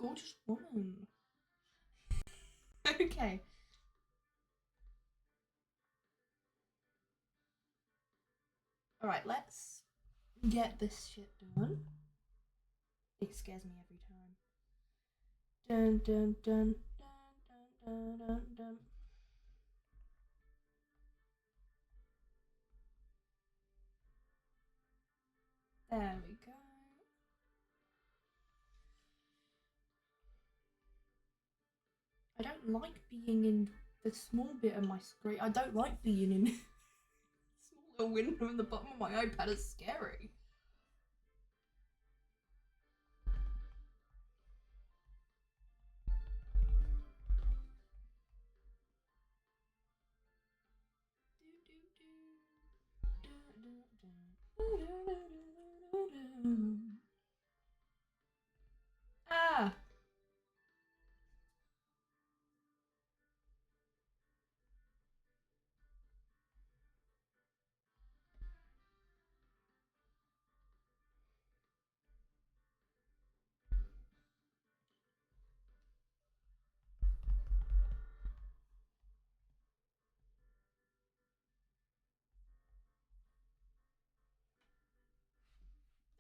gorgeous woman. Okay. Alright, let's get this shit done. It scares me every time. Dun dun dun dun dun dun dun. There we go. I don't like being in the small bit of my screen. I don't like being in small little window in the bottom of my iPad. It's scary. Ah!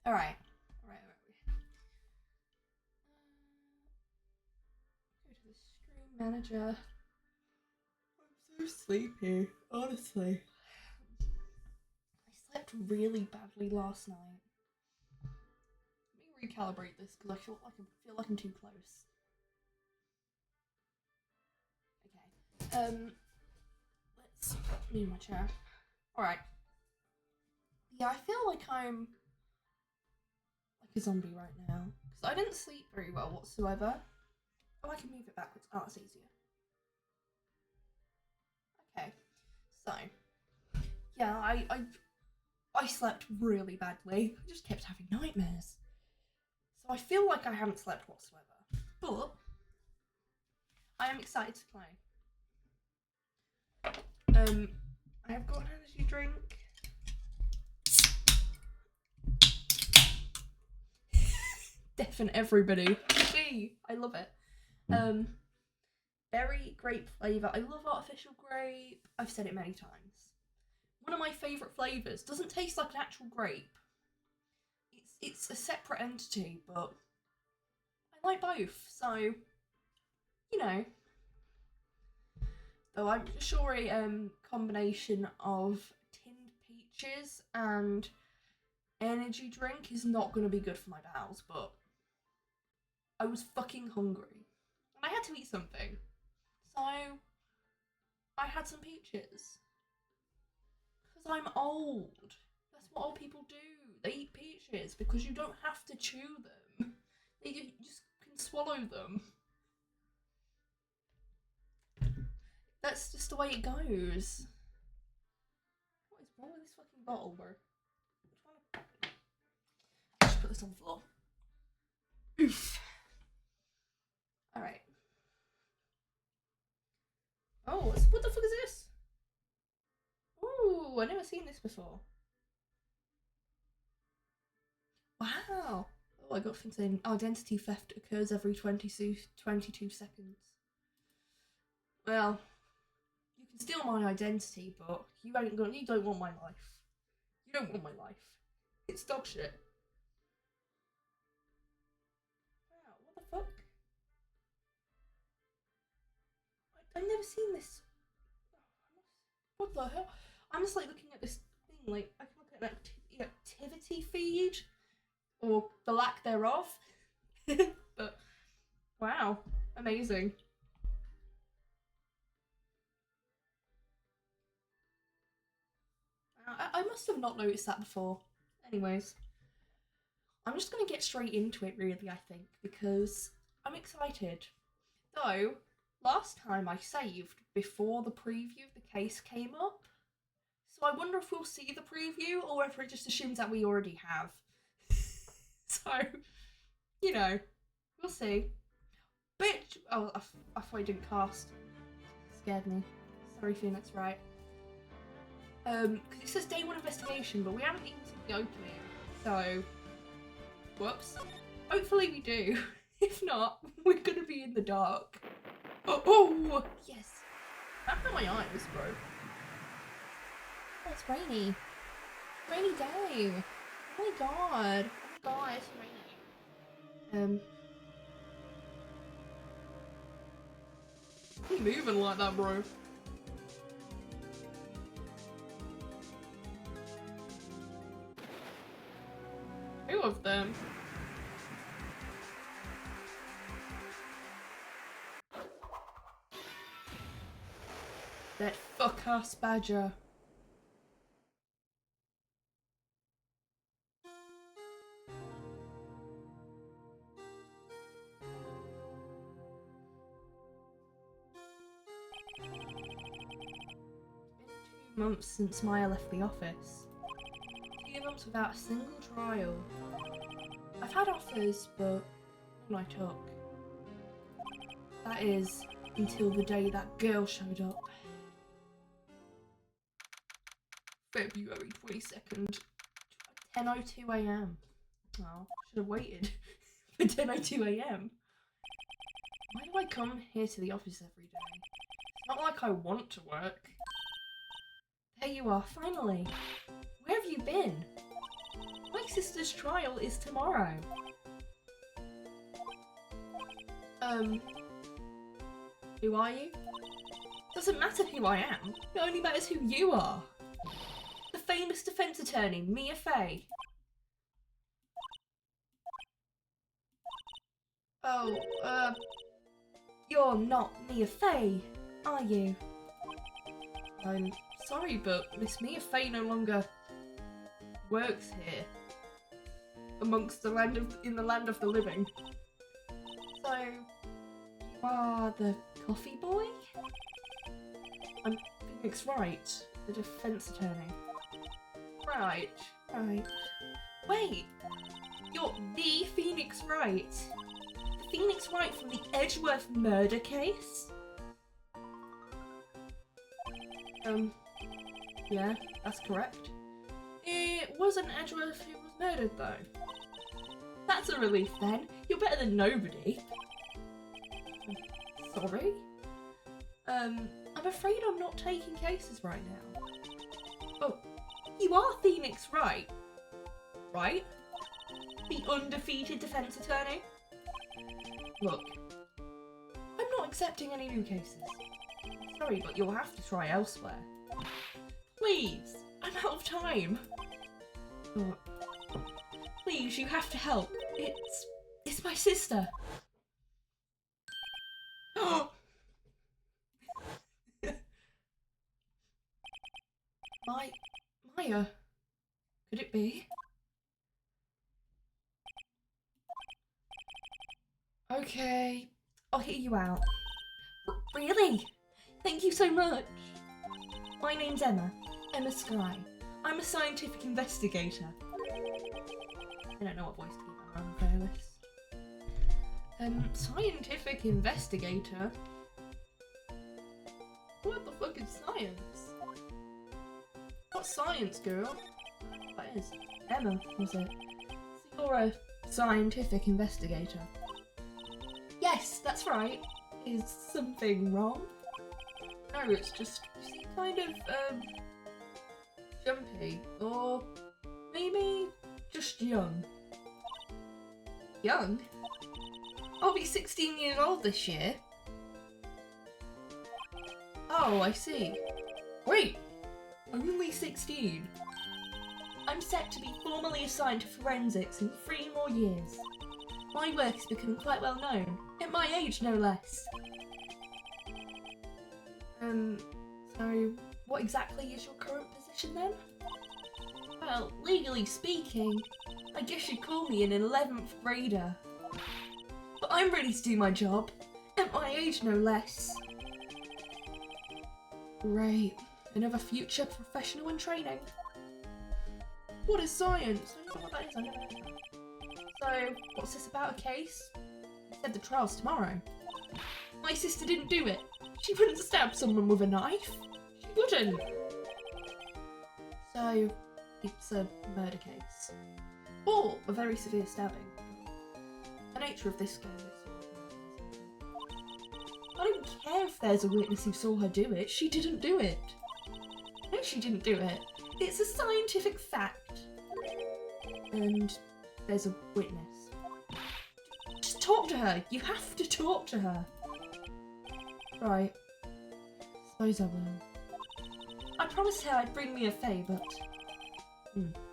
Alright. Alright, where are we? Go to the stream manager. I'm so sleepy, honestly. I slept really badly last night. Let me recalibrate this because I feel like I'm too close. Okay. Let's move my chair. Alright. Yeah, I feel like I'm like a zombie right now. Because I didn't sleep very well whatsoever. Oh, I can move it backwards. Oh, that's easier. Okay. So, yeah, I slept really badly. I just kept having nightmares. So I feel like I haven't slept whatsoever. But I am excited to play. I have got an energy drink. Definitely everybody. Gee, I love it. Berry grape flavour. I love artificial grape. I've said it many times. One of my favourite flavours. Doesn't taste like an actual grape. It's a separate entity, but I like both, so you know. Though I'm sure a combination of tinned peaches and energy drink is not going to be good for my bowels, but I was fucking hungry. And I had to eat something. So I had some peaches. Because I'm old. That's what old people do. They eat peaches because you don't have to chew them. You just can swallow them. That's just the way it goes. What is wrong with this fucking bottle, bro? Just put this on the floor. Oof. Alright. Oh, what the fuck is this? Ooh, I've never seen this before. Wow. Oh, I got things saying identity theft occurs every 22 seconds. Well, you can steal my identity, but you don't want my life. You don't want my life. It's dog shit. Wow, what the fuck? I've never seen this. What the hell? I'm just like looking at this thing, like I can look at an activity feed or the lack thereof. But wow, amazing. I must have not noticed that before. Anyways, I'm just gonna get straight into it, really, I think, because I'm excited. Though, last time I saved before the preview of the case came up, so I wonder if we'll see the preview or whether it just assumes that we already have. So, you know, we'll see. Bitch! Oh, I thought I didn't cast. Scared me. Sorry, Phoenix, right? Because it says day one investigation, but we haven't even seen the opening. So, whoops. Hopefully we do. If not, we're gonna be in the dark. Oh, yes. After my eyes, bro. Oh, it's rainy. Rainy day. Oh my god. Oh my god, it's raining. What are you moving like that, bro? Two of them. That fuck-ass badger. It's been 2 months since Maya left the office. 2 months without a single trial. I've had offers, but none I took. That is, until the day that girl showed up. February 22nd, 10:02 AM. Oh, should have waited for 10:02 AM. Why do I come here to the office every day? It's not like I want to work. There you are, finally. Where have you been? My sister's trial is tomorrow. Who are you? Doesn't matter who I am. It only matters who you are. The famous defense attorney, Mia Fey. Oh, you're not Mia Fey, are you? I'm sorry, but Miss Mia Fey no longer works here. Amongst the land of in the land of the living. So you are the coffee boy? I'm Phoenix Wright, the defense attorney. Right. Wait, you're the Phoenix Wright? The Phoenix Wright from the Edgeworth murder case? Yeah, that's correct. It wasn't Edgeworth who was murdered though. That's a relief then. You're better than nobody. Sorry? I'm afraid I'm not taking cases right now. Oh, you are Phoenix Wright, right? The undefeated defense attorney? Look, I'm not accepting any new cases. Sorry, but you'll have to try elsewhere. Please, I'm out of time. Oh, please, you have to help. It's my sister. Oh! Maya? Could it be? Okay, I'll hear you out. Really? Thank you so much. My name's Emma Sky. I'm a scientific investigator. I don't know what voice to keep on my playlist. Scientific investigator? What the fuck is science? What science, girl? What is? Emma, was it? So you're a scientific investigator? Yes, that's right. Is something wrong? No, it's just you seem kind of jumpy, or maybe just young. Young? I'll be 16 years old this year. Oh, I see. Wait, only 16? I'm set to be formally assigned to forensics in 3 more years. My work has become quite well known, at my age no less. So what exactly is your current position then? Well, legally speaking, I guess you'd call me an 11th grader. But I'm ready to do my job, at my age no less. Great, another future professional in training. What is science? I don't know what that is, I never heard of that. So, what's this about, a case? You said the trial's tomorrow. My sister didn't do it. She wouldn't stab someone with a knife. She wouldn't. So, it's a murder case. Or a very severe stabbing. I nature of this game. I don't care if there's a witness who saw her do it. She didn't do it. No, she didn't do it. It's a scientific fact. And there's a witness. Just talk to her. You have to talk to her. Right. Suppose I will. I promised her I'd bring me a Fae, but...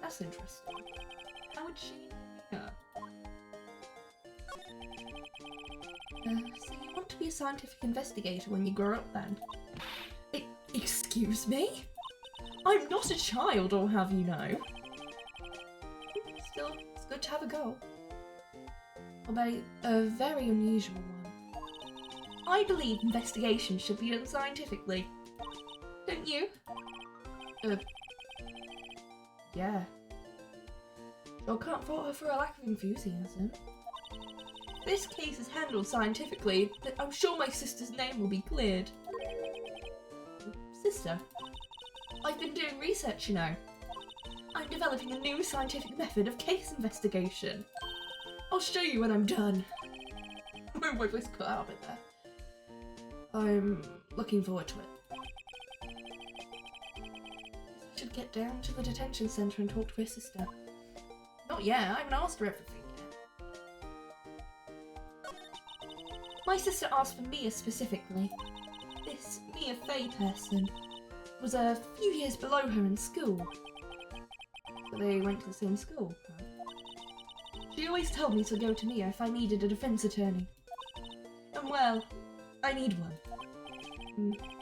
that's interesting. How would she know her? So you want to be a scientific investigator when you grow up then? Excuse me? I'm not a child, or have you know. Still, it's good to have a go. Although, a very unusual one. I believe investigations should be done scientifically. Don't you? Yeah. Sure can't fault her for a lack of enthusiasm. This case is handled scientifically, but I'm sure my sister's name will be cleared. Sister? I've been doing research, you know. I'm developing a new scientific method of case investigation. I'll show you when I'm done. My voice cut out a bit there. I'm looking forward to it. I should get down to the detention centre and talk to her sister. Not yet, I haven't asked her everything yet. My sister asked for Mia specifically. This Mia Faye person was a few years below her in school. So they went to the same school, huh? She always told me to go to Mia if I needed a defence attorney. And well, I need one.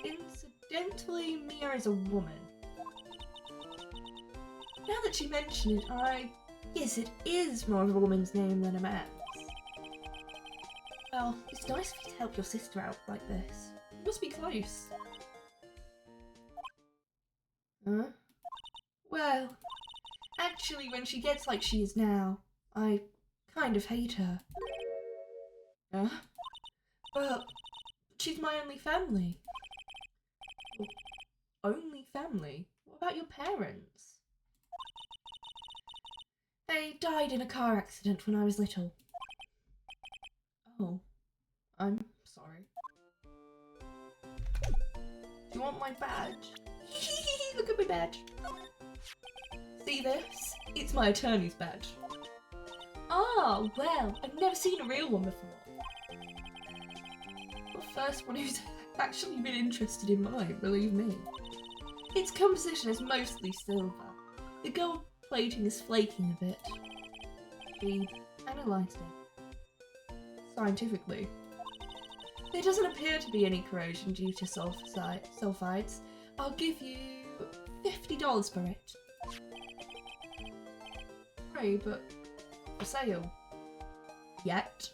Incidentally, Mia is a woman. Now that you mention it, I guess it is more of a woman's name than a man's. Well, it's nice of you to help your sister out like this. You must be close. Huh? Well, actually, when she gets like she is now, I kind of hate her. Huh? Well, she's my only family. Only family? What about your parents? They died in a car accident when I was little. Oh, I'm sorry. Do you want my badge? Look at my badge. See this? It's my attorney's badge. Ah, well, I've never seen a real one before. The first one who's actually been interested in mine, believe me. Its composition is mostly silver. The gold plating is flaking a bit. We analysed it. Scientifically. There doesn't appear to be any corrosion due to sulfides. I'll give you $50 for it. Hey, but for sale. Yet.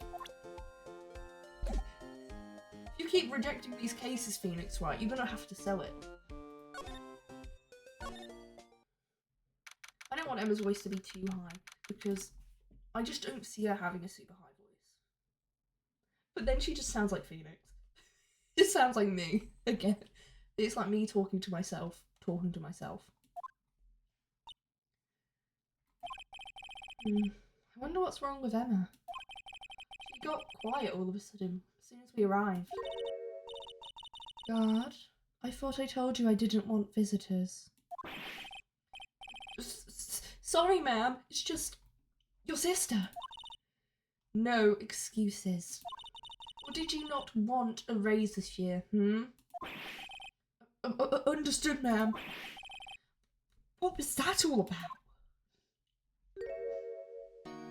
If you keep rejecting these cases, Phoenix, Wright, you're gonna have to sell it. I don't want Emma's voice to be too high, because I just don't see her having a super high voice. But then she just sounds like Phoenix. Just sounds like me, again. It's like me talking to myself. I wonder what's wrong with Emma. She got quiet all of a sudden, as soon as we arrived. God, I thought I told you I didn't want visitors. Sorry, ma'am. It's just your sister. No excuses. Or did you not want a raise this year, Understood, ma'am. What was that all about?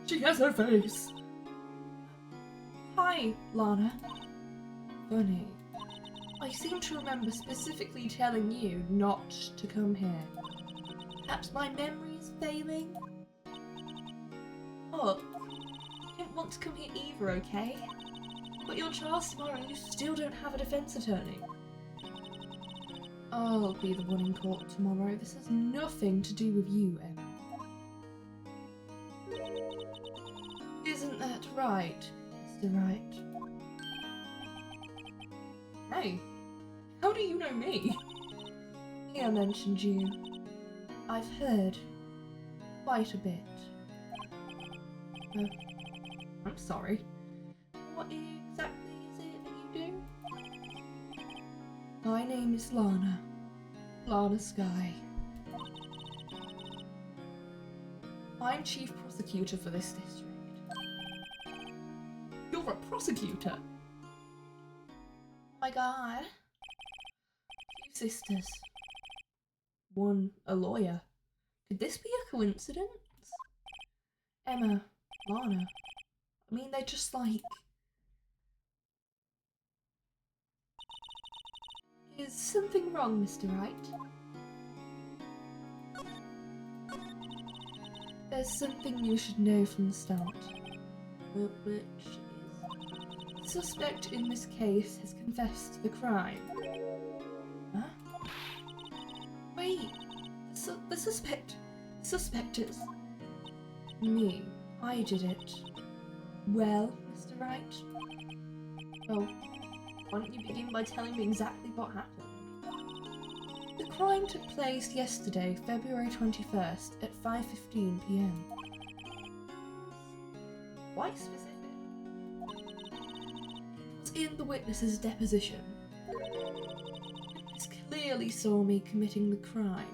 She has her face. Hi, Lana. Funny. I seem to remember specifically telling you not to come here. Perhaps my memory is failing? Oh, you didn't want to come here either, okay? But your trial's tomorrow and you still don't have a defence attorney. I'll be the one in court tomorrow. This has nothing to do with you, Emma. Isn't that right, Mr. Wright? Hey, how do you know me? Mia mentioned you. I've heard quite a bit. I'm sorry. My name is Lana. Lana Sky. I'm chief prosecutor for this district. You're a prosecutor? My god. 2 sisters. One a lawyer. Could this be a coincidence? Emma, Lana. I mean, they're just like... Is something wrong, Mr. Wright? There's something you should know from the start. Which is... The suspect in this case has confessed to the crime. Huh? Wait, the suspect is... Me. I did it. Well, Mr. Wright? Well, why don't you begin by telling me exactly what happened? The crime took place yesterday, February 21st at 5:15 PM. Quite specific. It was in the witness's deposition. The witness clearly saw me committing the crime.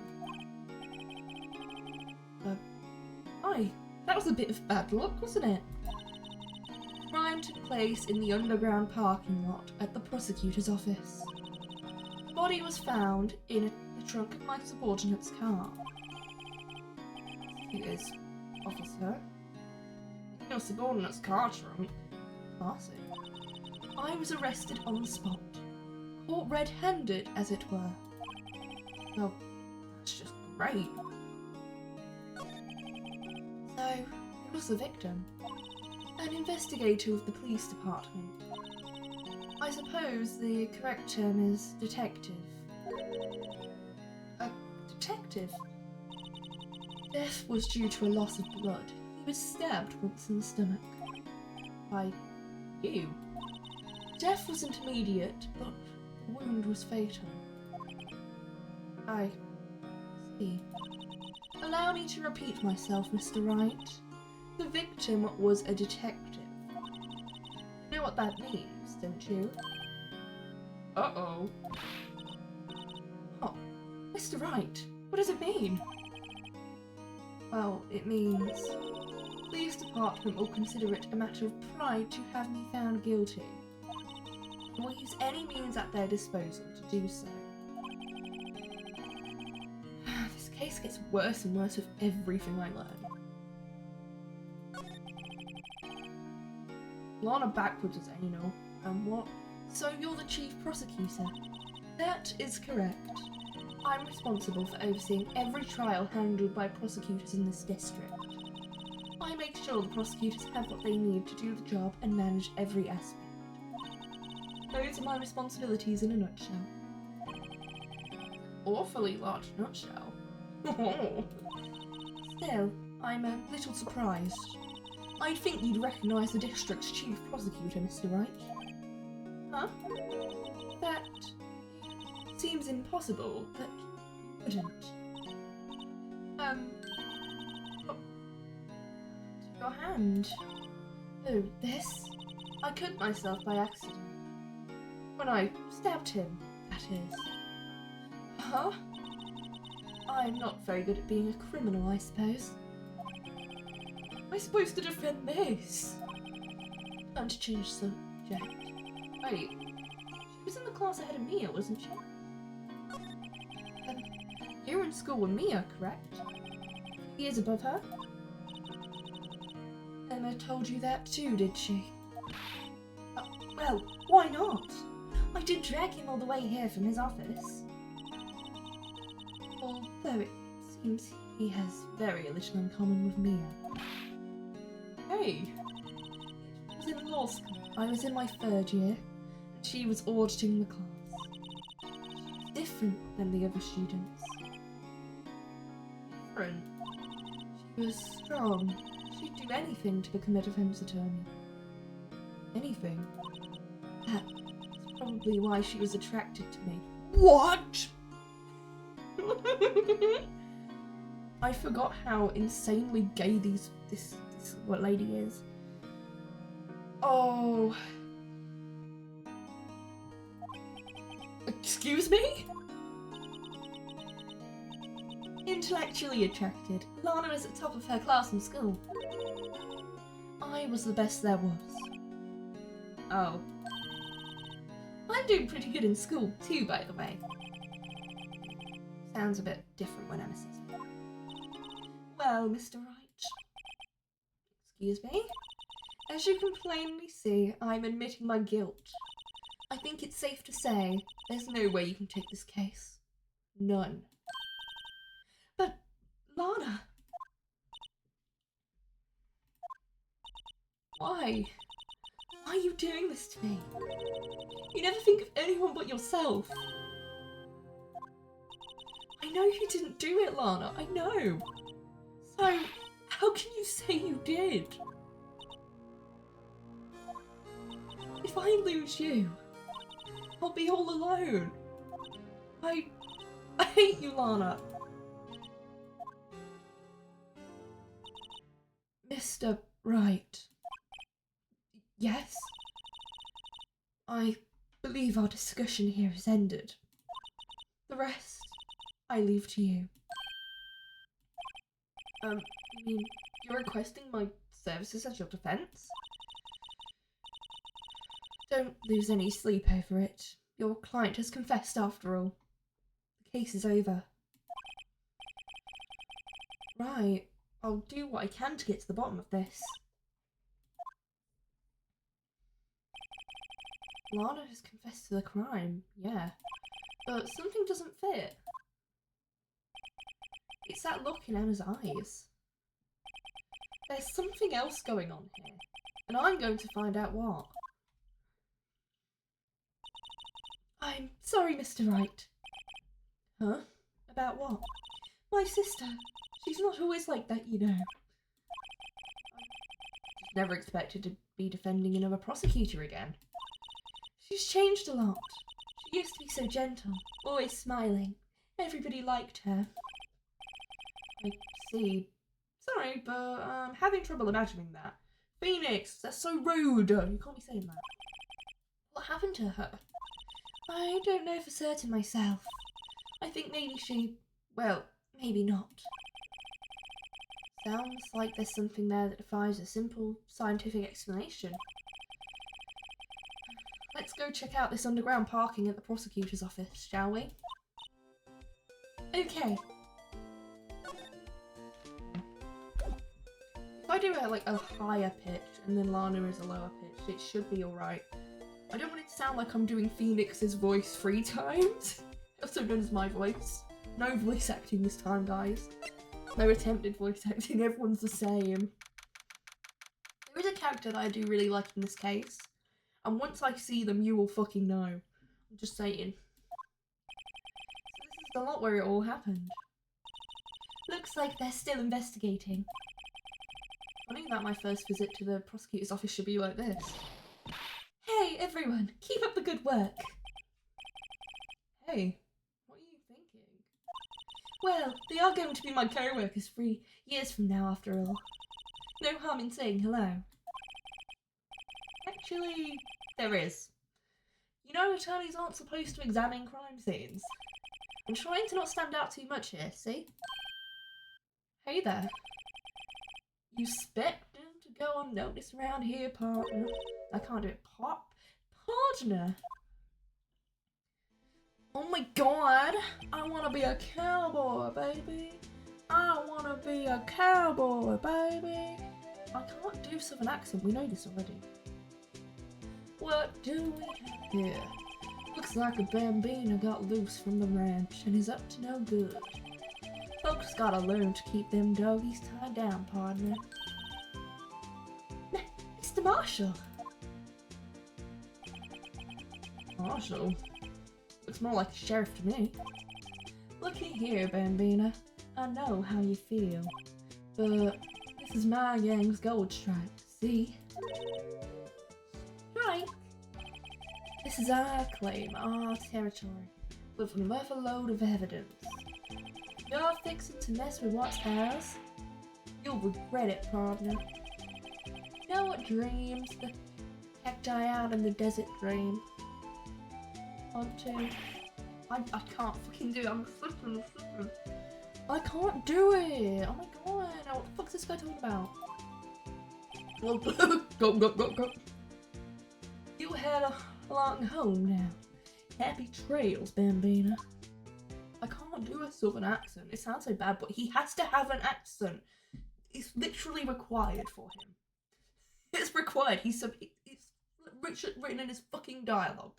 That was a bit of bad luck, wasn't it? The crime took place in the underground parking lot at the prosecutor's office. The body was found in the trunk of my subordinate's car. Excuse us, officer. Your subordinate's car trunk? Classy. I was arrested on the spot. Caught red-handed, as it were. Well, that's just great. So, who was the victim? An investigator with the police department. I suppose the correct term is detective. A detective? Death was due to a loss of blood. He was stabbed once in the stomach. By you? Death wasn't immediate, but the wound was fatal. I see. Allow me to repeat myself, Mr. Wright. The victim was a detective. You know what that means, don't you? Uh-oh. Oh, Mr. Wright, what does it mean? Well, it means the police department will consider it a matter of pride to have me found guilty. And will use any means at their disposal to do so. This case gets worse and worse with everything I learn. Lana backwards as anal. And what? So you're the chief prosecutor? That is correct. I'm responsible for overseeing every trial handled by prosecutors in this district. I make sure the prosecutors have what they need to do the job and manage every aspect. Those are my responsibilities in a nutshell. Awfully large nutshell. Still, I'm a little surprised. I'd think you'd recognise the district's chief prosecutor, Mr. Wright. Huh? That seems impossible, but you wouldn't. Oh. Your hand. Oh, this? I cut myself by accident. When I stabbed him, that is. Huh? I'm not very good at being a criminal, I suppose. Am I supposed to defend this? Time to change subject. Wait, she was in the class ahead of Mia, wasn't she? You're in school with Mia, correct? He is above her? Emma told you that too, did she? Well, why not? I did drag him all the way here from his office. Although it seems he has very little in common with Mia. Hey! I was in law school. I was in my 3rd year, and she was auditing the class. She was different than the other students. Different? She was strong. She'd do anything to become a defense attorney. Anything. That's probably why she was attracted to me. What?! I forgot how insanely gay this what lady is. Oh. Excuse me? Intellectually attracted, Lana was at the top of her class in school. I was the best there was. Oh. I'm doing pretty good in school too, by the way. Sounds a bit different when Emma says it. Well, Mr. Wright. Excuse me? As you can plainly see, I'm admitting my guilt. I think it's safe to say there's no way you can take this case. None. But, Lana... Why? Why are you doing this to me? You never think of anyone but yourself. I know you didn't do it, Lana. I know. So, how can you say you did? If I lose you, I'll be all alone. I hate you, Lana. Mr. Wright. Yes? I believe our discussion here is ended. The rest, I leave to you. You mean, you're requesting my services as your defense? Don't lose any sleep over it. Your client has confessed after all. The case is over. Right, I'll do what I can to get to the bottom of this. Lana has confessed to the crime, yeah. But something doesn't fit. It's that look in Emma's eyes. There's something else going on here, and I'm going to find out what. I'm sorry, Mr. Wright. Huh? About what? My sister. She's not always like that, you know. I never expected to be defending another prosecutor again. She's changed a lot. She used to be so gentle, always smiling. Everybody liked her. I see. Sorry, but I'm having trouble imagining that. Phoenix, that's so rude. You can't be saying that. What happened to her? I don't know for certain myself. I think maybe she... well, maybe not. Sounds like there's something there that defies a simple scientific explanation. Let's go check out this underground parking at the prosecutor's office, shall we? Okay. If I do it like a higher pitch and then Lana is a lower pitch, it should be alright. I don't want it to sound like I'm doing Phoenix's voice 3 times. Also known as my voice. No voice acting this time, guys. No attempted voice acting, everyone's the same. There is a character that I do really like in this case. And once I see them, you will fucking know. I'm just saying. So this is the lot where it all happened. Looks like they're still investigating. Funny that my first visit to the prosecutor's office should be like this. Hey, everyone, keep up the good work. Hey, what are you thinking? Well, they are going to be my co-workers 3 years from now, after all. No harm in saying hello. Actually, there is. You know, attorneys aren't supposed to examine crime scenes. I'm trying to not stand out too much here, see? Hey there. You expect them to go unnoticed around here, partner? I can't do it. Partner? Oh my god! I wanna be a cowboy, baby! I wanna be a cowboy, baby! I can't do Southern accent, we know this already. What do we have here? Looks like a bambino got loose from the ranch and is up to no good. Folks gotta learn to keep them doggies tied down, partner. Mr. Marshall! Marshall? Looks more like a sheriff to me. Looky here, Bambina. I know how you feel, but this is my gang's gold strike, see? Right. This is our claim, our territory, with a level load of evidence. You're fixing to mess with what's ours? You'll regret it, partner. You know what dreams the cacti out in the desert dream? Onto I can't fucking do it. I'm slipping. I can't do it. Oh my god. Now what the fuck's this guy talking about? Well, go. You head along home now. Happy trails, Bambina. I can't do a southern accent. It sounds so bad, but he has to have an accent. It's literally required for him. It's required. It's written in his fucking dialogue.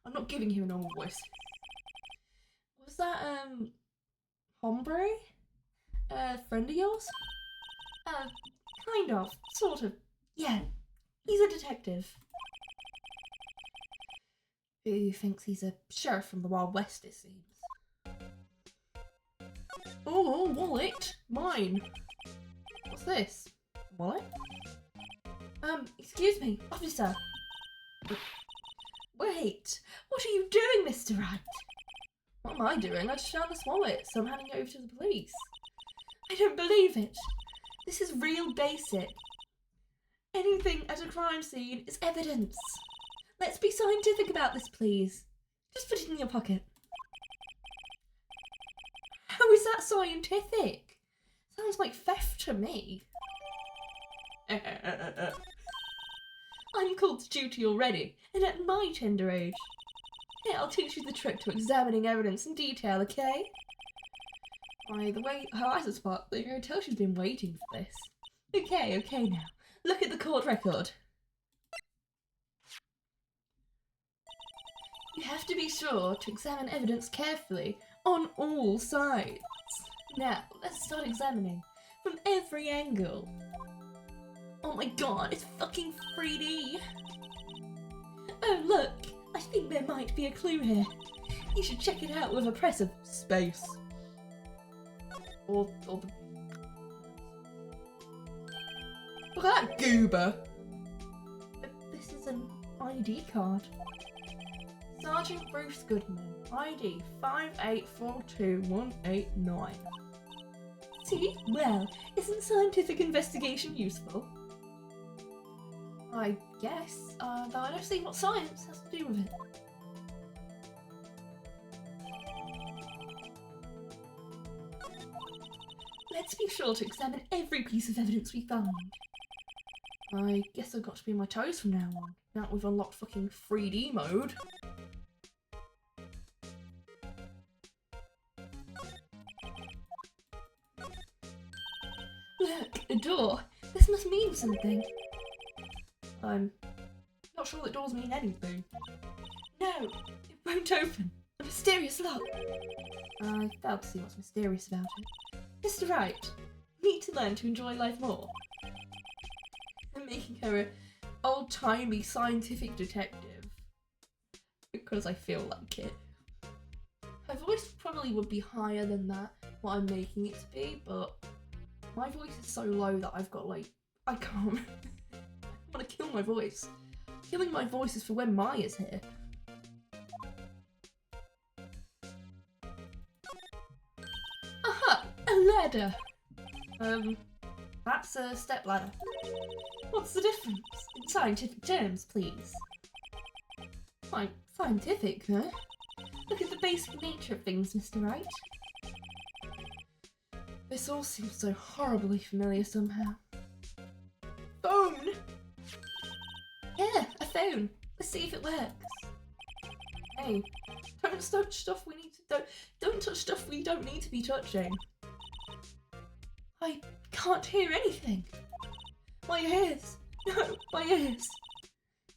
I'm not giving him a normal voice. Was that, hombre? Friend of yours? Kind of. Sort of. Yeah. He's a detective. Who thinks he's a sheriff from the Wild West, it seems. Oh, wallet! Mine! What's this? Wallet? Excuse me, officer. Wait, what are you doing, Mr. Wright? What am I doing? I just found this wallet, so I'm handing it over to the police. I don't believe it. This is real basic. Anything at a crime scene is evidence. Let's be scientific about this, please. Just put it in your pocket. How is that scientific? Sounds like theft to me. I'm called to duty already, and at my tender age. Yeah, I'll teach you the trick to examining evidence in detail, okay? By the way, her eyes are spot, but you can tell she's been waiting for this. Okay now. Look at the court record. You have to be sure to examine evidence carefully on all sides. Now, let's start examining from every angle. Oh my god, it's fucking 3D! Oh look, I think there might be a clue here. You should check it out with a press of space. Or the... Look at that goober! This is an ID card. Sergeant Bruce Goodman, ID 5842189. See? Well, isn't scientific investigation useful? I guess, though I don't see what science has to do with it. Let's be sure to examine every piece of evidence we find. I guess I've got to be on my toes from now on, now that we've unlocked fucking 3D mode. Look, a door. This must mean something. I'm not sure that doors mean anything. No, it won't open. A mysterious lock. I failed to see what's mysterious about it. Mr. Wright, need to learn to enjoy life more. I'm making her an old-timey scientific detective because I feel like it. Her voice probably would be higher than that, what I'm making it to be, but my voice is so low that I've got like, I can't. I want to kill my voice. Killing my voice is for when Maya's here. Aha! A ladder! That's a step ladder. What's the difference? In scientific terms, please. Scientific, huh? Look at the basic nature of things, Mr. Wright. This all seems so horribly familiar somehow. Phone! Yeah, a phone. Let's see if it works. Hey, don't touch stuff we need to don't touch stuff we don't need to be touching. I can't hear anything. My ears. No, my ears.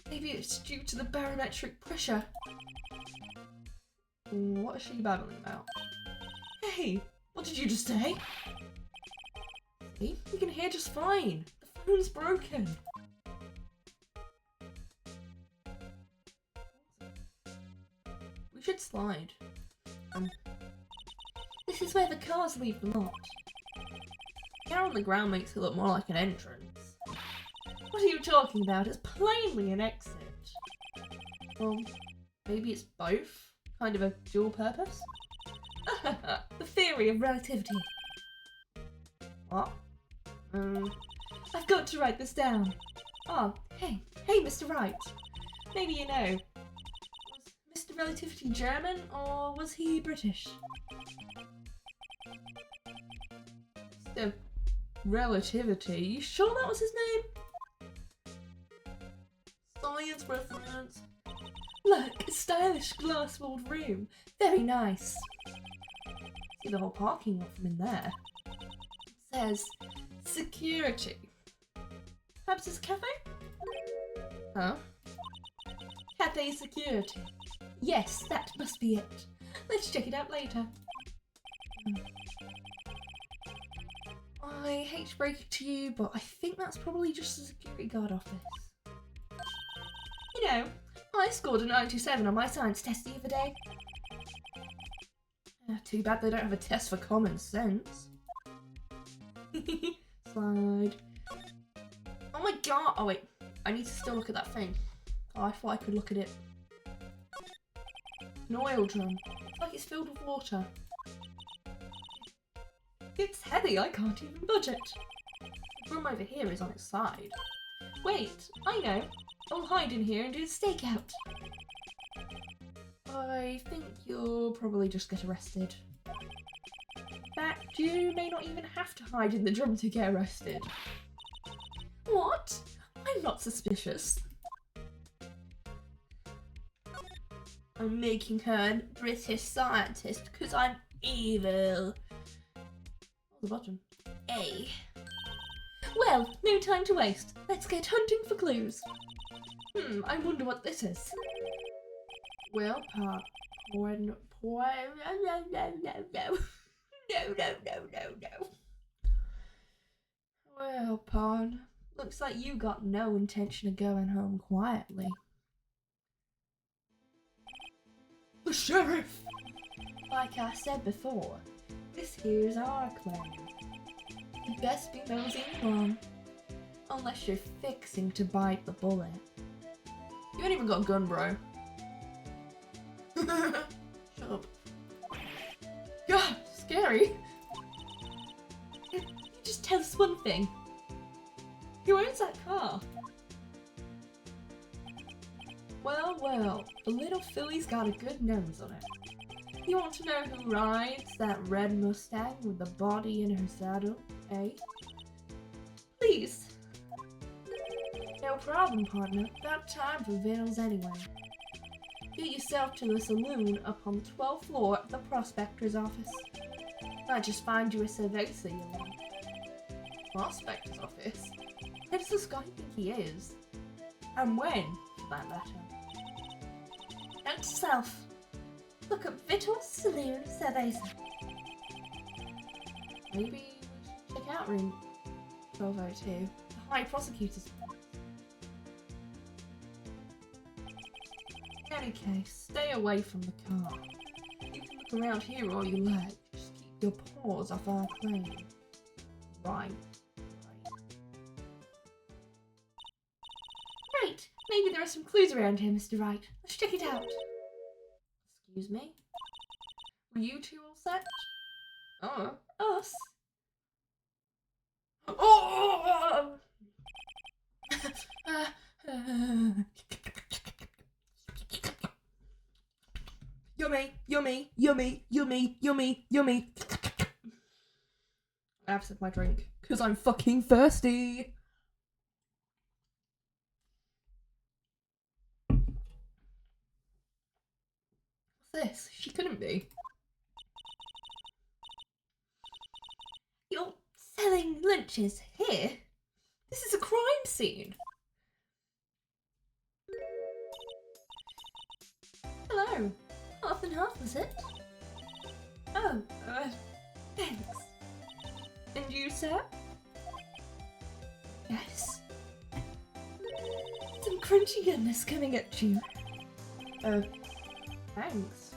Maybe it's due to the barometric pressure. What is she babbling about? Hey, what did you just say? See, we can hear just fine. The phone's broken. We should slide. This is where the cars leave the lot. Here on the ground makes it look more like an entrance. What are you talking about? It's plainly an exit. Well, maybe it's both? Kind of a dual purpose? The theory of relativity. What? I've got to write this down. Oh, hey, Mr. Wright. Maybe you know. Was Mr. Relativity German, or was he British? Mr. Relativity? You sure that was his name? Science reference. Look, a stylish glass-walled room. Very nice. See the whole parking lot from in there. It says security. Perhaps it's a cafe? Huh? Cafe security. Yes, that must be it. Let's check it out later. I hate to break it to you, but I think that's probably just a security guard office. You know, I scored a 97 on my science test the other day. Too bad they don't have a test for common sense. Slide. Oh my god! Oh wait, I need to still look at that thing. Oh, I thought I could look at it. An oil drum. It's like it's filled with water. It's heavy, I can't even budge it. The drum over here is on its side. Wait, I know. I'll hide in here and do a stakeout. I think you'll probably just get arrested. In fact, you may not even have to hide in the drum to get arrested. What? I'm not suspicious. I'm making her a British scientist because I'm evil. What's the button? A. Well, no time to waste. Let's get hunting for clues. I wonder what this is. Well, no. Well, Pawn, looks like you got no intention of going home quietly. The sheriff! Like I said before, this here's our claim. You best be nosing along, unless you're fixing to bite the bullet. You ain't even got a gun, bro. Shut up. God, scary. You just tell us one thing. Who owns that car? Well, well, the little filly's got a good nose on it. You want to know who rides that red Mustang with the body in her saddle, eh? Please. No problem, partner. About time for vittles anyway. Get yourself to the saloon up on the 12th floor of the prospector's office. I'll just find you a cerveza, you know. Prospector's office? Where does this guy think he is? And when, for that matter? Note to self. Look up Vittles Saloon Cerveza. Maybe we should check out room 1202. The High Prosecutor's. In any case, stay away from the car. You can look around here all you like. Just keep your paws off our claim. Right. Great! Maybe there are some clues around here, Mr. Wright. Let's check it out. Excuse me? Were you two all set? Oh, us? Oh! Yummy, yummy, yummy, yummy, yummy, yummy. I have to sip my drink, because I'm fucking thirsty. What's this? She couldn't be. You're selling lunches here? This is a crime scene. Hello. Half and half, was it? Oh, thanks. And you, sir? Yes. Some crunchy goodness coming at you. Thanks.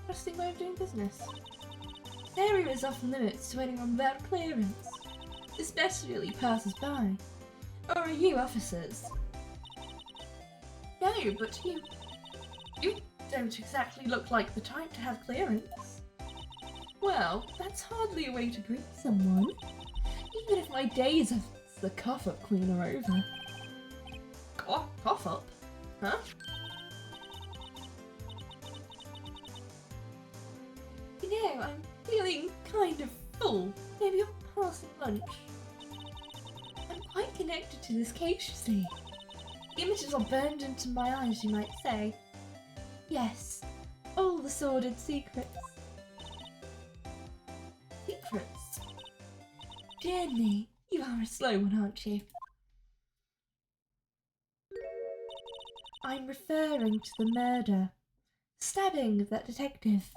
Interesting way of doing business. This area is off limits to anyone without clearance, especially passers-by. Or are you officers? No, but you don't exactly look like the type to have clearance. Well, that's hardly a way to greet someone, even if my days as the cough-up queen are over. Cough up? Huh? You know, I'm feeling kind of full. Maybe I'll pass at lunch. I'm quite connected to this case, you see. The images are burned into my eyes, you might say. Yes, all the sordid secrets. Secrets? Dear me, you are a slow one, aren't you? I'm referring to the murder. Stabbing of that detective.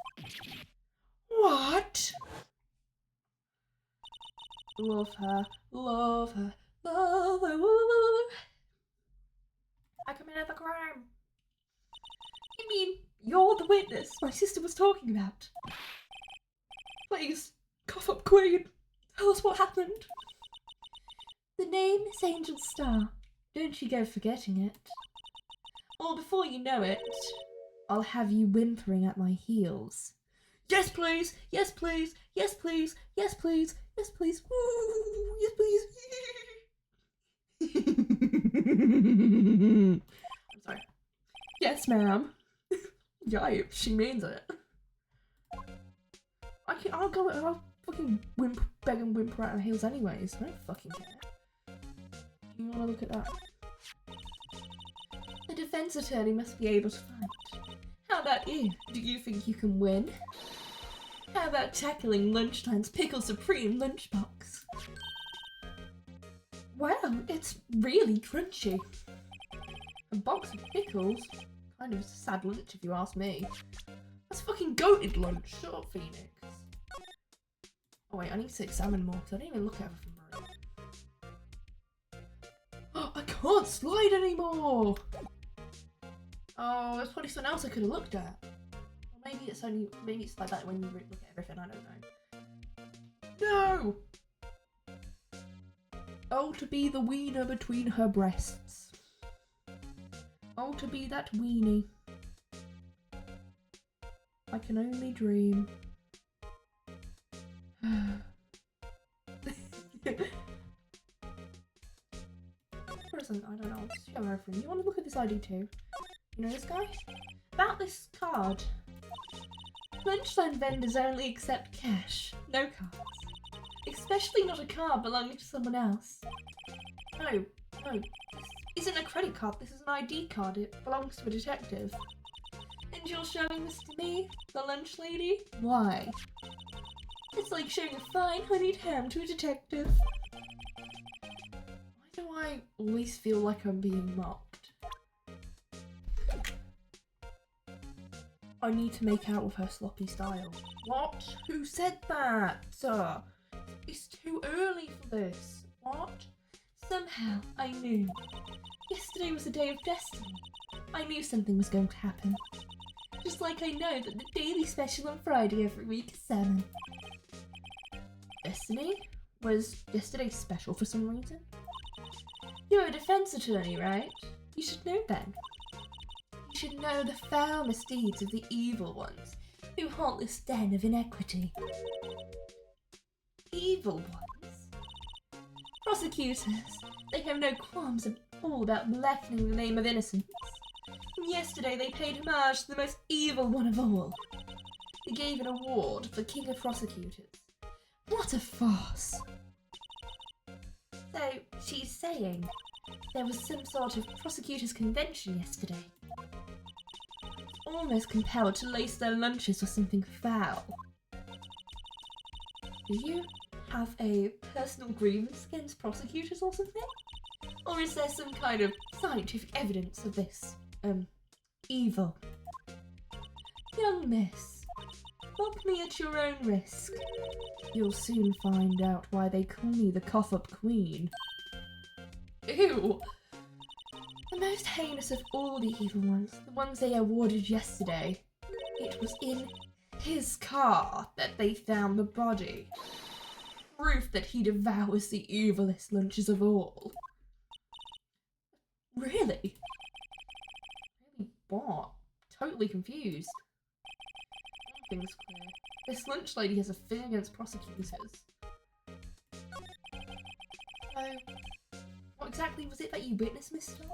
What? Love her, love her, love her, woo. I committed the crime. You mean you're the witness my sister was talking about? Please, cough up, Queen. Tell us what happened. The name is Angel Starr. Don't you go forgetting it. Or before you know it, I'll have you whimpering at my heels. Yes, please! Yes, please! Yes, please! Yes, please! Yes, please! Woo! Yes, please! I'm sorry. Yes, ma'am. Yipe, she means it. I'll fucking beg and whimper at her heels anyways. I don't fucking care. You wanna look at that? The defense attorney must be able to fight. How about you? Do you think you can win? How about tackling Lunchtime's Pickle Supreme lunchbox? Well, it's really crunchy. A box of pickles? Kind of a sad lunch if you ask me. That's fucking goated lunch. Shut up, Phoenix. Oh wait, I need to examine more because I didn't even look at everything right. Oh, I can't slide anymore! Oh, there's probably something else I could have looked at. Or maybe it's like that when you look at everything, I don't know. No! Oh, to be the wiener between her breasts. Oh, to be that weenie. I can only dream. Present, I don't know, I'll just show everything. You want to look at this ID too? You know this guy? About this card. Lunchtime vendors only accept cash, no cards. Especially not a card belonging to someone else. No, this isn't a credit card, this is an ID card. It belongs to a detective. And you're showing this to me, the lunch lady? Why? It's like showing a fine honeyed ham to a detective. Why do I always feel like I'm being mocked? I need to make out with her sloppy style. What? Who said that? Sir, it's too early for this. What? Somehow, I knew. Yesterday was a day of destiny. I knew something was going to happen. Just like I know that the daily special on Friday every week is salmon. Destiny? Was yesterday special for some reason? You're a defense attorney, right? You should know then. You should know the foul misdeeds of the evil ones who haunt this den of inequity. Evil ones? Prosecutors. They have no qualms at all about blackening the name of innocence. And yesterday they paid homage to the most evil one of all. They gave an award for King of Prosecutors. What a farce! So, she's saying there was some sort of prosecutors' convention yesterday. Almost compelled to lace their lunches with something foul. Do you have a personal grievance against prosecutors or something? Or is there some kind of scientific evidence of this, evil? Young miss, mock me at your own risk. You'll soon find out why they call me the cough-up queen. Ew! The most heinous of all the evil ones, the ones they awarded yesterday. It was in his car that they found the body. Proof that he devours the evilest lunches of all. Really? Really what? Totally confused. One thing's clear. This lunch lady has a thing against prosecutors. So, what exactly was it that you witnessed, mister?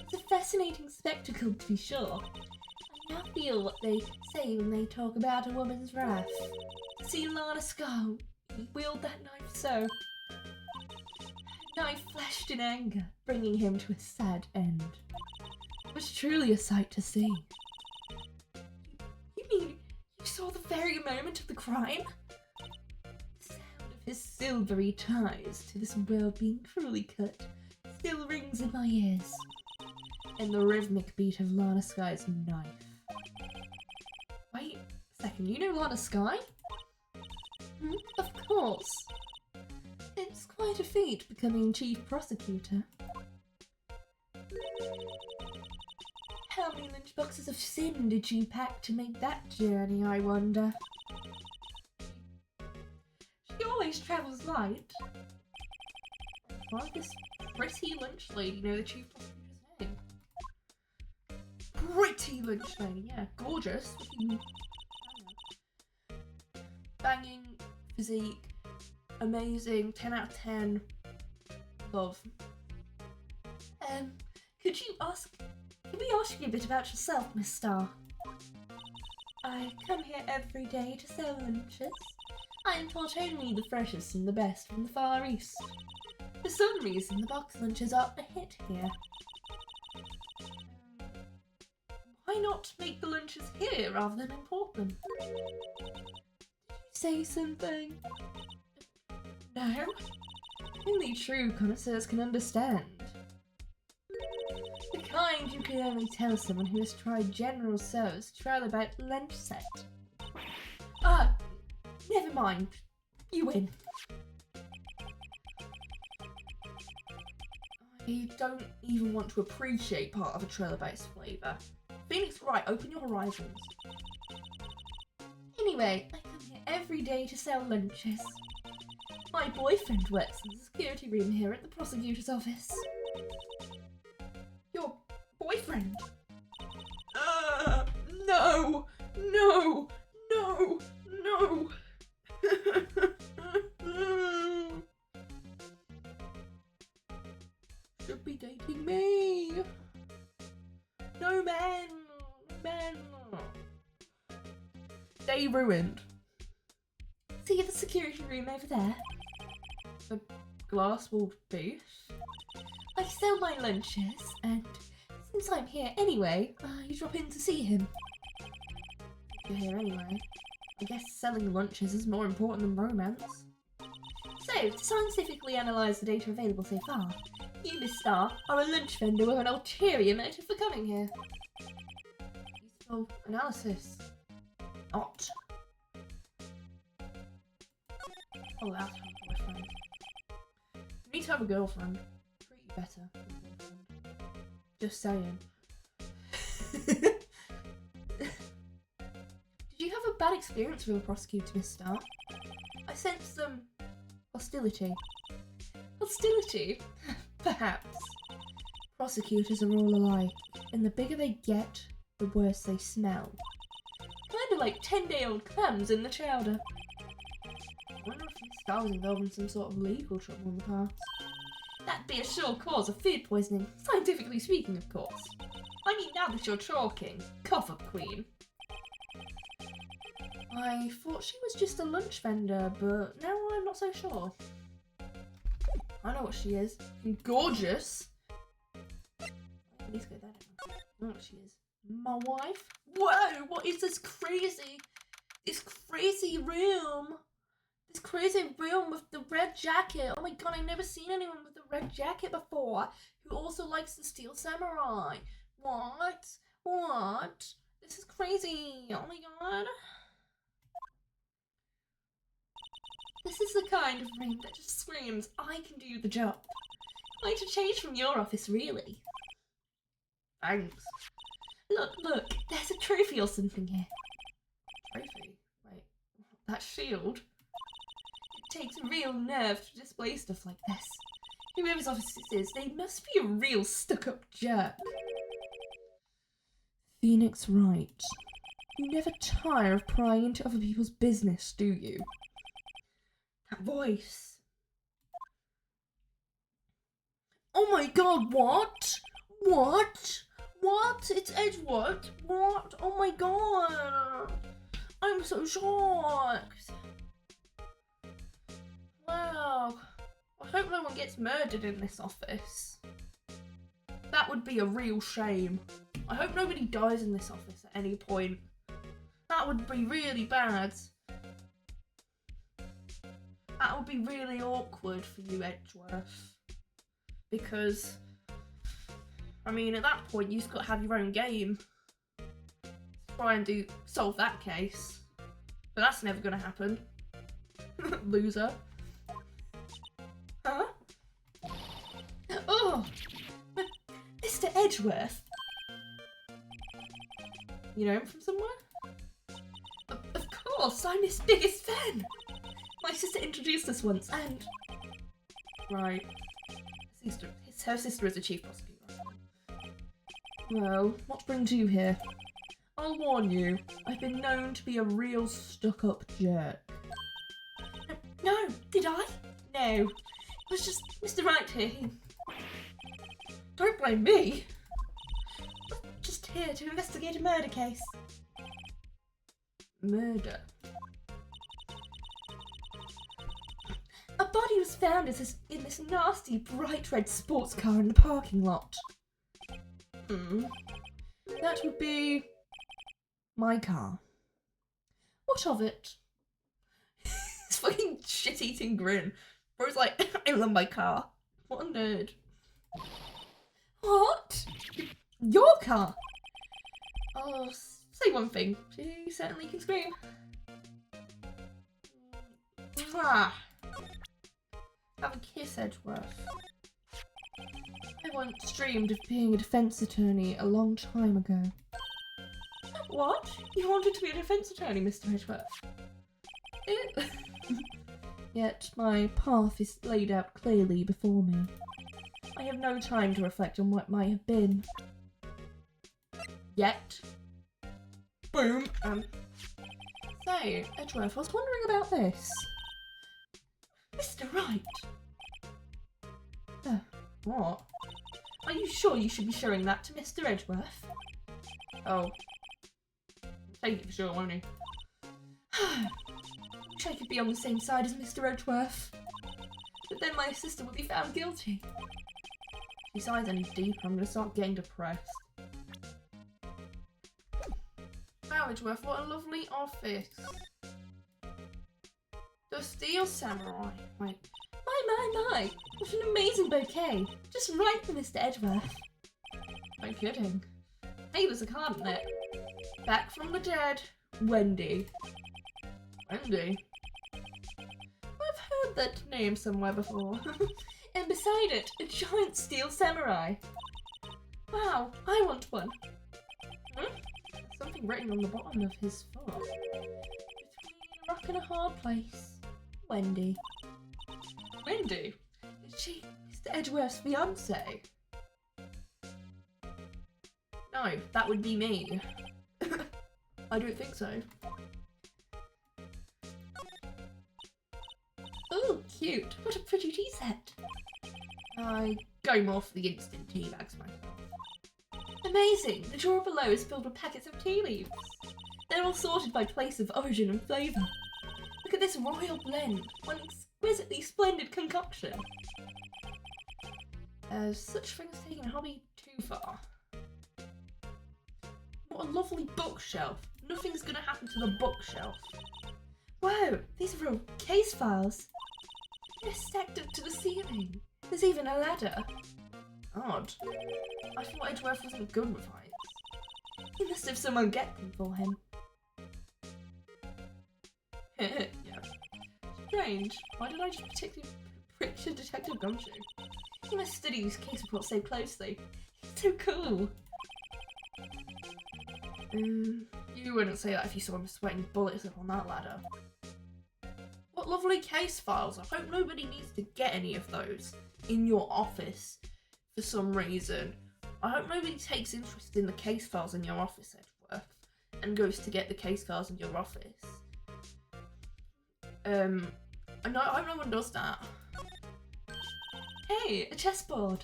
It's a fascinating spectacle, to be sure. I I feel what they say when they talk about a woman's wrath. See Lana Scar, he wield that knife so. Knife flashed in anger, bringing him to a sad end. It was truly a sight to see. You mean you saw the very moment of the crime? The sound of his silvery ties to this world being cruelly cut still rings in my ears. And the rhythmic beat of Lana Sky's knife. Wait a second, you know Lana Sky? Of course. It's quite a feat becoming chief prosecutor. How many lunchboxes of sin did you pack to make that journey, I wonder? She always travels light. Why this pretty lunch lady know the chief prosecutor's name? Pretty lunch lady, yeah, gorgeous. Banging physique, amazing, 10 out of 10. Love. Could we ask you a bit about yourself, Miss Starr? I come here every day to sell lunches. I import only the freshest and the best from the Far East. For some reason, the box lunches are a hit here. Why not make the lunches here rather than import them? Did you say something? No? Only true connoisseurs can understand. The kind you can only tell someone who has tried General Tso's trial about lunch set. Never mind. You win. I don't even want to appreciate part of a trailer-based flavour. Phoenix Wright, open your horizons. Anyway, I come here every day to sell lunches. My boyfriend works in the security room here at the prosecutor's office. Your boyfriend? No! No! No! No! Should be dating me. No man! Man! Day ruined. See the security room over there? The glass-walled booth? I sell my lunches, and since I'm here anyway, I drop in to see him. If you're here anyway, I guess selling lunches is more important than romance. So, to scientifically analyse the data available so far, you, Miss Starr, are a lunch vendor with an ulterior motive for coming here. Useful analysis. Not. Oh, that's my boyfriend. You need to have a girlfriend. Treat you better. Just saying. Did you have a bad experience with a prosecutor, Miss Starr? I sense some hostility. Hostility? Perhaps. Prosecutors are all alike, and the bigger they get, the worse they smell. Kinda like 10-day-old clams in the chowder. I wonder if Miss Starr was involved in some sort of legal trouble in the past. That'd be a sure cause of food poisoning, scientifically speaking, of course. I mean, now that you're talking, cough up, Queen. I thought she was just a lunch vendor, but now I'm not so sure. I know what she is. Gorgeous. At least get that in. I know what she is. My wife? Whoa! What is this crazy room? This crazy room with the red jacket. Oh my god, I've never seen anyone with a red jacket before who also likes the Steel Samurai. What? What? This is crazy. Oh my god. This is the kind of room that just screams, I can do the job. Quite a change from your office, really. Thanks. Look, there's a trophy or something here. Trophy? Wait, that shield? It takes real nerve to display stuff like this. Whoever's office this is, they must be a real stuck-up jerk. Phoenix Wright. You never tire of prying into other people's business, do you? That voice. Oh my god, what? What? What? What? It's Edgeworth? What? Oh my god! I'm so shocked! Wow. I hope no one gets murdered in this office. That would be a real shame. I hope nobody dies in this office at any point. That would be really bad. That would be really awkward for you, Edgeworth. Because, I mean, at that point, you've got to have your own game. Try and solve that case. But that's never going to happen. Loser. Huh? Oh! Mr. Edgeworth! You know him from somewhere? Of course, I'm his biggest fan! My sister introduced us once, and... Right. Her sister is a chief prosecutor. Well, what brings you here? I'll warn you, I've been known to be a real stuck-up jerk. No, did I? No. It was just Mr. Wright here. Don't blame me. I'm just here to investigate a murder case. Murder? A body was found in this nasty bright red sports car in the parking lot. That would be my car. What of it? This fucking shit-eating grin. Bro's like, I love my car. What a nerd. What? Your car? Oh, say one thing. She certainly can scream. Ah. Have a kiss, Edgeworth. I once dreamed of being a defence attorney a long time ago. What? You wanted to be a defence attorney, Mr. Edgeworth? Yet my path is laid out clearly before me. I have no time to reflect on what might have been. Yet. Boom. So, Edgeworth, I was wondering about this. Mr. Wright! What? Are you sure you should be showing that to Mr. Edgeworth? Oh. Take it for sure, won't you? Wish I could be on the same side as Mr. Edgeworth. But then my sister would be found guilty. Besides, any deeper, I'm gonna start getting depressed. Wow, Edgeworth, what a lovely office. The Steel Samurai. Wait. My. What an amazing bouquet. Just right for Mr. Edgeworth. No kidding. Hey, there's a card in it. Back from the dead, Wendy. Wendy? I've heard that name somewhere before. And beside it, a giant steel samurai. Wow, I want one. Something written on the bottom of his foot. Between a rock and a hard place. Wendy. Wendy? Is she Mr. Edgeworth's fiance? No, that would be me. I don't think so. Oh, cute. What a pretty tea set. I go more for the instant tea bags myself. Amazing! The drawer below is filled with packets of tea leaves. They're all sorted by place of origin and flavour. Look at this royal blend. One exquisitely splendid concoction. Such things taking a hobby too far. What a lovely bookshelf. Nothing's gonna happen to the bookshelf. Whoa, these are all case files. They're stacked up to the ceiling. There's even a ladder. Odd. I thought Edgeworth wasn't good with heights. He must have someone get them for him. Yeah. Strange. Why did I just picture Detective Gumshoe? He must study his case report so closely. He's so cool. You wouldn't say that if you saw him sweating bullets up on that ladder. What lovely case files. I hope nobody needs to get any of those in your office for some reason. I hope nobody takes interest in the case files in your office, Edgeworth, and goes to get the case files in your office. I hope no one does that. Hey, a chessboard.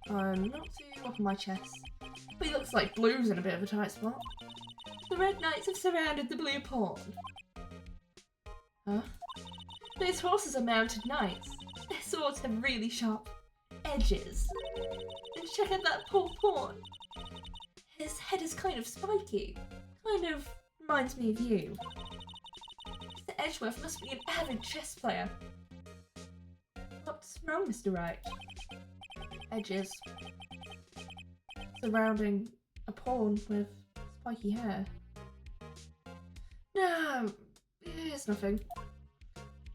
Not too up on my chest. But he looks like Blue's in a bit of a tight spot. The Red Knights have surrounded the Blue Pawn. Huh? Those horses are mounted knights. Their swords have really sharp edges. And check out that poor pawn. His head is kind of spiky. Kind of reminds me of you. Mr. Edgeworth must be an avid chess player. What's wrong, Mr. Wright? Edges. Surrounding a pawn with spiky hair. No, it's nothing.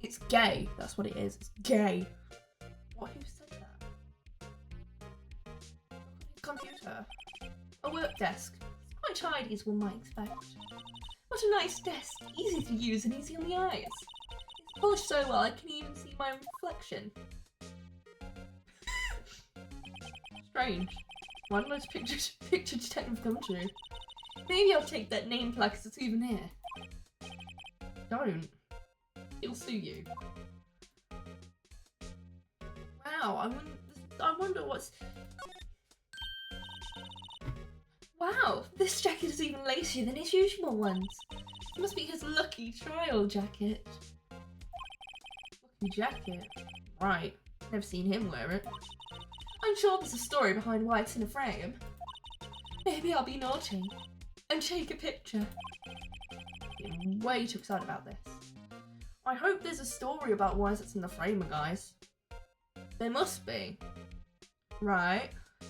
It's gay, that's what it is. It's gay. What, who said that? Computer. A work desk. It's quite tidy as one might expect. What a nice desk. Easy to use and easy on the eyes. It's polished so well I can even see my reflection. Strange. Why did I picture detective come true? Maybe I'll take that name plaque as a souvenir. Don't. He'll sue you. Wow, I wonder what's... Wow, this jacket is even lacier than his usual ones. It must be his lucky trial jacket. Lucky jacket? Right, never seen him wear it. I'm sure there's a story behind why it's in a frame. Maybe I'll be naughty and take a picture. I'm way too excited about this. I hope there's a story about why it's in the frame, guys. There must be. Right.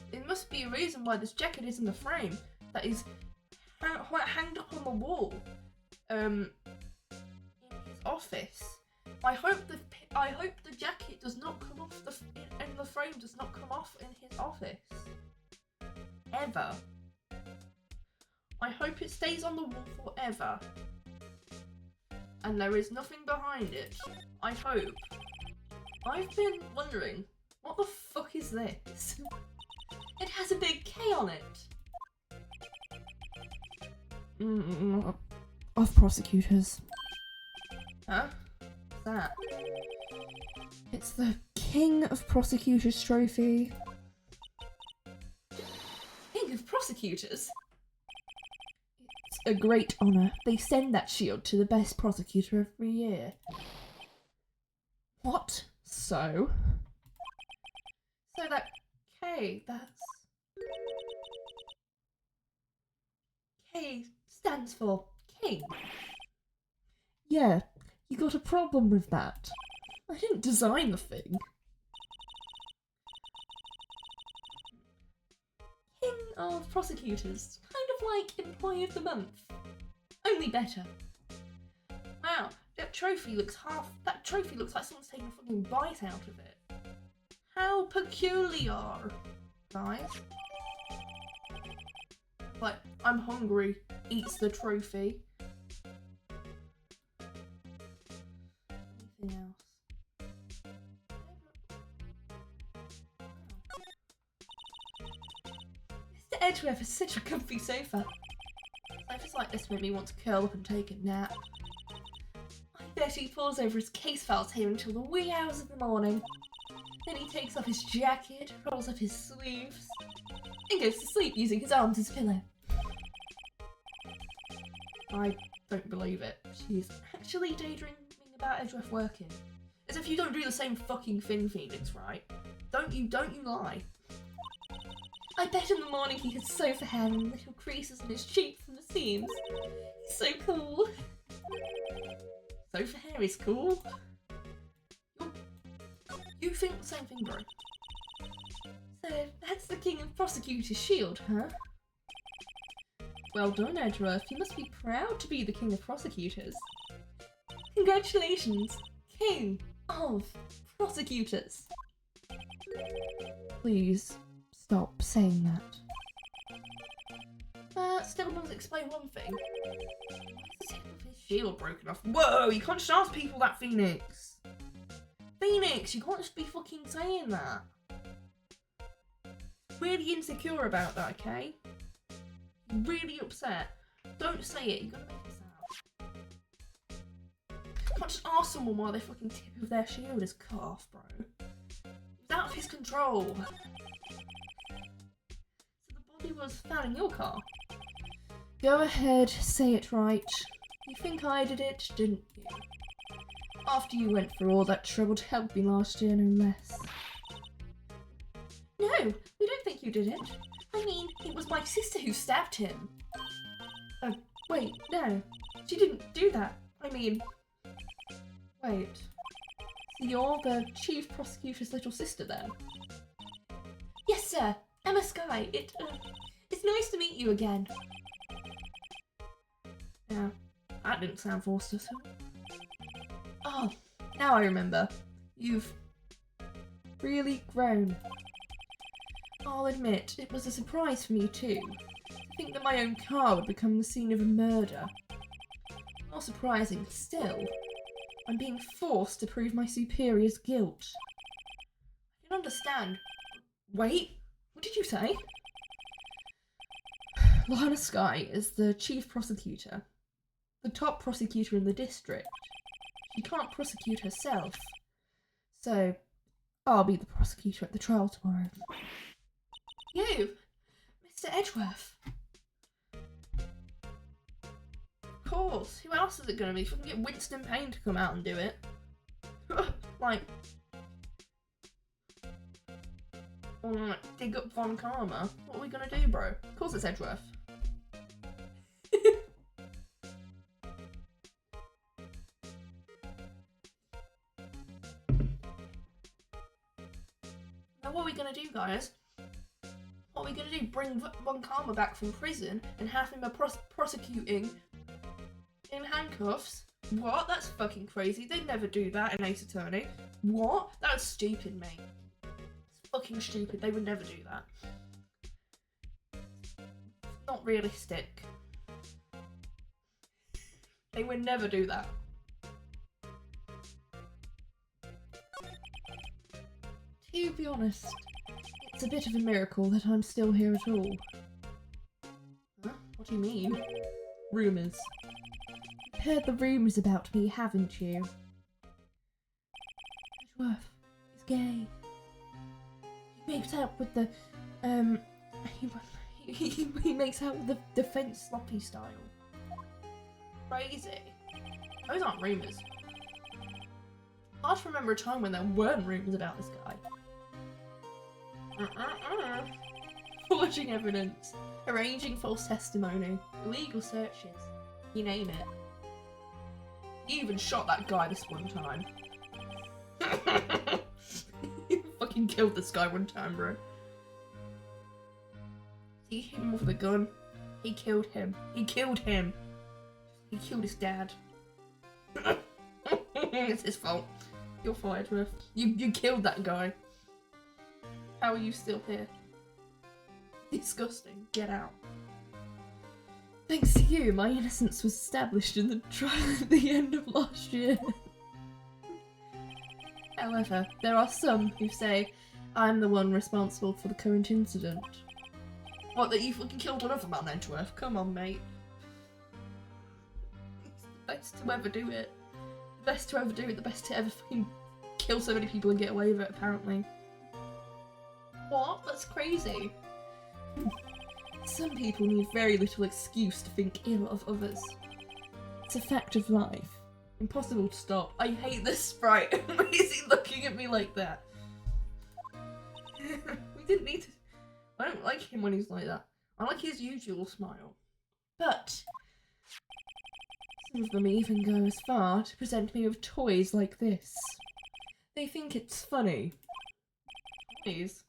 There must be a reason why this jacket is in the frame that is hanged up on the wall in his office. I hope the jacket does not come off and the frame does not come off in his office. Ever. I hope it stays on the wall forever. And there is nothing behind it. I hope. I've been wondering, what the fuck is this? It has a big K on it. Of prosecutors. Huh? What's that? It's the King of Prosecutors trophy. King of Prosecutors? It's a great honour. They send that shield to the best prosecutor every year. What? So that K, that's... K stands for king. Yeah, you got a problem with that. I didn't design the thing. King of prosecutors. Kind of like Employee of the Month. Only better. Wow, that trophy looks like someone's taken a fucking bite out of it. How peculiar, guys. Like, I'm hungry, eats the trophy. Anything else? Mr. Edgeworth has such a comfy sofa. Sofas like this make me want to curl up and take a nap. I bet he pulls over his case files here until the wee hours of the morning. Then he takes off his jacket, rolls up his sleeves, and goes to sleep using his arms as a pillow. I don't believe it. She's actually daydreaming about Edgeworth working. As if you don't do the same fucking thing, Phoenix, right? Don't you lie. I bet in the morning he has sofa hair and little creases in his cheeks from the seams. He's so cool. Sofa hair is cool? You think the same thing, bro? So, that's the King of Prosecutors shield, huh? Well done, Edgeworth. You must be proud to be the King of Prosecutors. Congratulations, King of Prosecutors. Please, stop saying that. Still doesn't explain one thing. Why is the tip of his shield broken off? Whoa, you can't just ask people that, Phoenix! Phoenix, you can't just be fucking saying that. Really insecure about that, okay? Really upset. Don't say it, you're gonna make us out. You can't just ask someone why their fucking tip of their shield is cut off, bro. It's out of his control. So the body he was found in your car. Go ahead, say it right. You think I did it, didn't you? After you went through all that trouble to help me last year, no less. No, we don't think you did it. I mean, it was my sister who stabbed him. Oh, wait, no. She didn't do that. I mean... Wait. So you're the chief prosecutor's little sister then? Yes, sir. Emma Skye. It's nice to meet you again. Yeah, that didn't sound forced at all. Oh, now I remember. You've really grown. I'll admit, it was a surprise for me too. To think that my own car would become the scene of a murder. More surprising still, I'm being forced to prove my superior's guilt. I can understand. Wait, what did you say? Lana Skye is the chief prosecutor. The top prosecutor in the district. She can't prosecute herself. So, I'll be the prosecutor at the trial tomorrow. You, Mr. Edgeworth. Of course, who else is it going to be? If we can get Winston Payne to come out and do it. Like, or like, dig up Von Karma. What are we going to do, bro? Of course it's Edgeworth. Now what are we going to do, guys? What are we going to do? Bring Von Karma back from prison and have him prosecuting in handcuffs? What? That's fucking crazy. They'd never do that in Ace Attorney. What? That's stupid, mate. It's fucking stupid. They would never do that. It's not realistic. They would never do that. To be honest, it's a bit of a miracle that I'm still here at all. Huh? What do you mean? Rumours. You've heard the rumours about me, haven't you? Edgeworth is gay. He makes out with the, he makes out with the Fence sloppy style. Crazy. Those aren't rumours. Hard to remember a time when there weren't rumours about this guy. Forging evidence, arranging false testimony, illegal searches, you name it. He even shot that guy this one time. He fucking killed this guy one time, bro. He hit him with a gun. He killed him. He killed him. He killed his dad. It's his fault. You're fired, Ruff. You killed that guy. How are you still here? Disgusting. Get out. Thanks to you, my innocence was established in the trial at the end of last year. However, there are some who say I'm the one responsible for the current incident. What, that you fucking killed another man, Edgeworth? Come on, mate. It's the best to ever do it. The best to ever do it, the best to ever fucking kill so many people and get away with it, apparently. What? That's crazy. Some people need very little excuse to think ill of others. It's a fact of life. Impossible to stop. I hate this sprite. Why is he looking at me like that? We didn't need to... I don't like him when he's like that. I like his usual smile. But some of them even go as far to present me with toys like this. They think it's funny. Toys?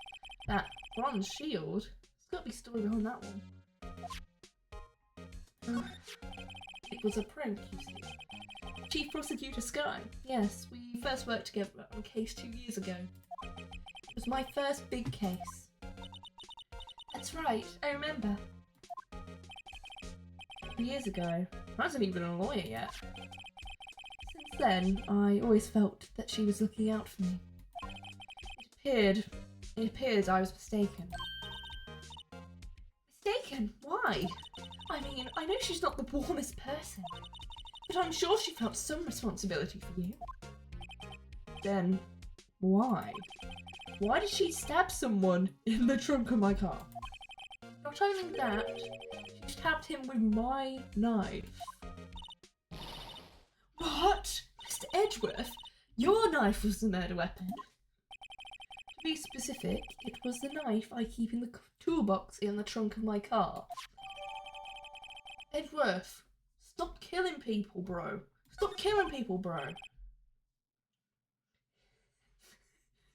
That bronze shield? There's got to be a story behind that one. It was a prank, you see. Chief Prosecutor Skye. Yes, we first worked together on a case 2 years ago. It was my first big case. That's right, I remember. 2 years ago. I wasn't even a lawyer yet. Since then, I always felt that she was looking out for me. It appears I was mistaken. Mistaken? Why? I mean, I know she's not the warmest person, but I'm sure she felt some responsibility for you. Then, why? Why did she stab someone in the trunk of my car? Not only that, she stabbed him with my knife. What? Mr. Edgeworth? Your knife was the murder weapon. To be specific, it was the knife I keep in the toolbox in the trunk of my car. Edgeworth, stop killing people, bro. Stop killing people, bro.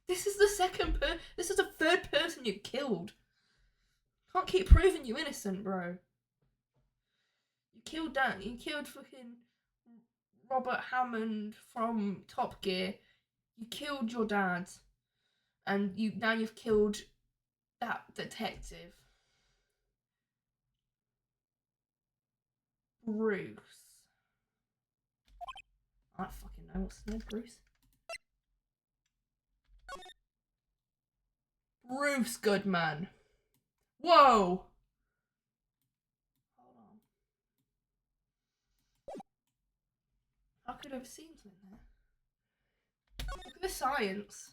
This is the third person you killed. Can't keep proving you innocent, bro. You killed Dan. You killed fucking Robert Hammond from Top Gear. You killed your dad. And now you've killed that detective. Bruce. I don't fucking know what's his name, Bruce. Bruce Goodman. Whoa! Hold on. I could have seen something there. Look at the science.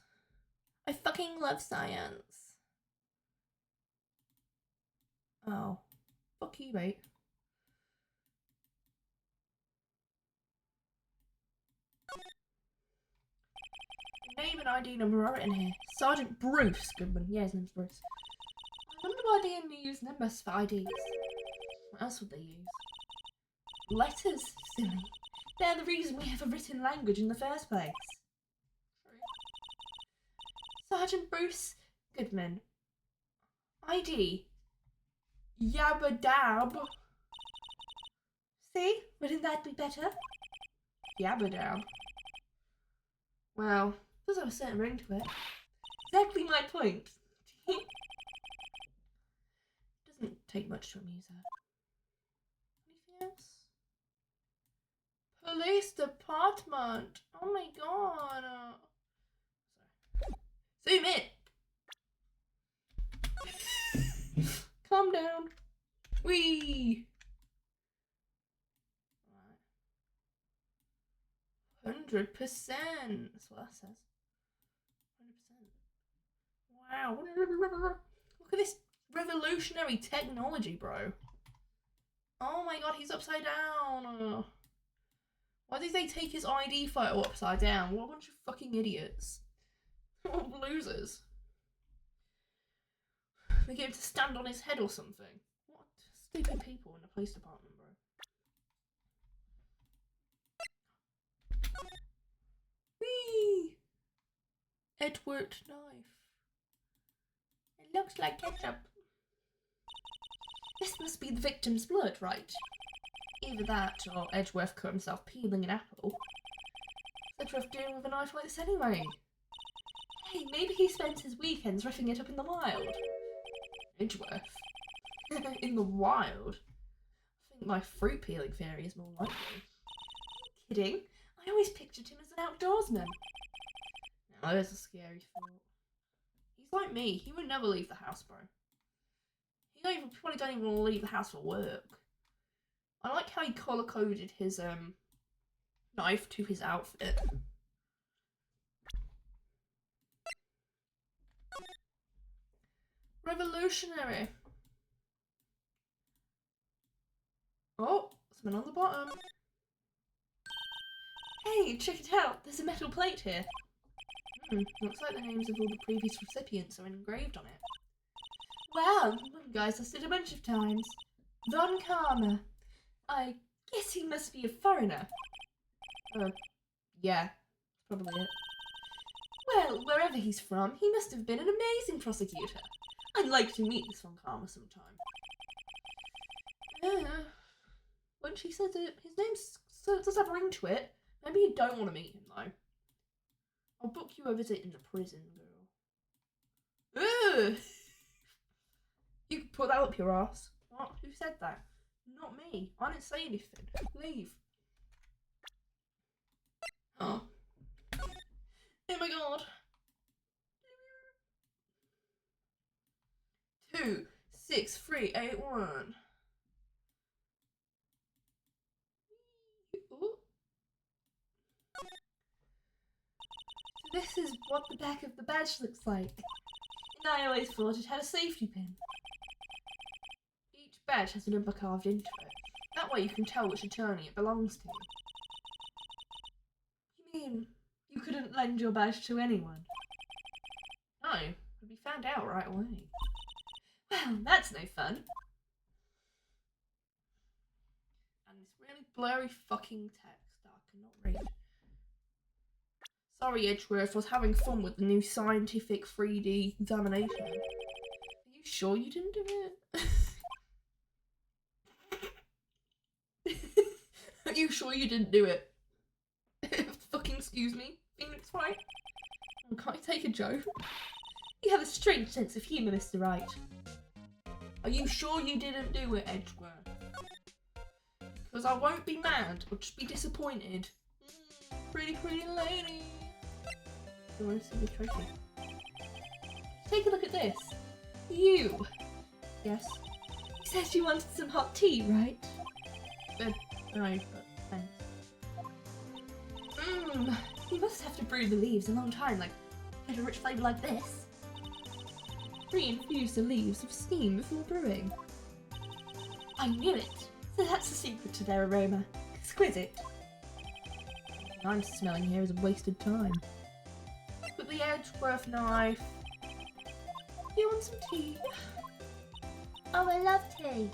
I fucking love science. Oh. Fuck you, mate. Name and ID number are in here. Sergeant Bruce Goodman. Yeah, his name's Bruce. I wonder why they only use numbers for IDs. What else would they use? Letters, silly. They're the reason we have a written language in the first place. Sergeant Bruce Goodman. ID. Yabba dab. See? Wouldn't that be better? Yabba dab. Well, does have a certain ring to it. Exactly my point. Doesn't take much to amuse her. Anything else? Police department. Oh my god. Sorry. Zoom in. Calm down. Wee. 100%. That's what that says. 100%. Wow. Look at this revolutionary technology, bro. Oh my god, he's upside down. Why did they take his ID photo upside down? What a bunch of fucking idiots. What losers. They get him to stand on his head or something. What stupid people in the police department, bro. Whee! Edward knife. It looks like ketchup. This must be the victim's blood, right? Either that or Edgeworth cut himself peeling an apple. Edgeworth dealing with a knife like this anyway. Hey, maybe he spends his weekends roughing it up in the wild. Edgeworth? In the wild? I think my fruit peeling theory is more likely. Kidding? I always pictured him as an outdoorsman. Now there's a scary thought. He's like me. He would never leave the house, bro. He probably don't even want to leave the house for work. I like how he colour-coded his knife to his outfit. Revolutionary. Oh, something on the bottom. Hey, check it out. There's a metal plate here. Looks like the names of all the previous recipients are engraved on it. Well, one guy's lost it a bunch of times. Von Karma. I guess he must be a foreigner. Yeah, probably it. Well, wherever he's from, he must have been an amazing prosecutor. I'd like to meet this Von Karma sometime. When she says it, his name does have a ring to it. Maybe you don't want to meet him, though. I'll book you a visit into prison, girl. Ugh! You can put that up your ass. What? Who said that? Not me. I didn't say anything. Leave. Oh. Oh my god. 2, 6, 3, 8, 1. Ooh. So this is what the back of the badge looks like. And I always thought it had a safety pin. badge has a number carved into it. That way you can tell which attorney it belongs to. You mean you couldn't lend your badge to anyone? No, would be found out right away. Well, that's no fun. And this really blurry fucking text that I cannot read. Sorry, Edgeworth, I was having fun with the new scientific 3D examination. Are you sure you didn't do it? Are you sure you didn't do it? Fucking excuse me, Phoenix Wright? Oh, can't you take a joke? You have a strange sense of humour, Mr. Wright. Are you sure you didn't do it, Edgeworth? Because I won't be mad, I'll just be disappointed. Pretty lady. You want to see the trophy? Take a look at this. You. Yes. You said you wanted some hot tea, right? No, but thanks. You must have to brew the leaves a long time, like get a rich flavour like this. Re-infuse the leaves with steam before brewing. I knew it. So that's the secret to their aroma. Exquisite. I'm smelling here is a wasted time. With the Edgeworth knife. You want some tea? Oh, I love tea.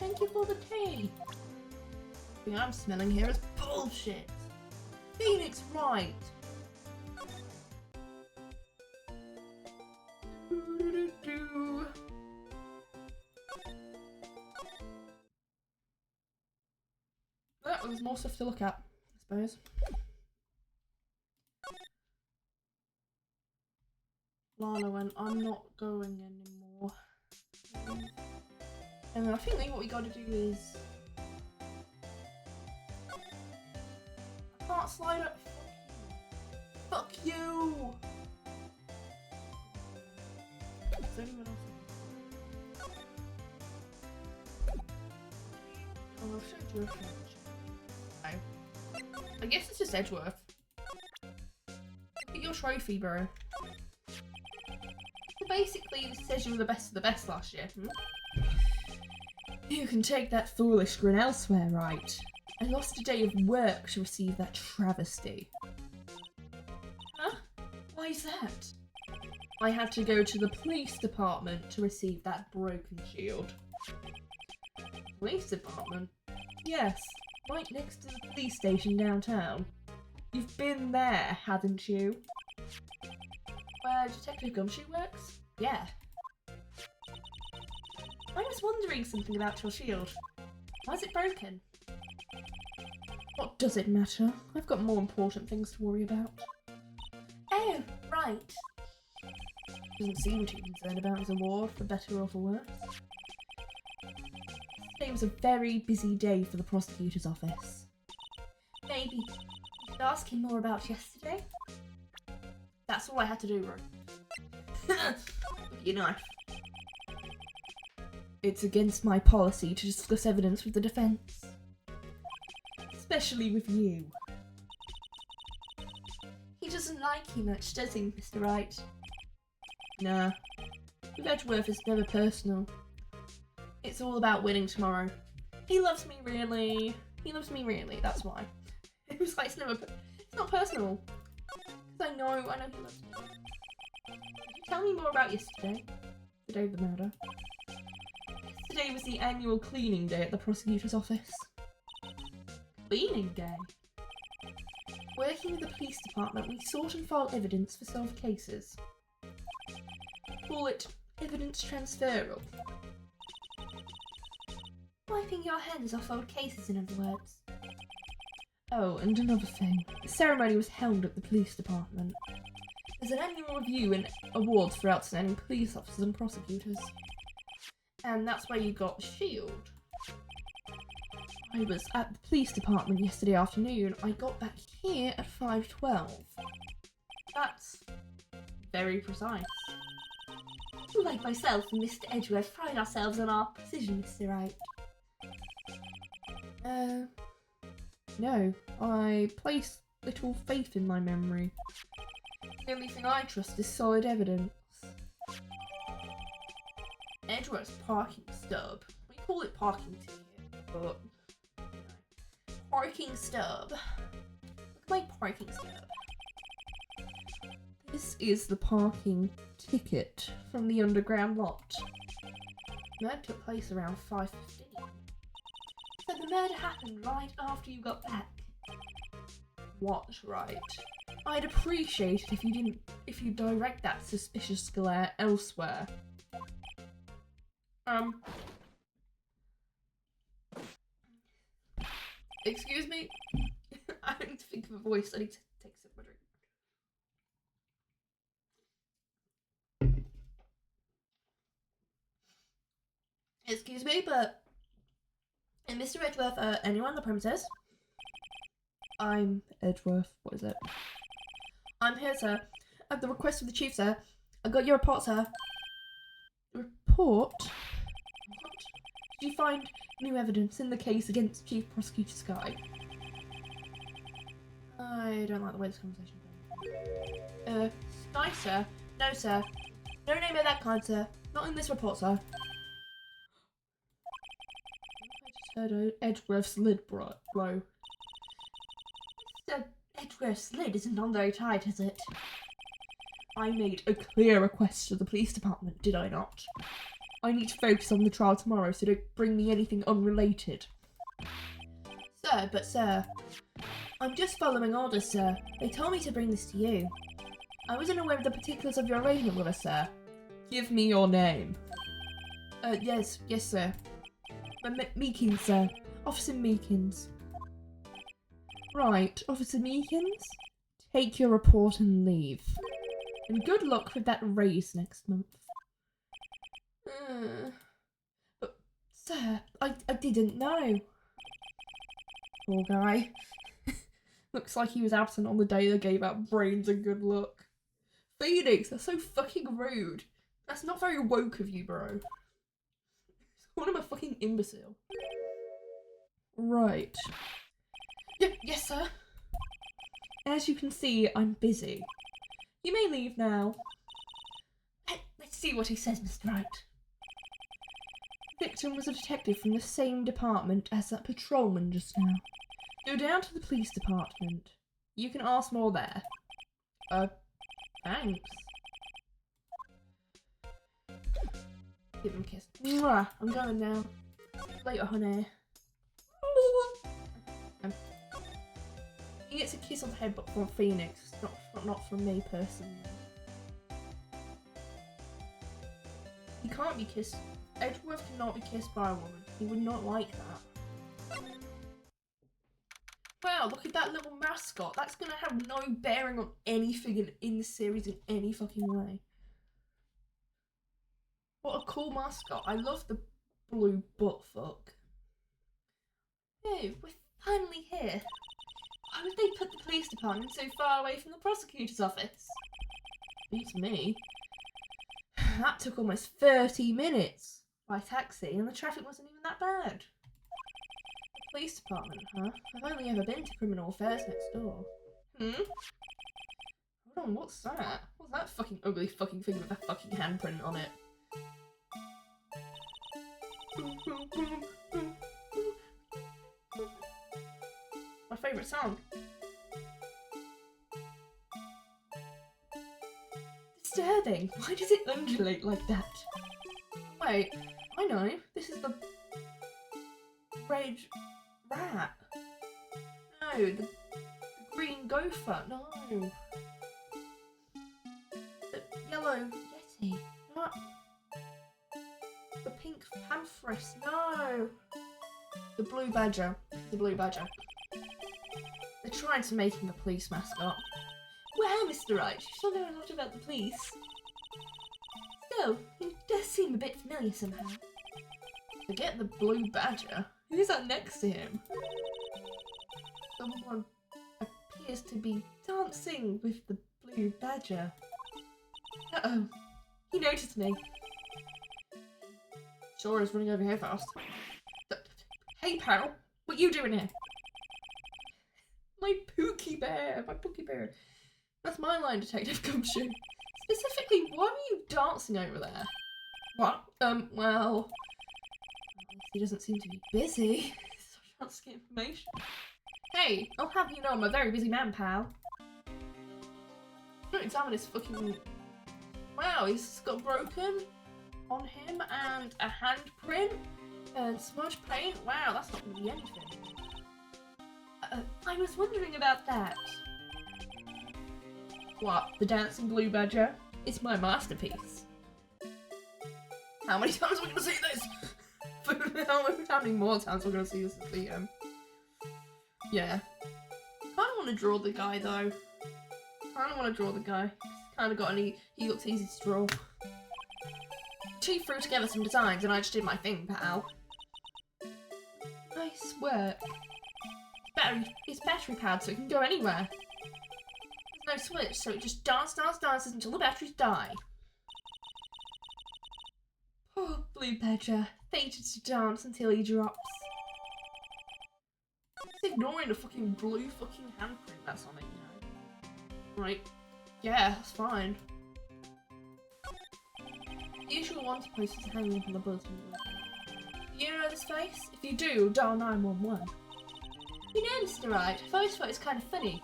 Thank you for the tea. The thing I'm smelling here is bullshit. Phoenix Wright. Well, there's more stuff to look at, I suppose. Lana went, I'm not going anymore. And I think what we gotta do is... I can't slide up. Fuck you! Is anyone else? Oh, I'll show you a French. I guess it's just Edgeworth. Get your trophy, bro. Basically, this says you were the best of the best last year. You can take that foolish grin elsewhere, right? I lost a day of work to receive that travesty. Huh? Why is that? I had to go to the police department to receive that broken shield. Police department? Yes, right next to the police station downtown. You've been there, haven't you? Where Detective Gumshoe works? Yeah. I was wondering something about your shield. Why is it broken? What does it matter? I've got more important things to worry about. Oh, right. Doesn't seem too concerned about his award, for better or for worse. Today was a very busy day for the prosecutor's office. Maybe you should ask him more about yesterday? That's all I had to do, bro. Look at your knife. It's against my policy to discuss evidence with the defence. Especially with you. He doesn't like you much, does he, Mr. Wright? Nah. With Edgeworth, it's never personal. It's all about winning tomorrow. He loves me, really. He loves me, really, that's why. It was like, it's not personal. Because I know he loves me. Could you tell me more about yesterday? The day of the murder. Yesterday was the annual cleaning day at the prosecutor's office. Cleaning day? Working with the police department, we sort and file evidence for solved cases. Call it evidence transferal. Wiping your hands off old cases, in other words. Oh, and another thing. The ceremony was held at the police department. There's an annual review and awards for outstanding police officers and prosecutors. And that's where you got the shield. I was at the police department yesterday afternoon. I got back here at 5:12. That's very precise. Like myself and Mr. Edgeworth pride ourselves on our precision, Mr. Wright. No. I place little faith in my memory. The only thing I trust is solid evidence. Edgeworth's parking stub. call it parking ticket, but you know. Parking stub. Look at my parking stub. This is the parking ticket from the underground lot. Murder took place around 5:15. So the murder happened right after you got back. What, right? I'd appreciate it if you direct that suspicious glare elsewhere. Excuse me? I need to think of a voice. I need to take a sip of my drink. Excuse me, but... Mr. Edgeworth, anyone on the premises? I'm Edgeworth. What is it? I'm here, sir. At the request of the chief, sir. I got your report, sir. Report? What? Did you find new evidence in the case against Chief Prosecutor Sky? I don't like the way this conversation goes. Sky, sir? No, sir. No name of that kind, sir. Not in this report, sir. I just heard Edgeworth's lid blow. Mr. Edgeworth's lid isn't on very tight, is it? I made a clear request to the police department, did I not? I need to focus on the trial tomorrow, so don't bring me anything unrelated. Sir, I'm just following orders, sir. They told me to bring this to you. I wasn't aware of the particulars of your arrangement with us, sir. Give me your name. Yes, sir. Meekins, sir. Officer Meekins. Right, Officer Meekins. Take your report and leave. And good luck with that raise next month. But, sir, I didn't know. Poor guy. Looks like he was absent on the day they gave out brains and good luck. Phoenix, that's so fucking rude. That's not very woke of you, bro. What am I, fucking imbecile? Right. Yes, sir. As you can see, I'm busy. You may leave now. Let's see what he says, Mr. Wright. The victim was a detective from the same department as that patrolman just now. Go down to the police department. You can ask more there. Thanks. Give him a kiss. Mwah, I'm going now. Later, honey. He gets a kiss on the head, but from Phoenix, not from me personally. He can't be kissed. Edgeworth cannot be kissed by a woman. He would not like that. Wow, look at that little mascot. That's gonna have no bearing on anything in the series in any fucking way. What a cool mascot. I love the blue buttfuck. Hey, we're finally here. Why would they put the police department so far away from the prosecutor's office? Beats me. That took almost 30 minutes by taxi and the traffic wasn't even that bad. The police department, huh? I've only ever been to criminal affairs next door. Hold on, what's that? What's that fucking ugly fucking thing with a fucking handprint on it? My favourite song. Disturbing. Why does it undulate like that? Wait, I know. This is the red rat. No, the green gopher. No. The yellow yeti. No. The pink pantheress. No. The blue badger. The blue badger. They're trying to make him a police mascot. Well, Mr. Wright, you still know a lot about the police. Still, he does seem a bit familiar somehow. Forget the blue badger. Who's that next to him? Someone appears to be dancing with the blue badger. Uh-oh. He noticed me. Sure is running over here fast. Hey, pal. What you doing here? My Pookie Bear. My Pookie Bear. That's my line, Detective Gumshoe. Specifically, why were you dancing over there? What? Well... He doesn't seem to be busy. So I can't get information. Hey, I'll have you know I'm a very busy man, pal. Don't examine his fucking... Wow, he's got broken on him and a handprint and smudge paint. Wow, that's not going to be anything. I was wondering about that. What? The dancing blue badger? It's my masterpiece. How many times are we going to see this? How many more times are we going to see this at the Yeah. I kind of want to draw the guy though. I don't want to draw the guy. Kind of got any. He looks easy to draw. Two threw together some designs and I just did my thing, pal. Nice work. It's battery powered so it can go anywhere. There's no switch, so it just dances until the batteries die. Poor blue badger, fated to dance until he drops. He's ignoring the fucking blue fucking handprint that's on it, you know. Right. Yeah, that's fine. The usual wanted posters hanging from the bulletin board. You know this face? If you do, dial 911. You know, Mr. Wright, I've always thought it's kind of funny.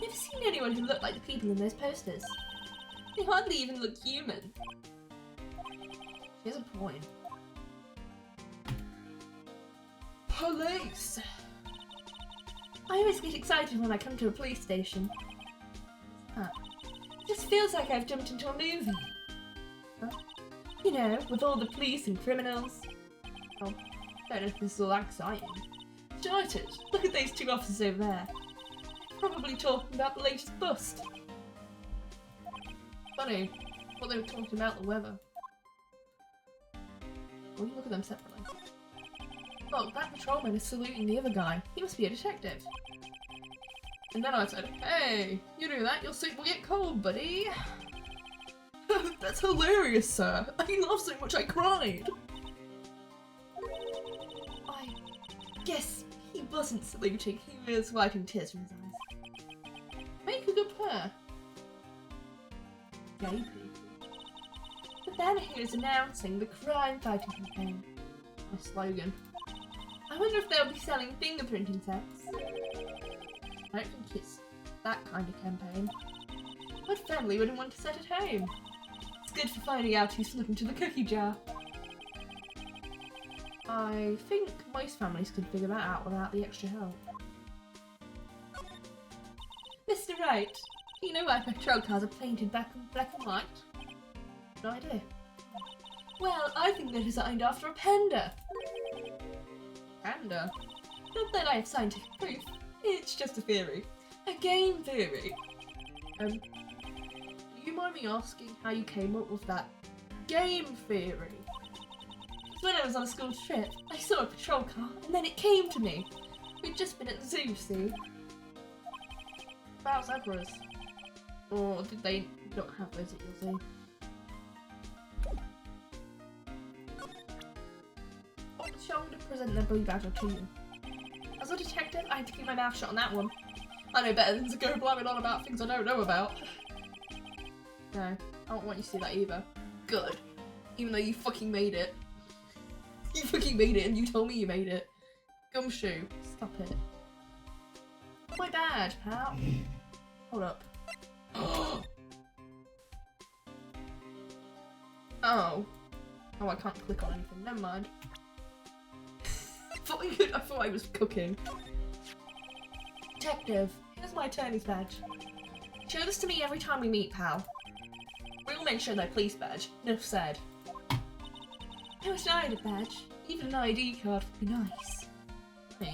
Never seen anyone who looked like the people in those posters. They hardly even look human. She has a point. Police! I always get excited when I come to a police station. It just feels like I've jumped into a movie. Huh? You know, with all the police and criminals. Oh, I don't know if this is all exciting. Started. Look at those two officers over there. They're probably talking about the latest bust. Funny, what they were talking about the weather. Well, you look at them separately. Look, that patrolman is saluting the other guy. He must be a detective. And then I said, hey, you do that, your suit will get cold, buddy. That's hilarious, sir. I laughed so much I cried. I guess he wasn't saluting, he was wiping tears from his eyes. Make a good pair. Gay people. But then he was announcing the crime-fighting campaign. My slogan. I wonder if they'll be selling fingerprinting sets. I don't think it's that kind of campaign. What family wouldn't want a set at home? It's good for finding out who snuck into the cookie jar. I think most families could figure that out without the extra help. Mr. Wright, do you know why patrol cars are painted black and white? No idea. Well, I think they're designed after a panda. Panda? Not that I have scientific proof. It's just a theory. A game theory. Do you mind me asking how you came up with that game theory? When I was on a school trip, I saw a patrol car, and then it came to me. We'd just been at the zoo, see? About zebras. Or did they not have those at your zoo? What shall I present the blue badger to you? As a detective, I had to keep my mouth shut on that one. I know better than to go blabbing on about things I don't know about. No, I don't want you to see that either. Good. Even though you fucking made it. You fucking made it and you told me you made it. Gumshoe, stop it. My badge, pal. Hold up. Oh. Oh, I can't click on anything. Never mind. I thought I was cooking. Detective, here's my attorney's badge. Show this to me every time we meet, pal. Real men show their police badge. Enough said. I wish I had a badge. Even an ID card would be nice. Wait,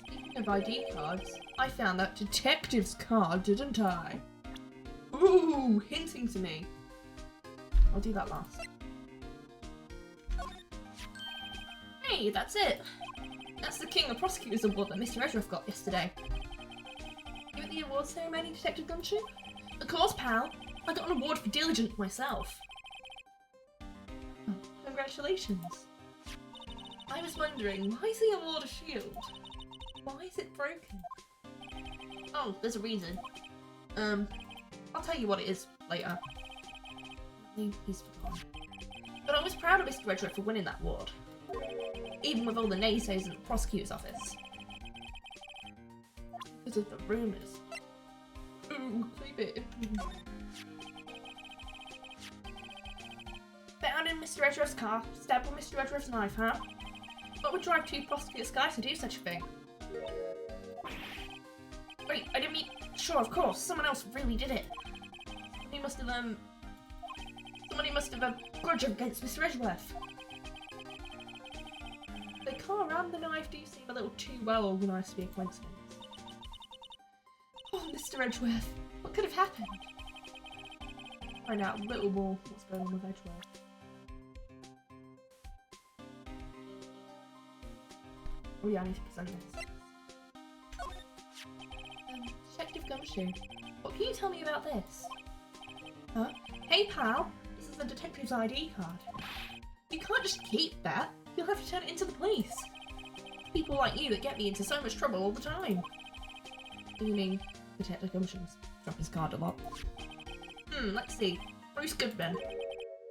speaking of ID cards, I found that detective's card, didn't I? Ooh, hinting to me. I'll do that last. Hey, that's it. That's the King of Prosecutors Award that Mr. Redruff got yesterday. You at the award ceremony, Detective Gumshoe? Of course, pal. I got an award for diligence myself. Oh, congratulations. I was wondering, why is the award a shield? Why is it broken? Oh, there's a reason. I'll tell you what it is later. He's forgotten. But I was proud of Mr. Redruff for winning that award. Even with all the naysayers in the prosecutor's office. Because of the rumours. Ooh, creepy. Found in Mr. Edgeworth's car, stabbed with Mr. Edgeworth's knife, huh? What would drive two prosecutor's guys to do such a thing? Wait, I didn't mean... Sure, of course, someone else really did it. Somebody must have a grudge against Mr. Edgeworth. The car and the knife do seem a little too well organised to be a coincidence. Oh, Mr. Edgeworth, what could have happened? Find out a little more what's going on with Edgeworth. Oh yeah, I need to present this. Detective Gumshoe, what can you tell me about this? Huh? Hey pal, this is the detective's ID card. You can't just keep that, you'll have to turn it into the police. People like you that get me into so much trouble all the time. You mean Detective Gumshoe must drop his card a lot? Let's see. Bruce Goodman.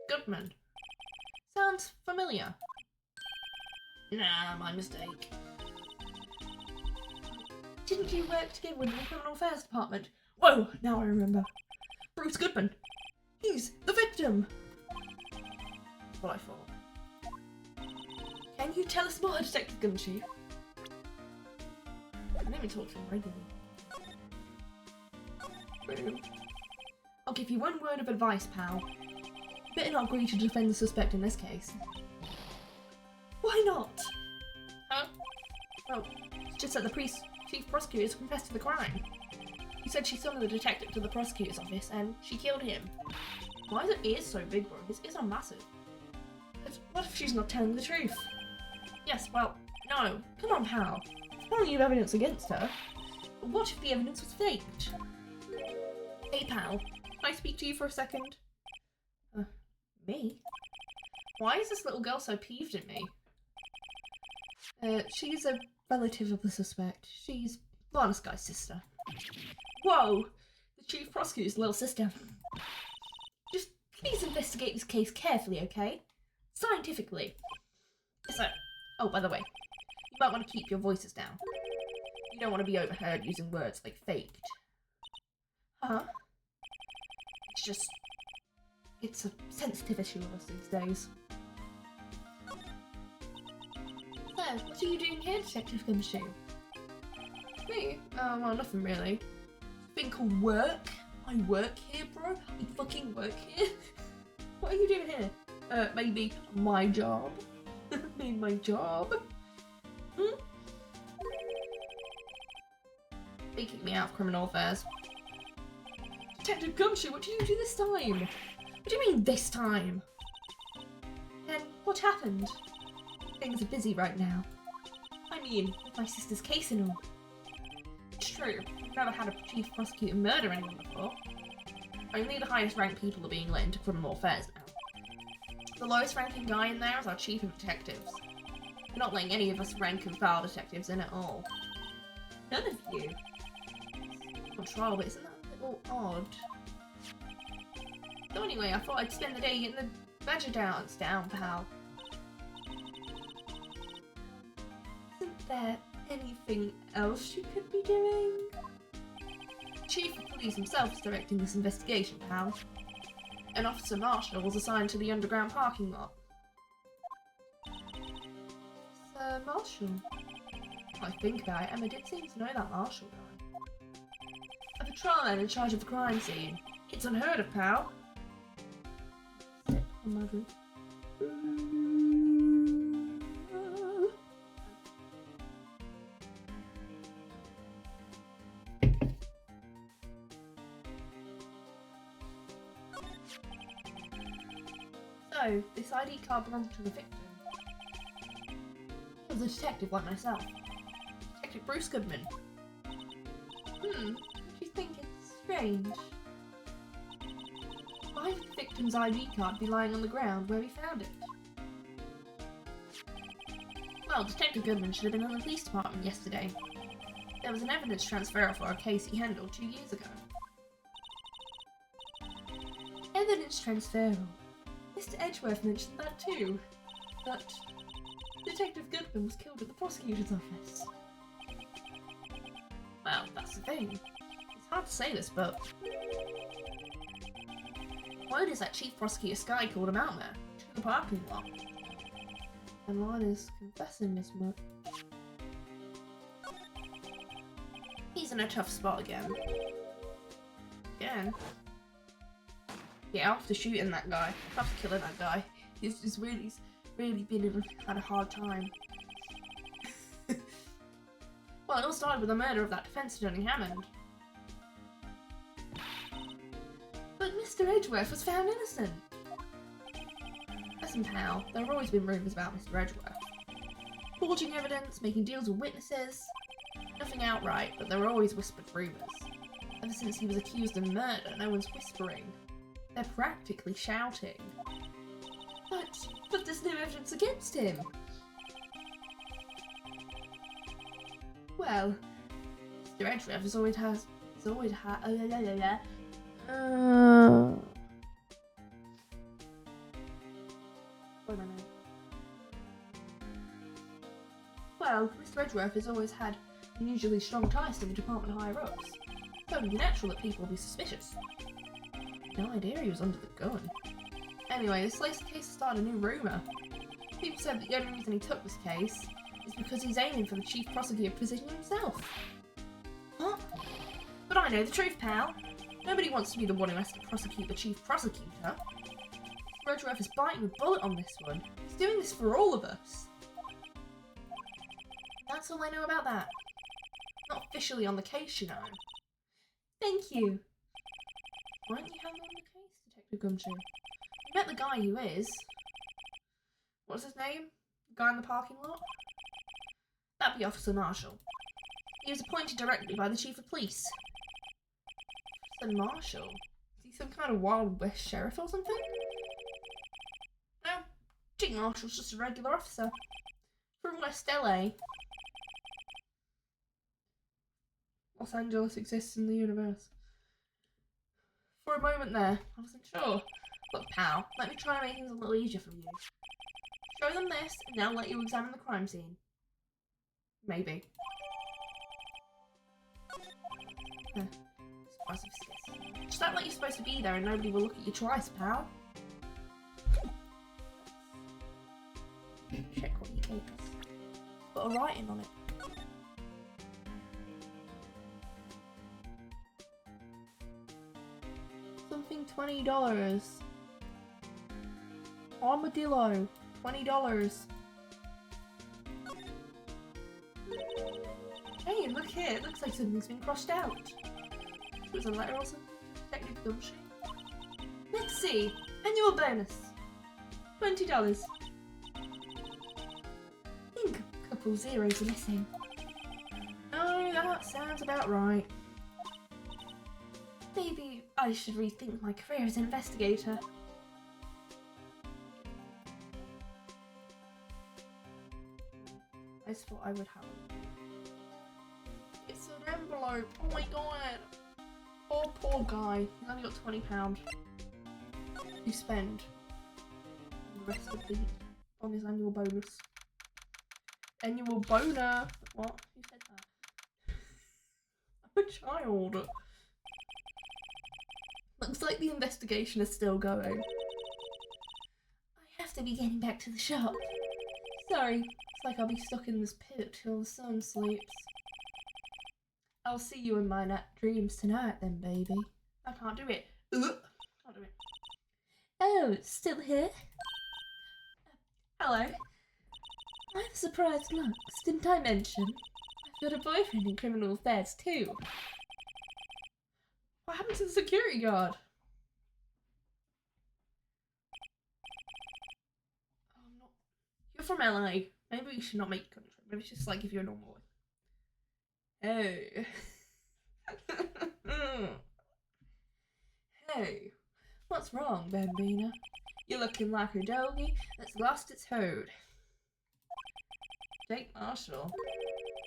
Goodman. Sounds familiar. Nah, my mistake. Didn't you work together in the Criminal Affairs Department? Whoa, now I remember. Bruce Goodman. He's the victim. That's what I thought. Can you tell us more, Detective Gumshoe? I don't even talk to him regularly. I'll give you one word of advice, pal. You better not agree to defend the suspect in this case. Why not? Huh? Well, it's just that the chief prosecutor confessed to the crime. He said she summoned the detective to the prosecutor's office and she killed him. Why is her ears so big, bro? His ears are massive. What if she's not telling the truth? Yes, well, no. Come on, pal. There's plenty of evidence against her. But what if the evidence was faked? Hey, pal. Can I speak to you for a second? Me? Why is this little girl so peeved at me? She's a relative of the suspect. She's Varnus Guy's sister. Whoa! The chief prosecutor's little sister. Just please investigate this case carefully, okay? Scientifically. So, oh, by the way, you might want to keep your voices down. You don't want to be overheard using words like faked. Huh? It's a sensitive issue with us these days. So, what are you doing here, Detective Gumshoe? Me? Well, nothing really. Thing called work. I work here, bro. I fucking work here. What are you doing here? Maybe my job. Maybe my job. They kicked me out of Criminal Affairs. Detective Gumshoe, what did you do this time? What do you mean, this time? And what happened? Things are busy right now. I mean, with my sister's case and all. It's true, I've never had a chief prosecutor murder anyone before. Only the highest ranked people are being let into criminal affairs now. The lowest ranking guy in there is our chief of detectives. We're not letting any of us rank and file detectives in at all. None of you. It's on trial, but isn't that a little odd? So anyway, I thought I'd spend the day getting the badger dance down, pal. Isn't there anything else you could be doing? The Chief of Police himself is directing this investigation, pal. An Officer Marshall was assigned to the underground parking lot. Sir Marshall? I think about it, Emma did seem to know that Marshall guy. A patrolman in charge of the crime scene. It's unheard of, pal. Sip on my drink. So, this ID card belonged to the victim. It was a detective like myself. Detective Bruce Goodman. Don't you think it's strange? Why would the victim's ID card be lying on the ground where we found it? Well, Detective Goodman should have been in the police department yesterday. There was an evidence transfer for a case he handled 2 years ago. Evidence transfer. Mr. Edgeworth mentioned that too. But Detective Goodman was killed at the prosecutor's office. Well, that's the thing. It's hard to say this, but word is that Chief Prosecutor Sky called him out there, to the parking lot. And Wright is confessing this much. He's in a tough spot again. Again? Yeah, after shooting that guy, after killing that guy, he's just really had a hard time. Well, it all started with the murder of that defense attorney Hammond. But Mr. Edgeworth was found innocent. Listen, pal, there have always been rumours about Mr. Edgeworth. Forging evidence, making deals with witnesses. Nothing outright, but there were always whispered rumours. Ever since he was accused of murder, no one's whispering. They're practically shouting. But there's no evidence against him. Well, Mr. Edgeworth has always had. Well, Mr. Edgeworth has always had unusually strong ties to the department higher ups. So it would be natural that people would be suspicious. No idea he was under the gun. Anyway, this latest case started a new rumour. People said that the only reason he took this case is because he's aiming for the chief prosecutor position himself. What? But I know the truth, pal. Nobody wants to be the one who has to prosecute the chief prosecutor. Edgeworth is biting the bullet on this one. He's doing this for all of us. That's all I know about that. Not officially on the case, you know. Thank you. Why don't you handle the case, Detective Gumshoe? You met the guy who is. What's his name? The guy in the parking lot? That'd be Officer Marshall. He was appointed directly by the Chief of Police. Officer Marshall? Is he some kind of Wild West sheriff or something? No, Chief Marshall's just a regular officer. From West LA. Los Angeles exists in the universe. For a moment there, I wasn't sure. Look, pal, let me try and make things a little easier for you. Show them this, and they'll let you examine the crime scene. Maybe. Just act like you're supposed to be there and nobody will look at you twice, pal. Check what you gave us. Put a writing on it. Something $20. Armadillo, $20. Hey, look here, it looks like something's been crossed out. It was a letter or something? Detective Gumshoe? Let's see. Annual bonus. $20. I think a couple zeros are missing. Oh, that sounds about right. Maybe I should rethink my career as an investigator. I just thought I would have it. It's an envelope. Oh my god. Poor guy. He's only got £20 to spend on the rest of the on his annual bonus. Annual boner. What? Who said that? I'm a child. Looks like the investigation is still going. I have to be getting back to the shop. Sorry, it's like I'll be stuck in this pit till the sun sleeps. I'll see you in my dreams tonight then, baby. I can't do it. Can't do it. Oh, still here? Hello. I have a surprise lunch, didn't I mention? I've got a boyfriend in criminal affairs too. What happened to the security guard? Oh, I'm not. You're from LA. Maybe you should not make country. Maybe it's just like if you're a normal boy. Hey. Hey. What's wrong, Bambina? You're looking like a doggy that's lost its herd. Jake Marshall.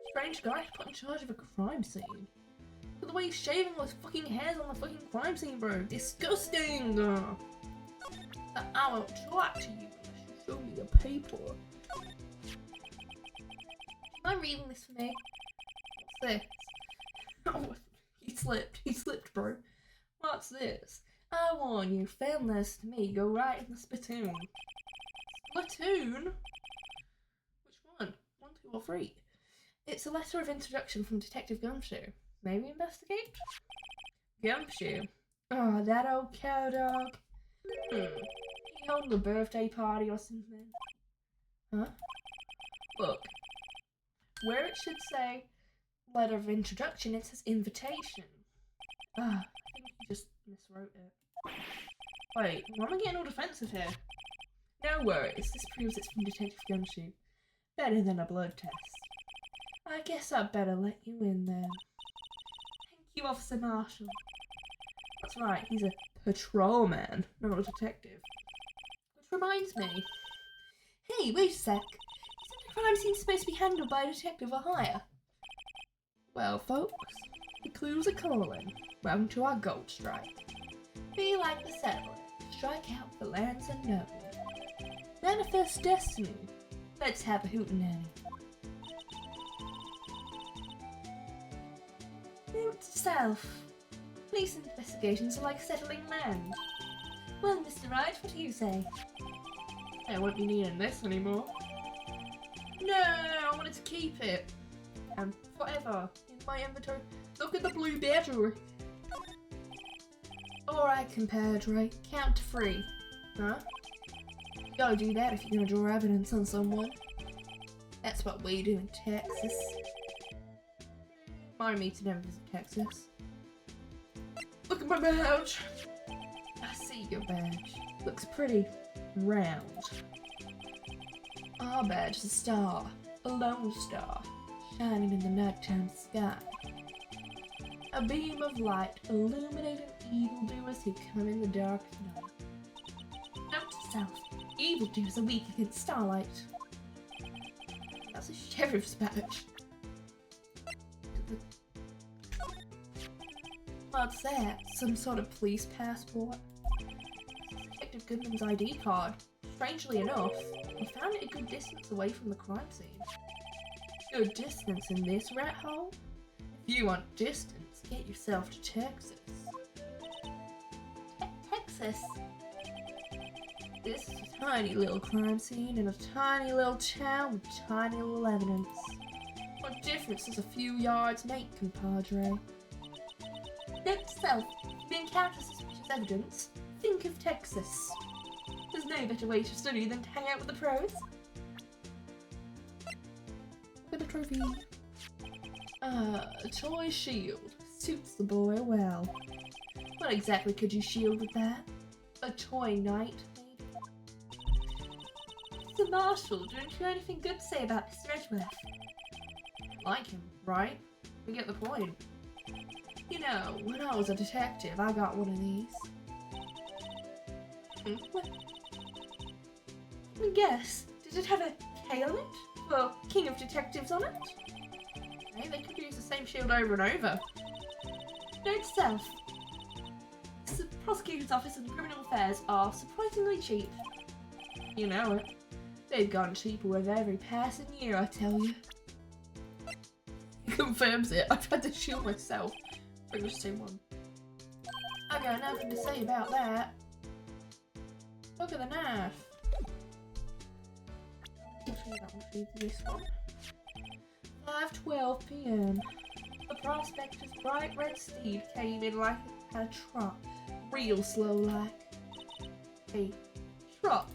Strange guy put in charge of a crime scene. But the way he's shaving all his fucking hairs on the fucking crime scene, bro. Disgusting! I won't talk to you unless you show me the paper. mind reading this for me? What's this? Oh, he slipped, bro. What's this? I warn you, fail this to me, go right in the spittoon. Spittoon? Which one? 1, 2, or 3? It's a letter of introduction from Detective Gumshoe. Maybe investigate? Gumshoe? Oh, that old cow dog. He holding a birthday party or something? Huh? Look. Where it should say letter of introduction, it says invitation. I think he just miswrote it. Wait, why am I getting all defensive here? No worries, this proves it's from Detective Gumshoe. Better than a blood test. I guess I'd better let you in then. Thank you, Officer Marshall. That's right, he's a patrolman, not a detective. Which reminds me. Hey, wait a sec. Isn't the crime scene supposed to be handled by a detective or higher? Well, folks, the clues are calling. Welcome to our gold strike. Be like the settler. Strike out for lands unknown. Manifest destiny. Let's have a hootenanny. Note to self. Police investigations are like settling land. Well, Mr. Wright, what do you say? I won't be needing this anymore. No, I wanted to keep it. And forever in my inventory. Look at the blue badger. Alright, compadre. Count to 3. Huh? You gotta do that if you're gonna draw evidence on someone. That's what we do in Texas. Remind me to never visit Texas. Look at my badge! I see your badge. Looks pretty round. Our badge is a star. A lone star. Shining in the nighttime sky. A beam of light illuminating evildoers who come in the dark night. Note to self. Evildoers are weak against starlight. That's a sheriff's badge. What's that? Some sort of police passport? Detective Goodman's ID card. Strangely enough, he found it a good distance away from the crime scene. Good distance in this rat hole? If you want distance, get yourself to Texas. Texas? This is a tiny little crime scene in a tiny little town with tiny little evidence. What difference does a few yards make, compadre? Note to self, if you encounter suspicious evidence, think of Texas. There's no better way to study than to hang out with the pros. With a trophy. A toy shield. Suits the boy well. What exactly could you shield with that? A toy knight, maybe? Mr. Marshall, don't you have anything good to say about Mr. Edgeworth? I like him, right? We get the point. You know, when I was a detective, I got one of these. What? Let me guess. Did it have a K on it? Well, King of Detectives on it? Hey, they could use the same shield over and over. Note to self. The prosecutor's office and criminal affairs are surprisingly cheap. You know it. They've gone cheaper with every passing year, I tell you. He confirms it. I've had to shield myself. Bring us 2-1. I got nothing to say about that. Look at the knife. Actually, that one feeds this one. 5:12 p.m. The prospector's bright red steed came in like a trot, real slow like. A trot.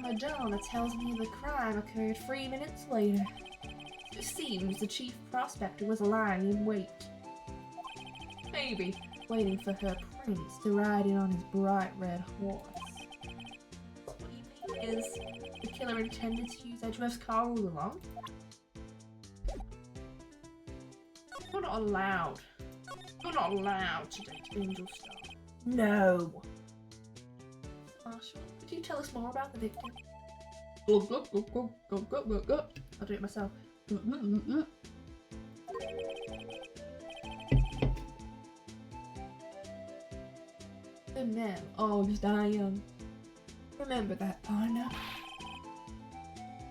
Madonna tells me the crime occurred 3 minutes later. It seems the chief prospector was lying in wait. Maybe waiting for her prince to ride in on his bright red horse. What you mean is the killer intended to use Edgeworth's car all along? You're not allowed. You're not allowed to date Angel Star. No. Marshall, could you tell us more about the victim? Go, go, go, go, go, go, go, go. I'll do it myself. The man always die young. Remember that, partner.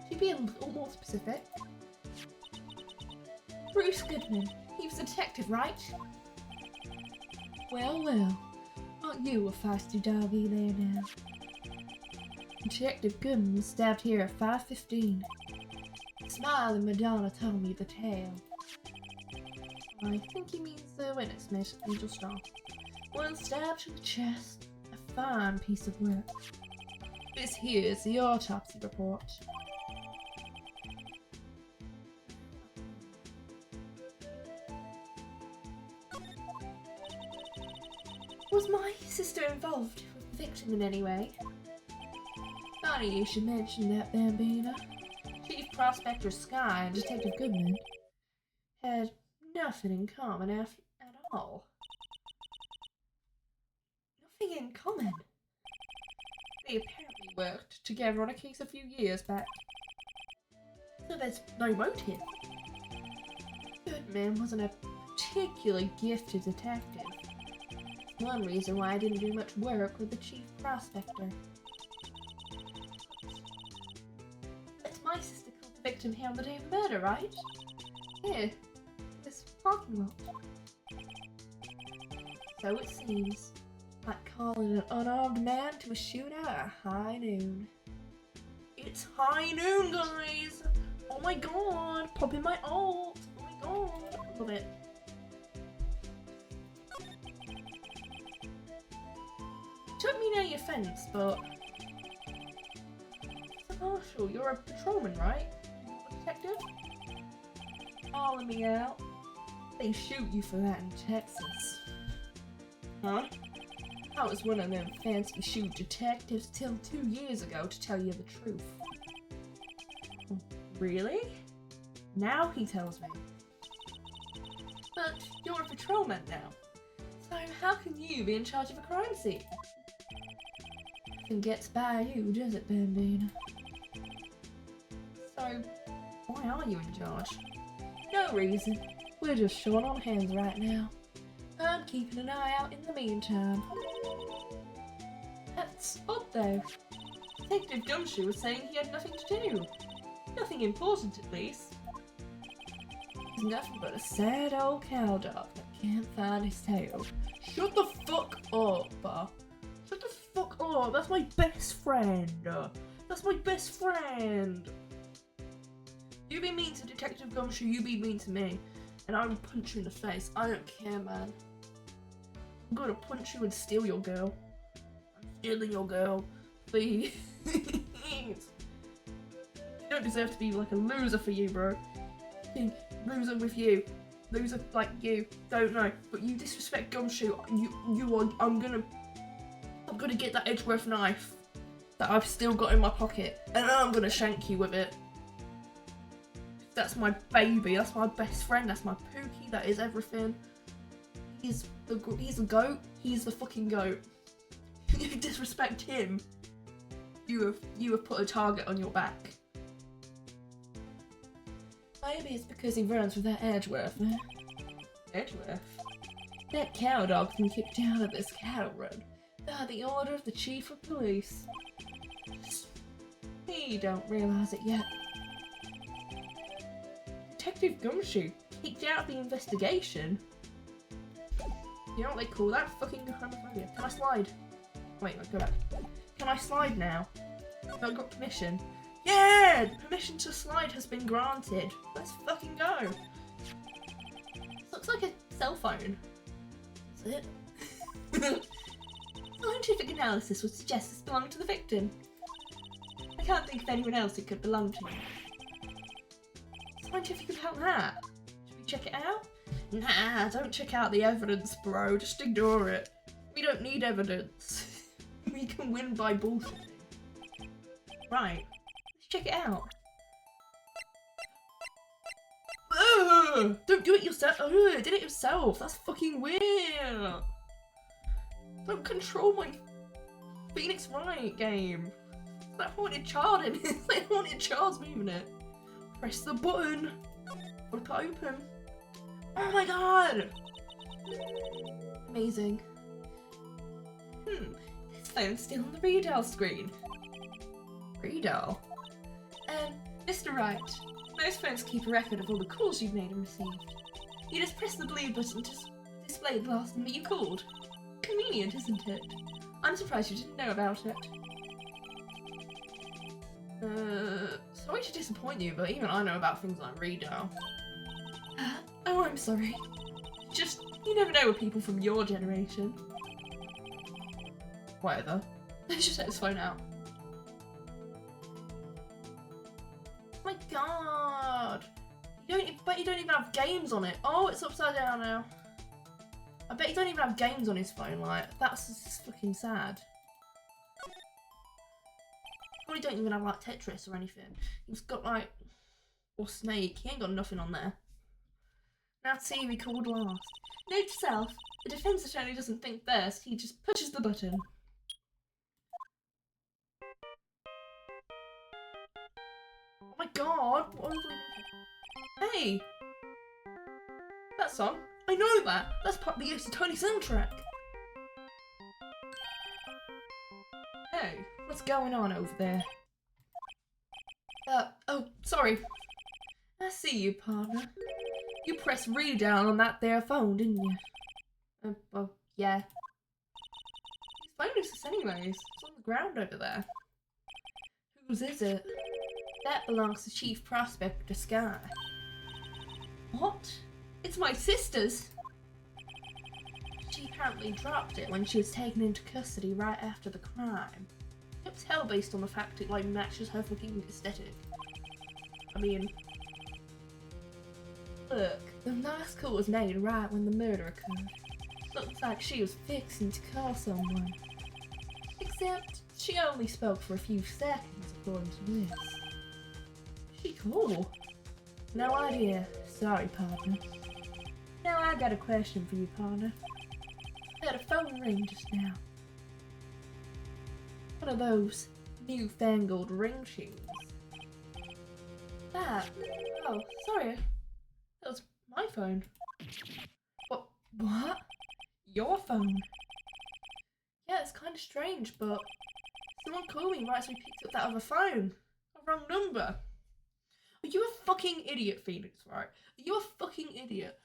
Should you be a little more specific? Bruce Goodman. He was a detective, right? Well, well. Aren't you a feisty doggy there now? Detective Goodman was stabbed here at 5:15. Smiling Madonna told me the tale. I think he means the witness, Miss Angel Starr. One stab to the chest. A fine piece of work. This here is the autopsy report. Was my sister involved with the victim in any way? Funny you should mention that, Bambina. Chief Prospector Sky and Detective Goodman had nothing in common at all. Nothing in common? They apparently worked together on a case a few years back. So there's no motive. Goodman wasn't a particularly gifted detective. One reason why I didn't do much work with the Chief Prospector. But my sister killed the victim here on the day of the murder, right? Here, this parking lot. So it seems. Like calling an unarmed man to a shootout at high noon. It's high noon, guys! Oh my god! Pop in my alt! Oh my god! Love it. Took me any offense, but... So Marshall, you're a patrolman, right? A detective? Calling me out. They shoot you for that in Texas. Huh? I was one of them fancy shoot detectives till 2 years ago, to tell you the truth. Really? Now he tells me. But you're a patrolman now. So how can you be in charge of a crime scene? Nothing gets by you, does it, Bambina? So, why are you in charge? No reason. We're just short on hands right now. I'm keeping an eye out in the meantime. That's odd though. Detective Gumshoe was saying he had nothing to do. Nothing important at least. He's nothing but a sad old cow dog that can't find his tail. Shut the fuck up, Shut the fuck up, that's my best friend. That's my best friend. You be mean to Detective Gumshoe, you be mean to me. And I will punch you in the face. I don't care, man. I'm gonna punch you and steal your girl. I'm stealing your girl. Please. You don't deserve to be like a loser for you, bro. Loser with you. Loser like you. Don't know. But you disrespect Gumshoe. I'm gonna get that Edgeworth knife that I've still got in my pocket. And I'm gonna shank you with it. That's my baby, that's my best friend, that's my Pookie, that is everything. He's the goat, he's the fucking goat. If you disrespect him, you have put a target on your back. Maybe it's because he runs with that Edgeworth, man. Edgeworth? That cow dog's been kicked out of this cattle run by the order of the Chief of Police. He don't realise it yet. Detective Gumshoe kicked out the investigation. You know what they call that? Fucking homophobia. Can I slide? Wait, let's go back. Can I slide now? I got permission. Yeah! Permission to slide has been granted. Let's fucking go. This looks like a cell phone. Is it? Scientific analysis would suggest this belonged to the victim. I can't think of anyone else it could belong to. Scientific about that? Should we check it out? Nah, don't check out the evidence, bro. Just ignore it. We don't need evidence. We can win by bullshitting. Right. Let's check it out. Ugh, don't do it yourself. Ugh, did it yourself. That's fucking weird. Don't control my Phoenix Wright game. It's that haunted child in it. It's that haunted child's moving it. Press the button. Flip it open. Oh my god! Amazing. This phone's still on the redial screen. Redial? Mr. Wright, Most phones keep a record of all the calls you've made and received. You just press the blue button to display the last number you called. Convenient, isn't it? I'm surprised you didn't know about it. Sorry to disappoint you, but even I know about things like Redial. Oh, I'm sorry. Just, you never know with people from your generation. Whatever. Let's just take this phone out. Oh my god! Bet you don't even have games on it. Oh, it's upside down now. I bet you don't even have games on his phone, like, that's just fucking sad. Probably don't even have, like, Tetris or anything. He's got, like, or Snake. He ain't got nothing on there. Now to see we called last. Note to self, the defense attorney doesn't think first, he just pushes the button. Oh my god! Hey! That song? I know that! That's part of the Ace Attorney soundtrack! Hey, what's going on over there? Oh, sorry. I see you, partner. You pressed Redial on that there phone, didn't you? Well, yeah. Whose phone is this anyways? It's on the ground over there. Whose is it? That belongs to Chief Prospector Sky. What? It's my sister's! She apparently dropped it when she was taken into custody right after the crime. You can tell based on the fact it like matches her fucking aesthetic. I mean, look, the last call was made right when the murder occurred. Looks like she was fixing to call someone. Except, she only spoke for a few seconds according to this. She cool? No idea. Sorry, partner. Now I got a question for you, partner. I had a phone ring just now. One of those newfangled ring tunes. That? Oh, sorry. That was my phone. What? Your phone? Yeah, it's kind of strange, but someone called me right as we picked up that other phone. A wrong number. Are you a fucking idiot, Phoenix, right? Are you a fucking idiot?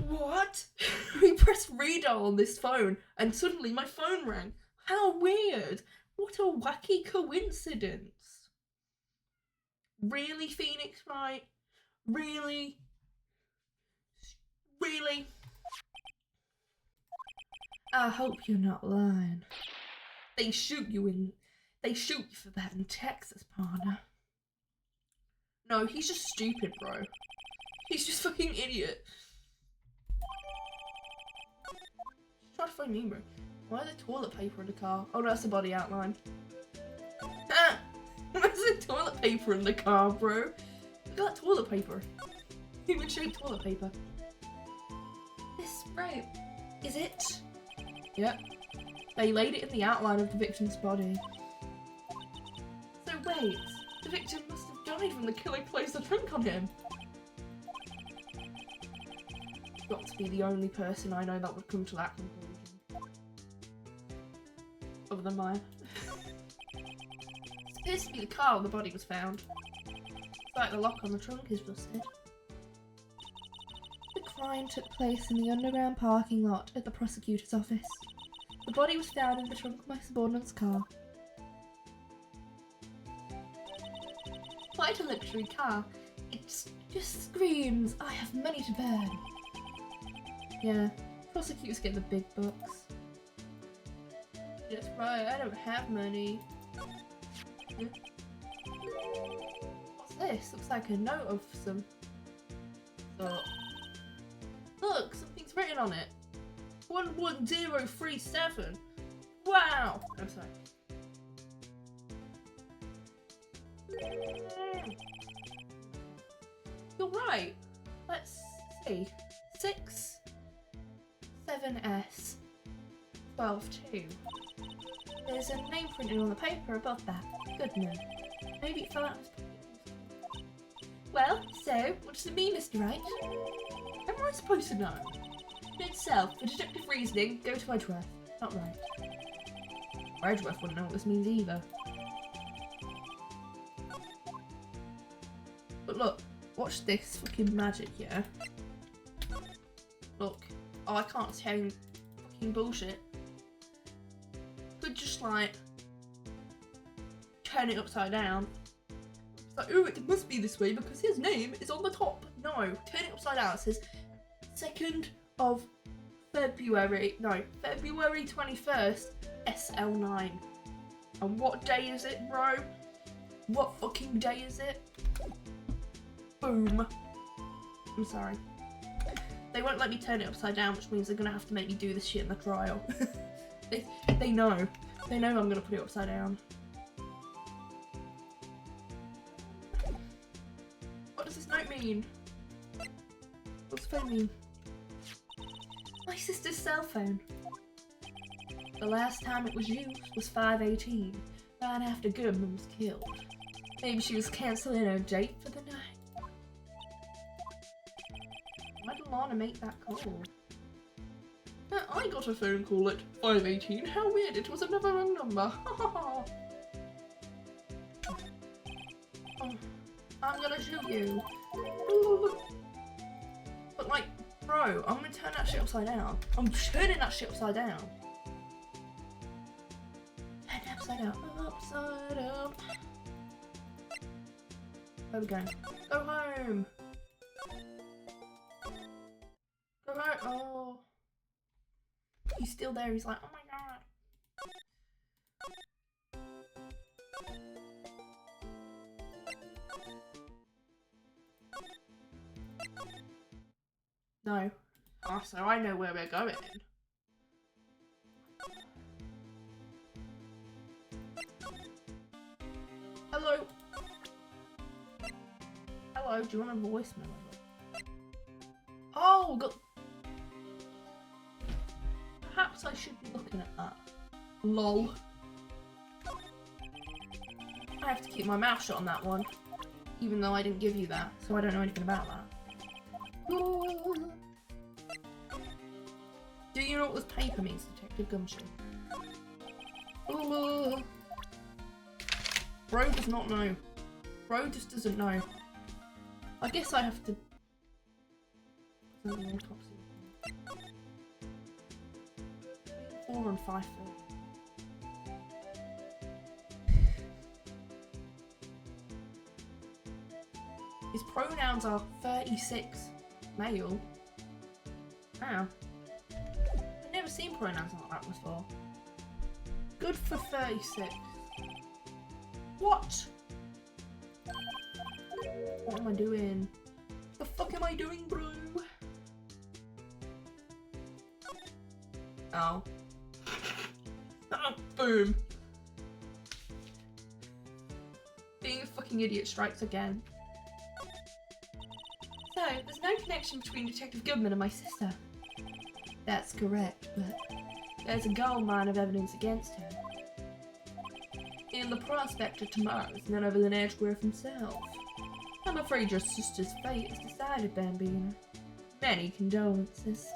What? We pressed Redial on this phone and suddenly my phone rang. How weird. What a wacky coincidence. Really, Phoenix, right? Really? Really? I hope you're not lying. They shoot you for that in Texas, partner. No, he's just stupid, bro. He's just fucking idiot. Try to find me, bro. Why is there toilet paper in the car? Oh, no, that's the body outline. Ah! Why is there toilet paper in the car, bro? Look at that toilet paper. Human shaped toilet paper. This rope, is it? Yep. They laid it in the outline of the victim's body. So wait, the victim must have died when the killer placed the trunk on him. Got to be the only person I know that would come to that conclusion. Other than mine. It appears to be the car where the body was found. It's like the lock on the trunk is rusted. The crime took place in the underground parking lot at the prosecutor's office. The body was found in the trunk of my subordinate's car. Quite a luxury car. It just screams, I have money to burn. Yeah, prosecutors get the big bucks. That's right, I don't have money. Yeah. What's this? Looks like a note of some sort. Look, something's written on it. 11037. Wow! I'm sorry. You're right. Let's see. 6 7S 122. There's a name printed on the paper above that. Goodman. Maybe it fell out of his pocket. Well, so, what does it mean, Mr. Wright? How am I supposed to know? In itself, for deductive reasoning, go to Edgeworth. Not right. Or Edgeworth wouldn't know what this means either. But watch this fucking magic, yeah? Look. Oh, I can't say fucking bullshit. Could just, like, turn it upside down. It's like, oh, it must be this way because his name is on the top. No, turn it upside down. It says 2nd of February. No, February 21st, SL9. And what day is it, bro? What fucking day is it? Boom. I'm sorry. They won't let me turn it upside down, which means they're gonna have to make me do this shit in the trial. They know. They know I'm gonna put it upside down. What does this note mean? What's the phone mean? My sister's cell phone. The last time it was used was 5/18, right after Goodman was killed. Maybe she was cancelling her date for the night. Why did Lana make that call? I got a phone call at 5:18. How weird, it was another wrong number. Oh, I'm gonna shoot you. But like, bro, I'm gonna turn that shit upside down. I'm turning that shit upside down. Turn it upside down. Upside down. Where are we going? Go home. Go home. Oh. He's still there. He's like, oh my god. No. Oh, so I know where we're going. Hello. Hello, do you want a voicemail? Oh, got. Perhaps I should be looking at that. Lol. I have to keep my mouth shut on that one. Even though I didn't give you that, so I don't know anything about that. Do you know what this paper means, Detective Gumshoe? Bro does not know. Bro just doesn't know. I guess I have to... 4 and 5 foot. His pronouns are 36 male. Wow. I've never seen pronouns like that before. Good for 36. What? What am I doing? The fuck am I doing, bro? Oh. Boom. Being a fucking idiot strikes again. So, there's no connection between Detective Goodman and my sister. That's correct, but there's a gold mine of evidence against him. And the prospect of tomorrow is none other than Edgeworth himself. I'm afraid your sister's fate is decided, Bambina. Many condolences.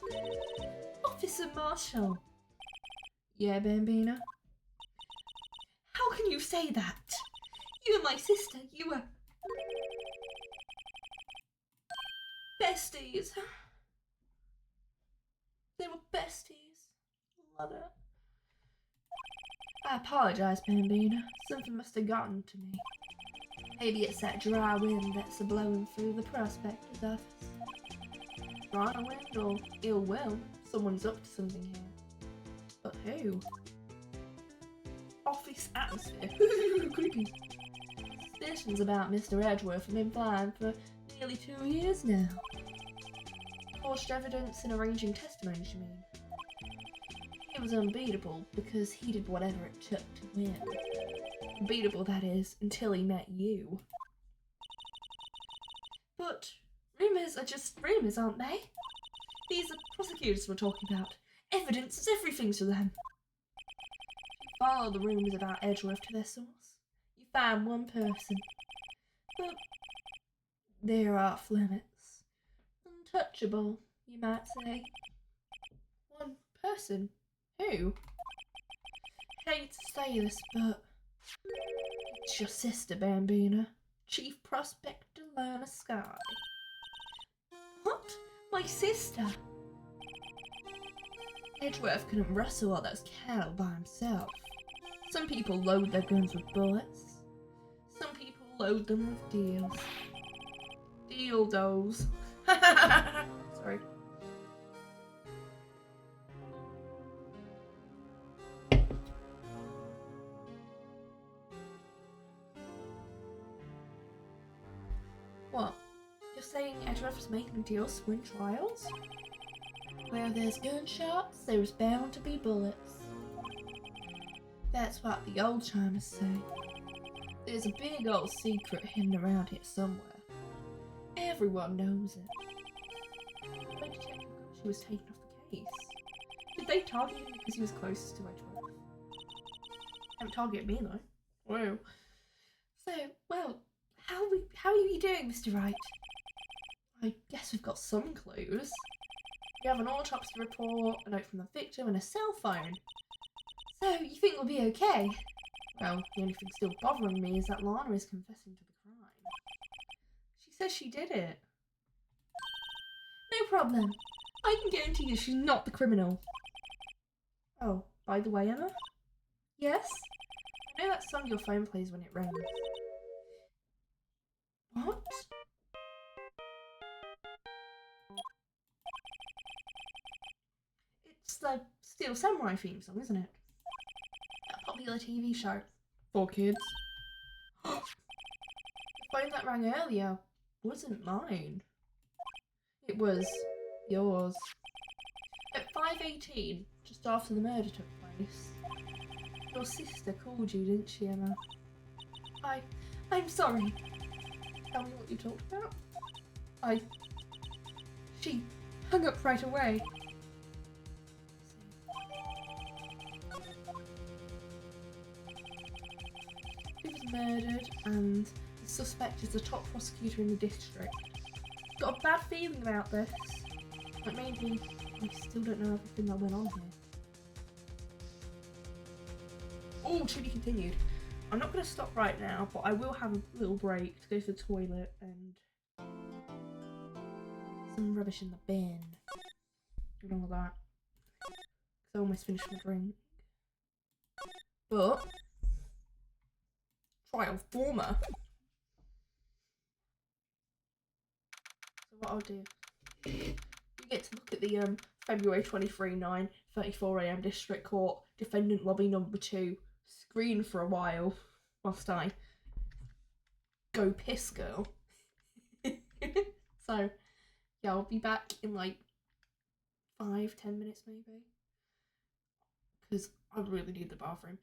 Officer Marshall. Yeah, Bambina? How can you say that? You and my sister, you were... besties. They were besties. Love it. I apologise, Bambina. Something must have gotten to me. Maybe it's that dry wind that's a-blowing through the prospector's office. Dry wind or ill will? Someone's up to something here. But who? Office atmosphere. Creepy. Suspicions about Mr. Edgeworth have been flying for nearly 2 years now. Forged evidence and arranging testimonies, you mean? He was unbeatable because he did whatever it took to win. Unbeatable, that is, until he met you. But rumours are just rumours, aren't they? These are prosecutors we're talking about. Evidence is everything to them. Follow the rumours about Edgeworth to their source. You find one person. But they're off limits. Untouchable, you might say. One person? Who? Hate to say this, but it's your sister, Bambina. Chief Prospector Lana Sky. What? My sister? Edgeworth couldn't wrestle all those cattle by himself. Some people load their guns with bullets. Some people load them with deals. Dildos. Sorry. What? You're saying Edgeworth's making deals to win trials? Where there's gunshots, there's bound to be bullets. That's what the old timers say. There's a big old secret hidden around here somewhere. Everyone knows it. When Detective Gucci was taken off the case, did they target him because he was closest to Edgeworth? Don't target me though. Whoa. So, well, how are you doing, Mr. Wright? I guess we've got some clues. We have an autopsy report, a note from the victim, and a cell phone. So, you think we'll be okay? Well, the only thing still bothering me is that Lana is confessing to the crime. She says she did it. No problem. I can guarantee you she's not the criminal. Oh, by the way, Emma? Yes? I know that song your phone plays when it rings. What? It's the Steel Samurai theme song, isn't it? A popular TV show. For kids. The phone that rang earlier wasn't mine. It was yours. At 5:18, just after the murder took place, your sister called you, didn't she, Emma? I'm sorry. Tell me what you talked about. She hung up right away. He was murdered, and the suspect is the top prosecutor in the district. Got a bad feeling about this. But maybe we still don't know everything that went on here. Oh, to be continued. I'm not going to stop right now, but I will have a little break to go to the toilet and some rubbish in the bin and all that. Because I almost finished my drink. But trial former. So what I'll do, you get to look at the February 23, 9:34 AM District Court Defendant Lobby Number 2 screen for a while whilst I go piss girl. So yeah, I'll be back in like 5-10 minutes maybe, because I really need the bathroom.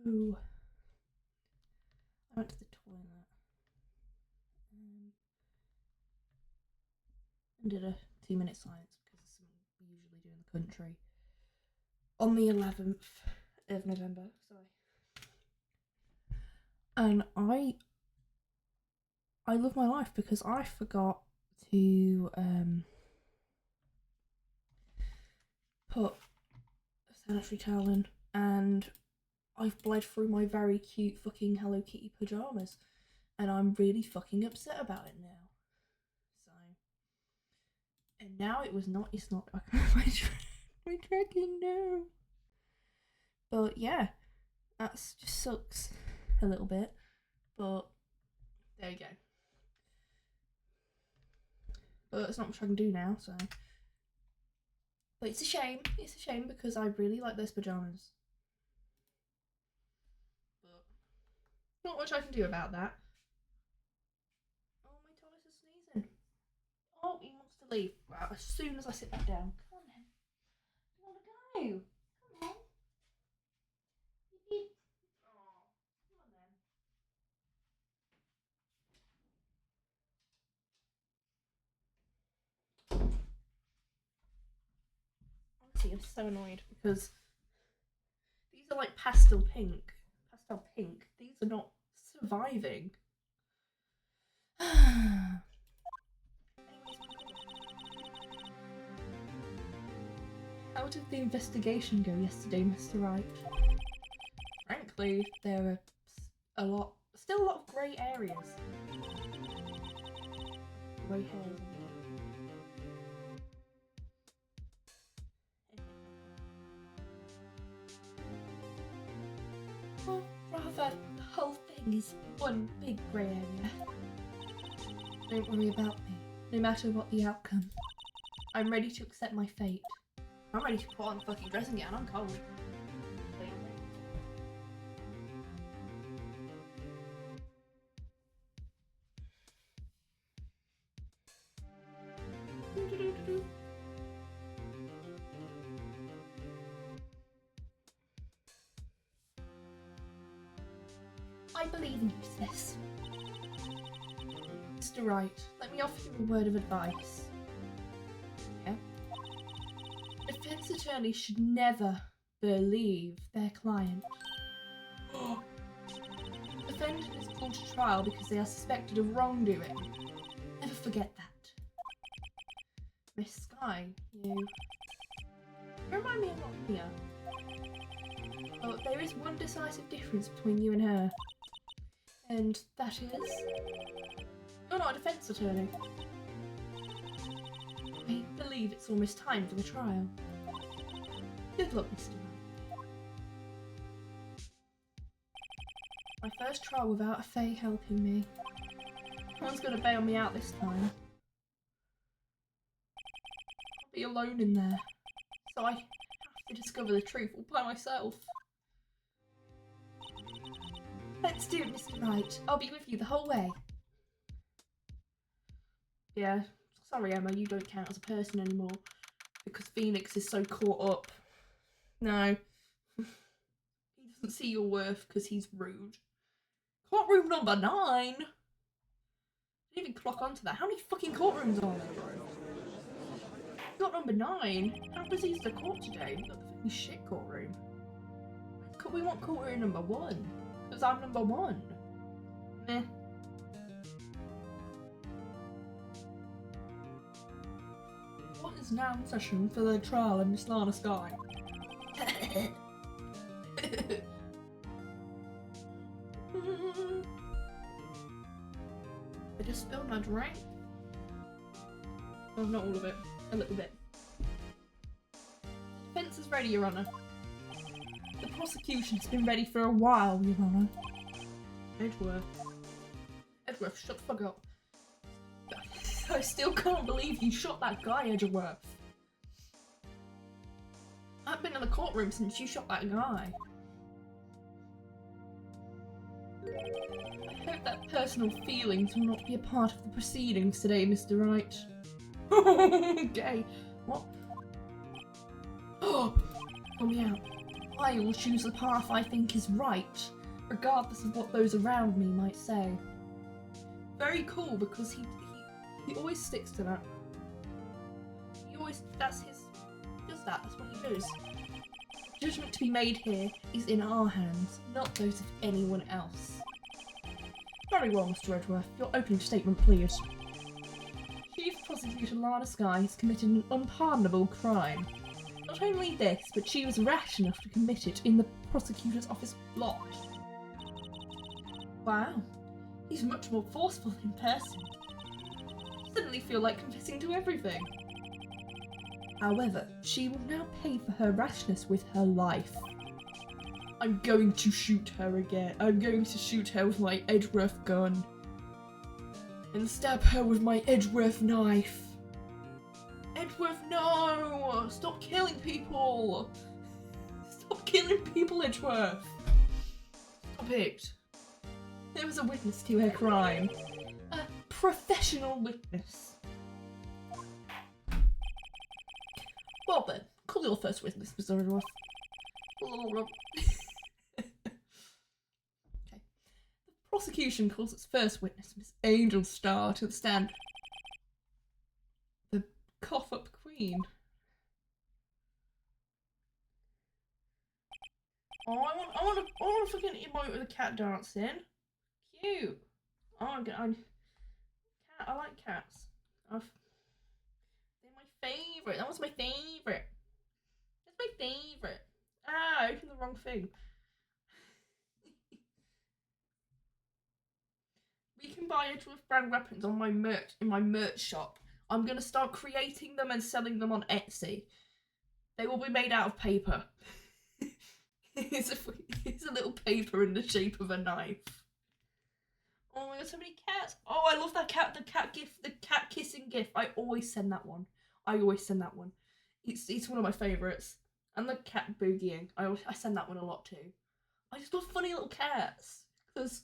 no. I went to the toilet and did a 2-minute silence because it's something we usually do in the country on the 11th of November. Sorry. And I love my life because I forgot to put a sanitary towel in, and I've bled through my very cute fucking Hello Kitty pyjamas, and I'm really fucking upset about it now. So, and now it's not my tracking now. But yeah, that's just sucks a little bit, but there you go. But it's not much I can do now, so. But it's a shame because I really like those pyjamas. But not much I can do about that. Oh, my Thomas is sneezing. Oh, he wants to leave. Wow, as soon as I sit back down. Come on then. You want to go? Come on. Oh, come on then. Honestly, I'm so annoyed because these are like pastel pink. These are not surviving. How did the investigation go yesterday, Mr. Wright? Frankly, there are still a lot of grey areas. Grey hairs. Or rather, the whole thing is one big grey area. Don't worry about me, no matter what the outcome. I'm ready to accept my fate. I'm ready to put on a fucking dressing gown, I'm cold. I believe in you, sis. Mr. Wright, let me offer you a word of advice. Yeah? Defense attorneys should never believe their client. Defendant is called to trial because they are suspected of wrongdoing. Never forget that. Miss Sky, you remind me of what here. Oh, there is one decisive difference between you and her. And that is... You're not a defense attorney. I believe it's almost time for the trial. Good luck, Mr. Wright. My first trial without a Fae helping me. No one's gonna bail me out this time. I'll be alone in there. So I have to discover the truth all by myself. Let's do it, Mr. Wright. I'll be with you the whole way. Yeah, sorry Emma, you don't count as a person anymore. Because Phoenix is so caught up. No. He doesn't see your worth because he's rude. Courtroom number 9? Didn't even clock onto that. How many fucking courtrooms are there, bro? Got number 9? How busy is the court today? We got the fucking shit courtroom. We want courtroom number 1. Because I'm number 1. Meh. What is now in session for the trial of Miss Lana Sky? I just spilled my drink. Well, not all of it. A little bit. Defense is ready, Your Honour. The prosecution's been ready for a while, Your Honour. Edgeworth, shut the fuck up. I still can't believe you shot that guy, Edgeworth. I've been in the courtroom since you shot that guy. I hope that personal feelings will not be a part of the proceedings today, Mr. Wright. Okay. What? Oh! Pull me out. I will choose the path I think is right, regardless of what those around me might say. Very cool, because he always sticks to that. He always, that's what he does. Judgment to be made here is in our hands, not those of anyone else. Very well, Mr. Edgeworth. Your opening statement, please. Chief Prosecutor Lana Skye has committed an unpardonable crime. Not only this, but she was rash enough to commit it in the prosecutor's office lot. Wow, he's much more forceful in person. I suddenly feel like confessing to everything. However, she will now pay for her rashness with her life. I'm going to shoot her again. I'm going to shoot her with my Edgeworth gun. And stab her with my Edgeworth knife. Edgeworth, no! Stop killing people! Stop killing people, Edgeworth! Stop it. There was a witness to her crime. A professional witness. Well then, call your first witness, Mr. Edgeworth. Okay. The prosecution calls its first witness, Miss Angel Starr, to the stand. The cough-up queen. Oh, I want to fucking emote with a cat dancing. Cute. Oh, I like cats. They're my favourite. That was my favourite. That's my favourite. Ah, I opened the wrong thing. We can buy Edgeworth brand weapons on my merch in my merch shop. I'm gonna start creating them and selling them on Etsy. They will be made out of paper. It's a little paper in the shape of a knife. Oh my god, so many cats. Oh, I love that cat, the cat gif, the cat kissing gif. I always send that one. It's one of my favourites. And the cat boogieing. I send that one a lot too. I just love funny little cats. Because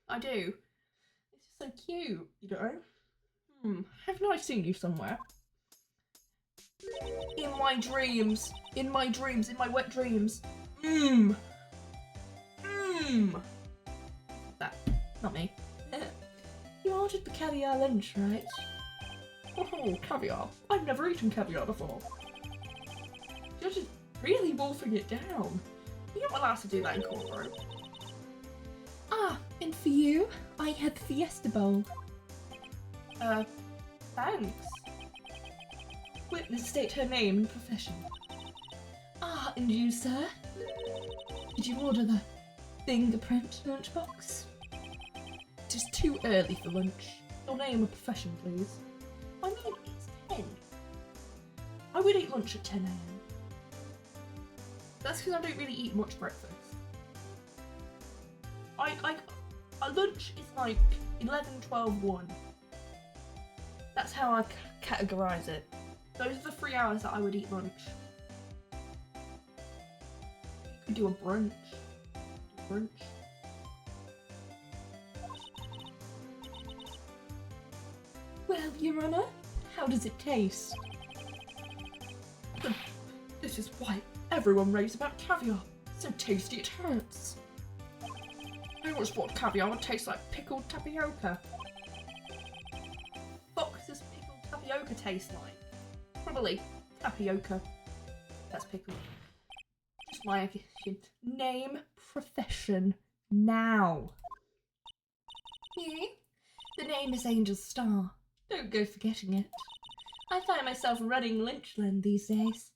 I do. It's just so cute, you know? Haven't I seen you somewhere? In my dreams. In my wet dreams. That, not me. You ordered the caviar lunch, right? Oh, caviar. I've never eaten caviar before. You're just really wolfing it down. You're not allowed to do that in courtroom. Ah, and for you, I had the Fiesta Bowl. Thanks. Witness state her name and profession. Ah, and you, sir? Did you order the fingerprint lunchbox? It is too early for lunch. Your name and profession, please. I mean, it's 10. I would eat lunch at 10 AM. That's because I don't really eat much breakfast. A lunch is like 11, 12, 1. That's how I categorise it. Those are the 3 hours that I would eat lunch. You could do a brunch. Well, Your Honour, how does it taste? This is why everyone raves about caviar. So tasty it hurts. I always thought caviar would taste like pickled tapioca. What does pickled tapioca taste like? Probably tapioca. That's pickled. Just my opinion. Name, profession, now. Me? The name is Angel Starr. Don't go forgetting it. I find myself running Lynchland these days.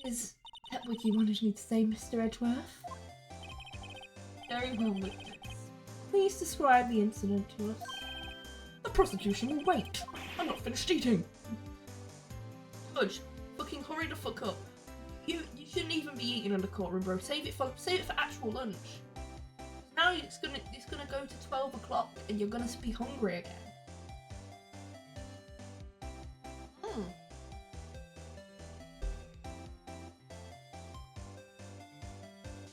Is that what you wanted me to say, Mr. Edgeworth? Very well, witness. Please describe the incident to us. The prosecution will wait. I'm not finished eating. Judge, fucking hurry the fuck up. You shouldn't even be eating in the courtroom, bro. Save it for actual lunch. Now it's gonna go to 12 o'clock and you're gonna be hungry again.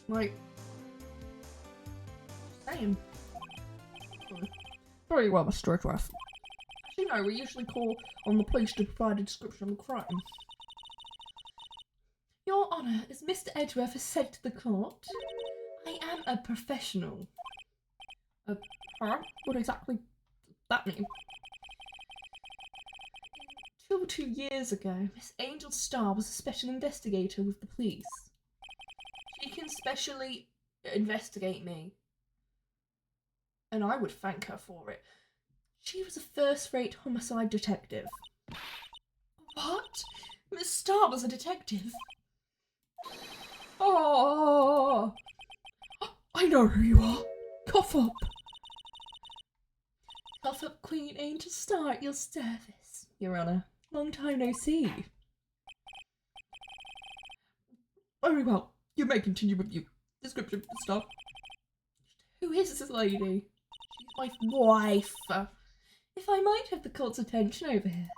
Like, same. Very well, Mr. Edgeworth. As you know, we usually call on the police to provide a description of the crime. Your Honour, as Mr. Edgeworth has said to the court, I am a professional. Huh? What exactly does that mean? Until 2 years ago, Miss Angel Starr was a special investigator with the police. She can specially investigate me. And I would thank her for it. She was a first-rate homicide detective. What? Miss Starr was a detective? Oh! I know who you are. Cough up. Cough up, Queen Angel Starr, at your service, Your Honour. Long time no see. Very well. You may continue with your description, Starr. Who is this lady? She's my wife. If I might have the court's attention over here.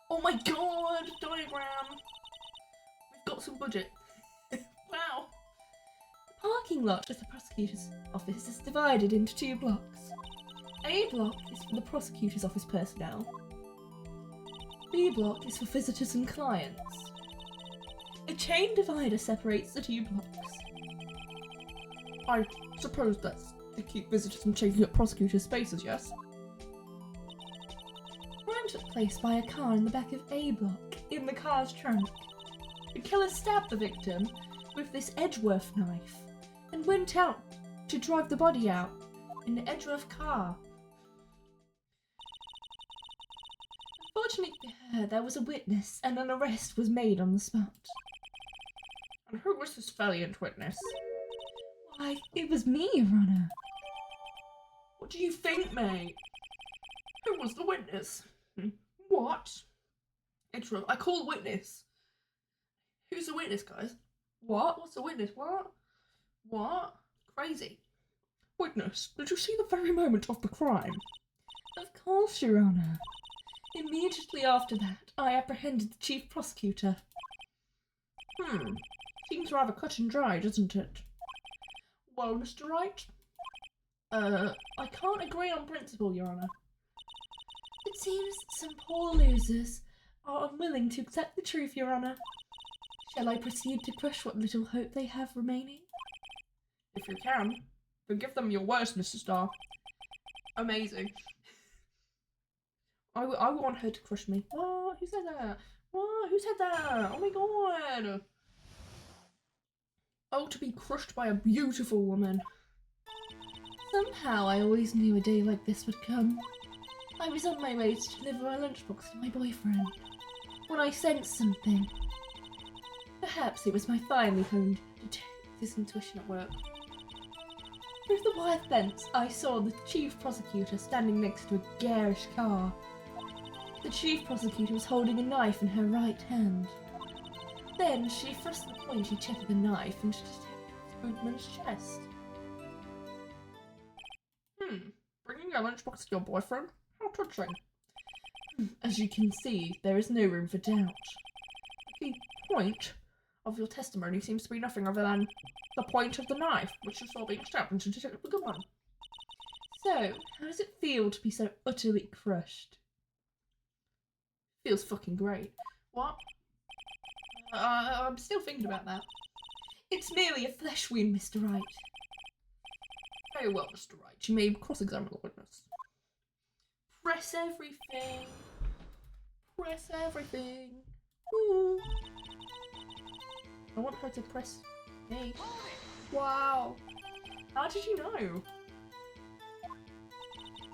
Oh my god, diagram. We've got some budget. Wow. The parking lot of the prosecutor's office is divided into 2 blocks. A block is for the prosecutor's office personnel. B block is for visitors and clients. A chain divider separates the 2 blocks. I suppose that's to keep visitors from taking up prosecutors' spaces, yes? Crime took place by a car in the back of A block, in the car's trunk. The killer stabbed the victim with this Edgeworth knife and went out to drive the body out in the Edgeworth car. Unfortunately for her, there was a witness and an arrest was made on the spot. And who was this valiant witness? Why, it was me, Your Honour. What do you think, mate? Who was the witness? What? Edgeworth, I call the witness. Who's the witness, guys? What? What's the witness? What? What? Crazy. Witness, did you see the very moment of the crime? Of course, Your Honour. Immediately after that, I apprehended the chief prosecutor. Seems rather cut and dry, doesn't it? Well, Mr. Wright? I can't agree on principle, Your Honour. It seems some poor losers are unwilling to accept the truth, Your Honour. Shall I proceed to crush what little hope they have remaining? If you can, then give them your worst, Mr. Starr. Amazing. I want her to crush me. What? Who said that? What? Who said that? Oh my god! Oh, to be crushed by a beautiful woman. Somehow I always knew a day like this would come. I was on my way to deliver my lunchbox to my boyfriend when I sensed something. Perhaps it was my finely honed detective's intuition at work. Through the wire fence, I saw the chief prosecutor standing next to a garish car. The chief prosecutor was holding a knife in her right hand. Then she thrust the pointy tip of the knife into Detective Goodman's chest. Bringing a lunchbox to your boyfriend? How touching. As you can see, there is no room for doubt. The point of your testimony seems to be nothing other than the point of the knife, which you saw being stabbed into Detective Goodman. So, how does it feel to be so utterly crushed? Feels fucking great. What? I'm still thinking about that. It's merely a flesh wound, Mr. Wright. Very well, Mr. Wright. You may cross-examine the witness. Press everything. Press everything. Ooh. I want her to press me. Wow. How did you know?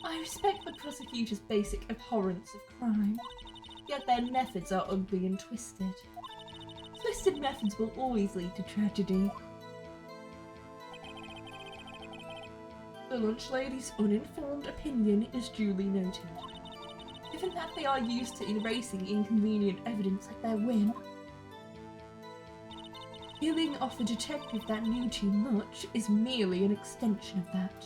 I respect the prosecutor's basic abhorrence of crime, yet their methods are ugly and twisted. Twisted methods will always lead to tragedy. The lunch lady's uninformed opinion is duly noted. Given that they are used to erasing inconvenient evidence at their whim, killing off a detective that knew too much is merely an extension of that.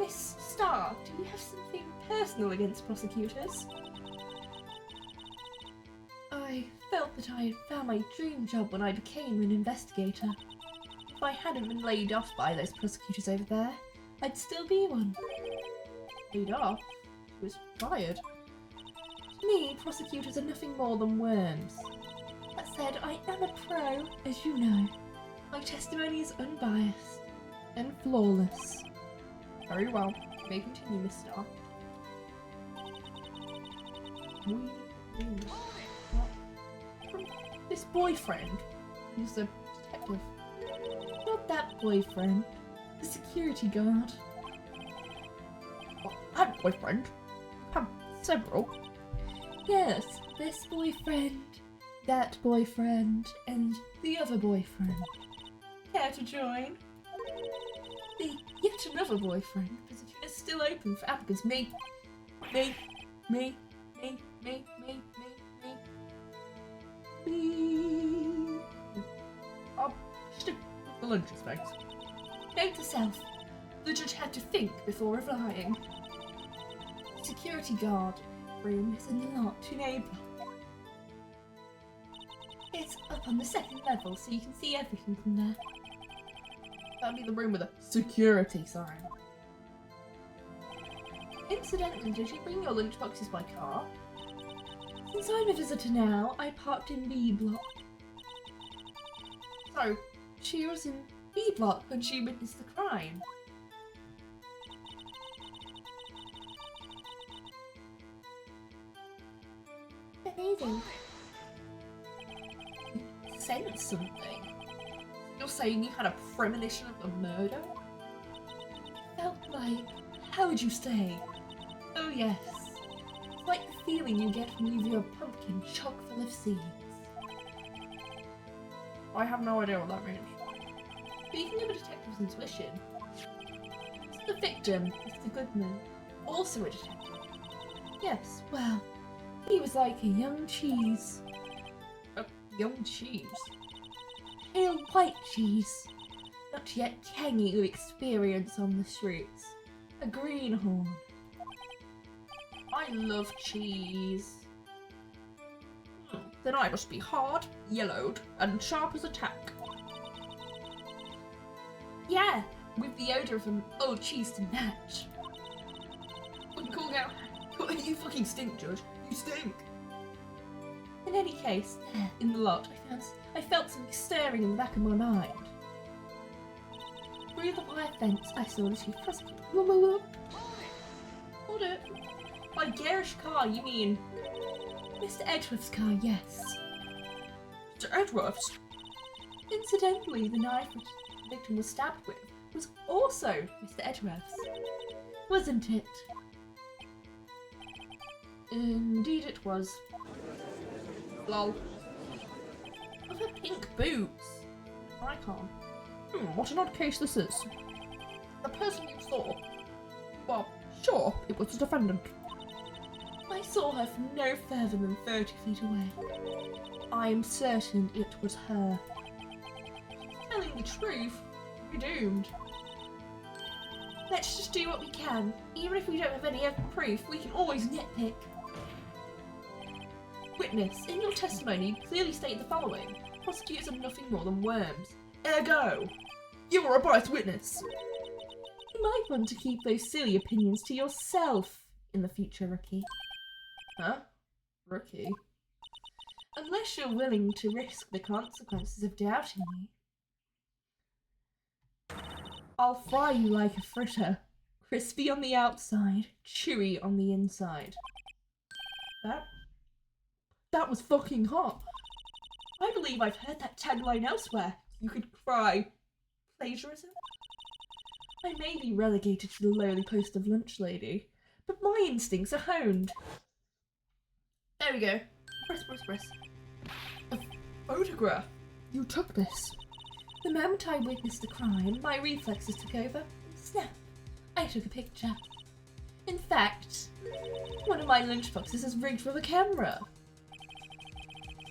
Miss Starr, do you have something personal against prosecutors? I felt that I had found my dream job when I became an investigator. If I hadn't been laid off by those prosecutors over there, I'd still be one. Laid off? She was fired. me, prosecutors are nothing more than worms. That said, I am a pro, as you know. My testimony is unbiased and flawless. Very well. You may continue, Miss Starr. This boyfriend, who's a detective. Not that boyfriend, the security guard. Well, that boyfriend? Have several. Yes, this boyfriend, that boyfriend, and the other boyfriend. Care to join? The yet another boyfriend position is still open for applicants. Me. I'll stick with the lunches, thanks. Note to self. The judge had to think before replying. Security guard room is in the lot to neighbour. It's up on the second level, so you can see everything from there. That'll be the room with a security sign. Incidentally, did you bring your lunchboxes by car? Since I'm a visitor now, I parked in B block. So, she was in B block when she witnessed the crime. Amazing. Sense something. You're saying you had a premonition of the murder? Felt like... How would you say? Oh yes. It's like the feeling you get when you view a pumpkin chock full of seeds. I have no idea what that means. Speaking of a detective's intuition, the victim, Mr. Goodman, also a detective. Yes, well, he was like a young cheese. A young cheese? Pale white cheese. Not yet tangy with experience on the streets. A greenhorn. I love cheese. Then I must be hard, yellowed, and sharp as a tack. Yeah, with the odour of an old cheese to match. Fucking call out. You fucking stink, Judge. You stink. In any case, there, in the lot, I felt something stirring in the back of my mind. Through the wire fence, I saw the chief prosecutor. Hold it. By garish car, you mean Mr. Edgeworth's car, yes. Mr. Edgeworth's? Incidentally, the knife which the victim was stabbed with was also Mr. Edgeworth's. Wasn't it? Indeed it was. Lol. Of her pink boots. I can't. What an odd case this is. The person you saw. Well, sure, it was the defendant. I saw her from no further than 30 feet away. I am certain it was her. Telling the truth, we're doomed. Let's just do what we can. Even if we don't have any other proof, we can always nitpick. Witness, in your testimony, you clearly state the following. Prosecutors are nothing more than worms. Ergo, you are a biased witness. You might want to keep those silly opinions to yourself in the future, Rookie. Huh? Rookie? Unless you're willing to risk the consequences of doubting me. I'll fry you like a fritter. Crispy on the outside, chewy on the inside. That was fucking hot. I believe I've heard that tagline elsewhere. You could cry. Plagiarism? I may be relegated to the lowly post of lunch lady, but my instincts are honed. There we go. Press. A photograph? You took this? The moment I witnessed the crime, my reflexes took over. Snap! I took a picture. In fact, one of my lunchboxes is rigged with a camera.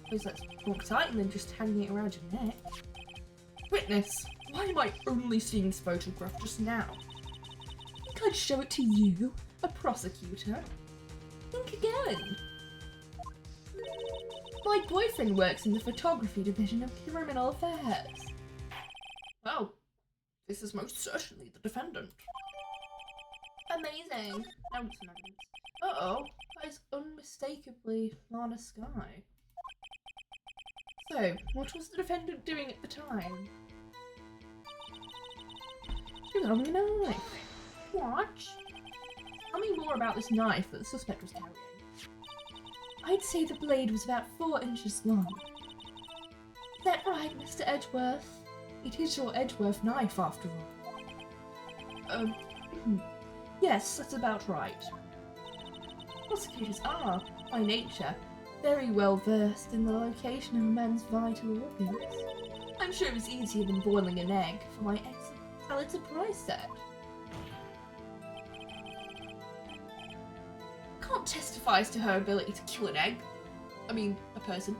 Suppose that's more exciting than just hanging it around your neck. Witness, why am I only seeing this photograph just now? Think I'd show it to you, a prosecutor? Think again. My boyfriend works in the photography division of criminal affairs. Well, this is most certainly the defendant. Amazing. No, it's not. Uh-oh. is unmistakably Lana Skye. So, what was the defendant doing at the time? She was holding a knife. What? Tell me more about this knife that the suspect was carrying. I'd say the blade was about 4 inches long. Is that right, Mr. Edgeworth? It is your Edgeworth knife, after all. Yes, that's about right. Prosecutors are, by nature, very well versed in the location of a man's vital organs. I'm sure it was easier than boiling an egg for my excellent salad surprise set. Can't testify as to her ability to kill an egg. I mean, a person.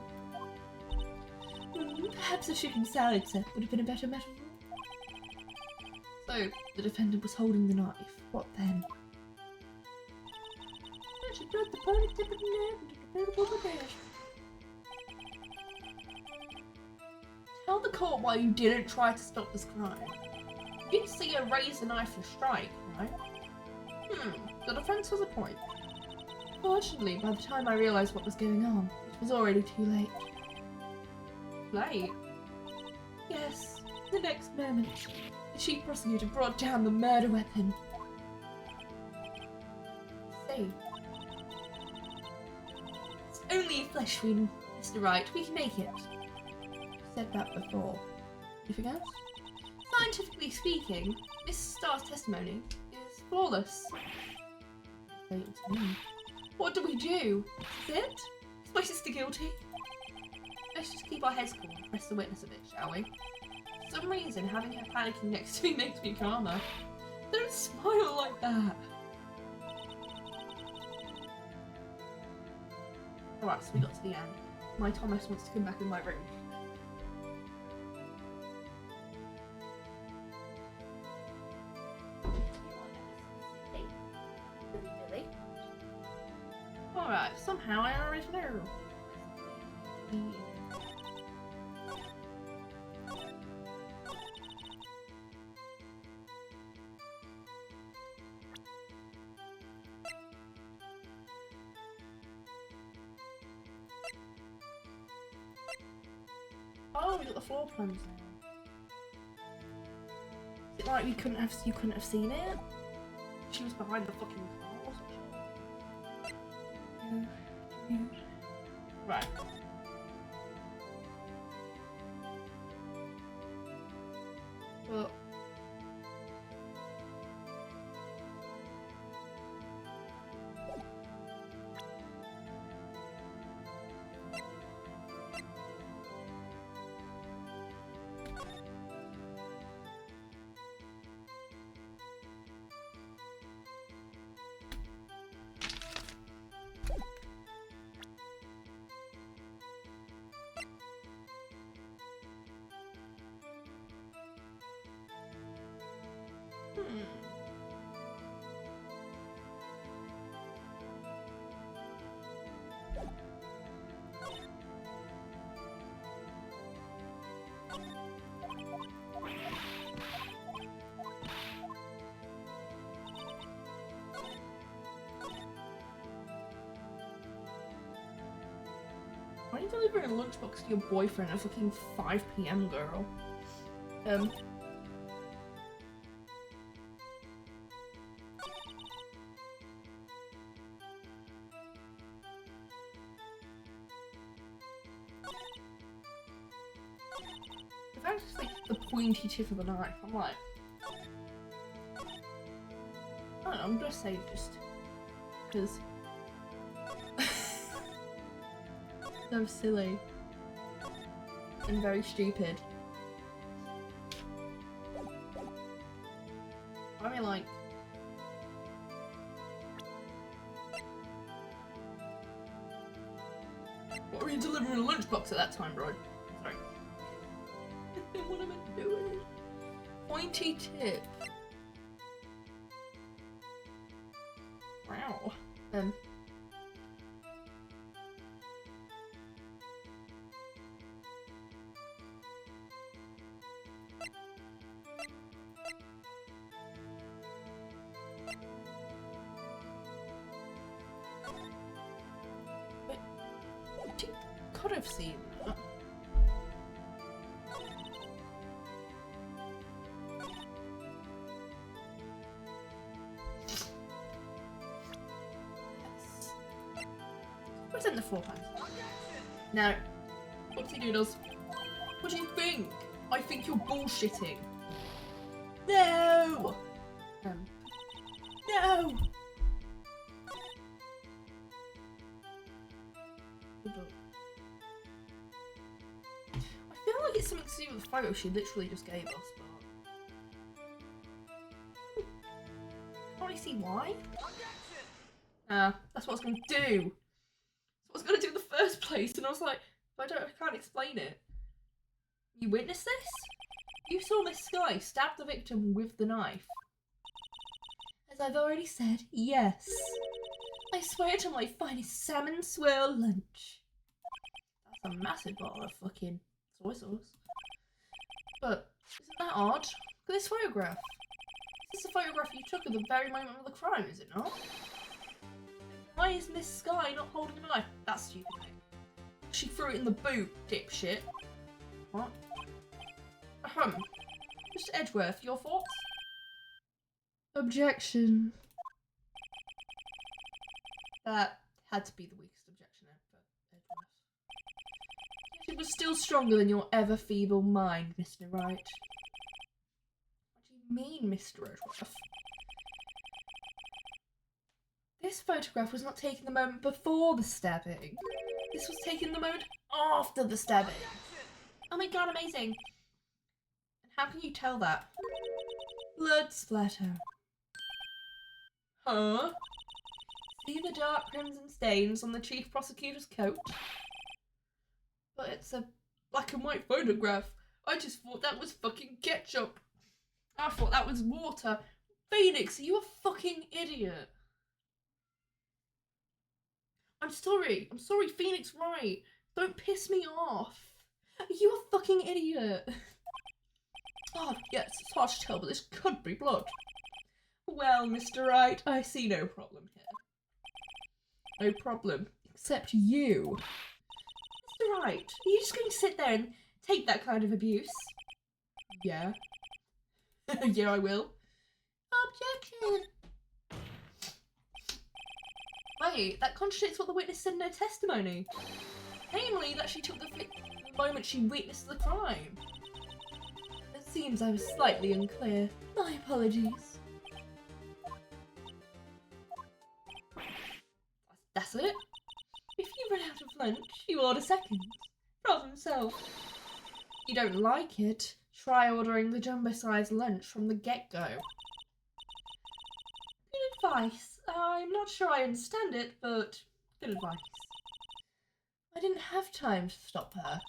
Perhaps a chicken salad set would have been a better metaphor. So, the defendant was holding the knife. What then? She brought the bony tip of the nail into the dash. Tell the court why you didn't try to stop this crime. You didn't see her raise the knife and strike, right? The defense has a point. Fortunately, by the time I realised what was going on, it was already too late. Late? Yes, the next moment, the chief prosecutor brought down the murder weapon. See? It's only a flesh wound, Mr. Wright. We can make it. You said that before. Anything else? Scientifically speaking, Miss Starr's testimony is flawless. Say it to me. What do we do? Is it? Is my sister guilty? Let's just keep our heads cool and press the witness a bit, shall we? For some reason, having her panicking next to me makes me calmer. Don't smile like that! Alright, so we got to the end. My Thomas wants to come back in my room. Alright, somehow I already know. Oh, we got the floor plans now. Is it like you couldn't have seen it? She was behind the fucking car or something. Right. Well. Why are you delivering a lunchbox to your boyfriend at fucking 5 PM, girl? If I was just like the pointy tip of the knife, I'm like, I don't know, I'm gonna say just because so silly and very stupid. I mean, like, what were you delivering a lunchbox at that time, bro? Sorry. What am I doing? Pointy tip. Wow. could have seen that. Yes. Pretend the 4 times. Now, Oopsie Doodles, what do you think? I think you're bullshitting. No! No! I feel like it's something to do with the photo she literally just gave us, but... Can't really see why. That's what I was going to do. That's what I was going to do in the first place, and I was like, I can't explain it. You witnessed this? You saw Miss Sky stab the victim with the knife. As I've already said, yes. I swear to my finest salmon swirl lunch. That's a massive bottle of fucking soy sauce. But isn't that odd? Look at this photograph. This is a photograph you took at the very moment of the crime, is it not? Why is Miss Sky not holding a knife? That's stupid, mate. She threw it in the boot, dipshit. What? Mr. Edgeworth, your thoughts? Objection. That had to be the weakest objection ever, Edgeworth. Yet it was still stronger than your ever feeble mind, Mr. Wright. What do you mean, Mr. Edgeworth? This photograph was not taken the moment before the stabbing. This was taken the moment after the stabbing. Oh my god, amazing. And how can you tell that? Blood splatter. Huh? See the dark crimson stains on the chief prosecutor's coat? But it's a black and white photograph. I just thought that was fucking ketchup. I thought that was water. Phoenix, are you a fucking idiot? I'm sorry, Phoenix Wright. Don't piss me off. You a fucking idiot. Oh, yes, it's hard to tell, but this could be blood. Well, Mr. Wright, I see no problem here. No problem, except you. Mr. Wright, are you just going to sit there and take that kind of abuse? Yeah. Yeah, I will. Objection. Wait, that contradicts what the witness said in her testimony. Namely, that she took the moment she witnessed the crime. It seems I was slightly unclear. My apologies. That's it? If you run out of lunch, you order second. Problem solved. If you don't like it, try ordering the jumbo-sized lunch from the get-go. Good advice. I'm not sure I understand it, but good advice. I didn't have time to stop her.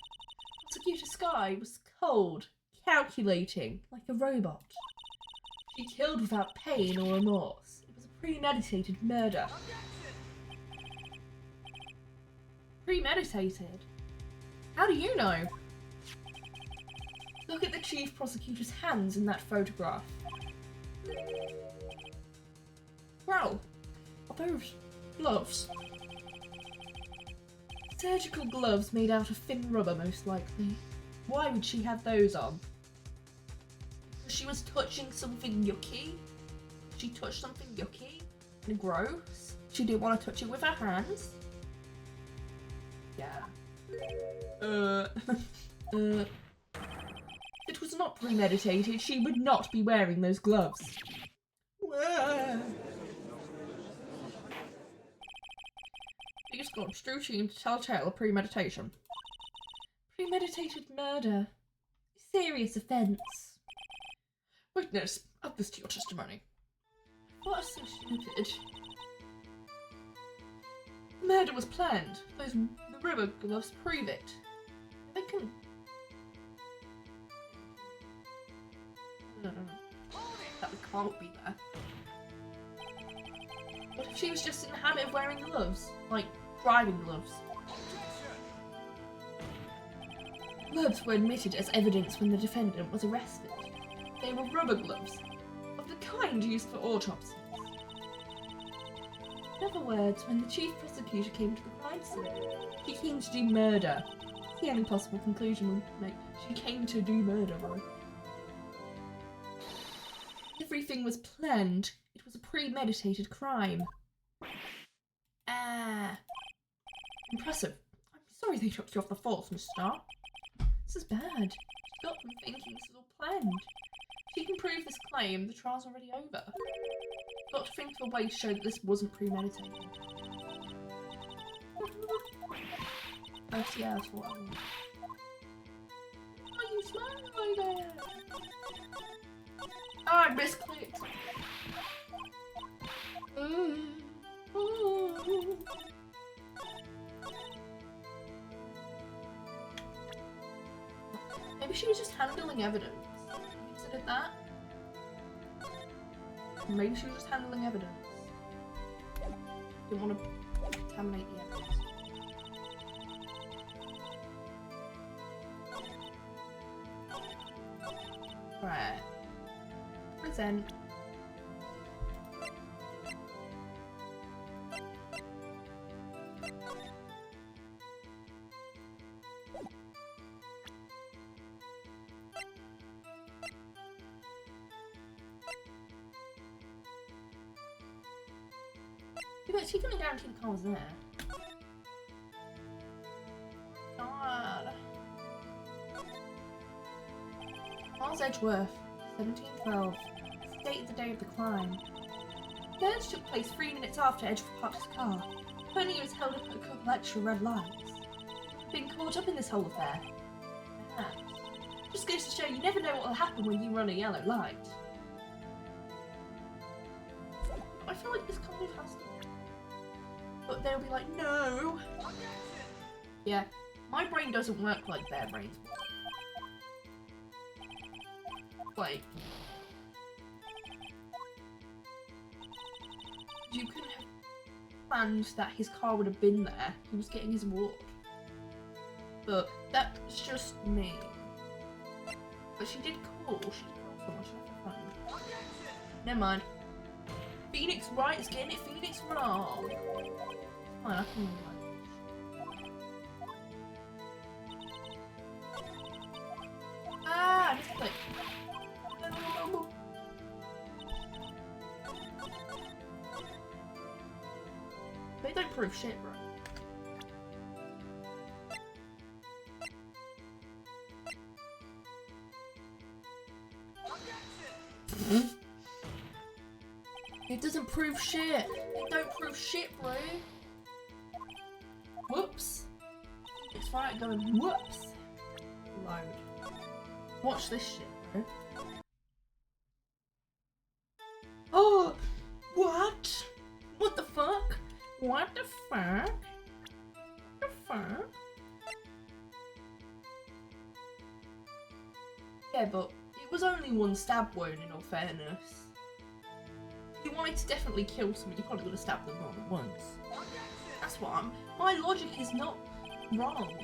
Prosecutor Sky was cold, calculating, like a robot. She killed without pain or remorse. It was a premeditated murder. Premeditated? How do you know? Look at the chief prosecutor's hands in that photograph. Well, are those gloves? Surgical gloves made out of thin rubber, most likely. Why would she have those on? She was touching something yucky? She touched something yucky and gross? She didn't want to touch it with her hands? Yeah. If it was not premeditated, she would not be wearing those gloves. These gloves do seem to telltale of premeditation. Premeditated murder. Serious offence. Witness, add this to your testimony. What is so stupid? The murder was planned. The rubber gloves prove it. They can... No. That can't be there. What if she was just in the habit of wearing gloves? Like, driving gloves? Gloves were admitted as evidence when the defendant was arrested. They were rubber gloves, of the kind used for autopsies. No other words, when the chief prosecutor came to the crime scene, she came to do murder. The only possible conclusion would make she came to do murder, bro. Everything was planned. It was a premeditated crime. Ah. Impressive. I'm sorry they took you off the force, Miss Starr. This is bad. She got them thinking this was all planned. If she can prove this claim, the trial's already over. Got to think of a way to show that this wasn't premeditated. Oh, yeah, that's what I want. Why are you smiling like that? Oh, I misclicked. Maybe she was just handling evidence. Considered that? Maybe she was just handling evidence. Didn't want to contaminate the evidence. Right. Present. But she couldn't guarantee the car was there. God. Miles Edgeworth, 1712. Date of the day of the crime. The murder took place 3 minutes after Edgeworth parked his car. Only he was held up at a couple extra red lights. Being caught up in this whole affair. Perhaps. Just goes to show you never know what will happen when you run a yellow light. I feel like this kind of has to. But they'll be like, no! Yeah, my brain doesn't work like their brains work. Like, you couldn't have planned that his car would have been there. He was getting his award. But that's just me. But she did call. She did call someone. She had her phone. Never mind. Phoenix Wright is getting it Phoenix wrong. Fine, I can Ah, I just clicked. They don't prove shit, bro. It doesn't prove shit. It don't prove shit, bro. Whoops. It's right going whoops. Load. Watch this shit, bro. Oh! What? What the fuck? What the fuck? What the fuck? Yeah, but it was only one stab wound in all fairness. If you wanted to definitely kill someone, you probably would have stabbed them more than once. That's what I'm. My logic is not wrong.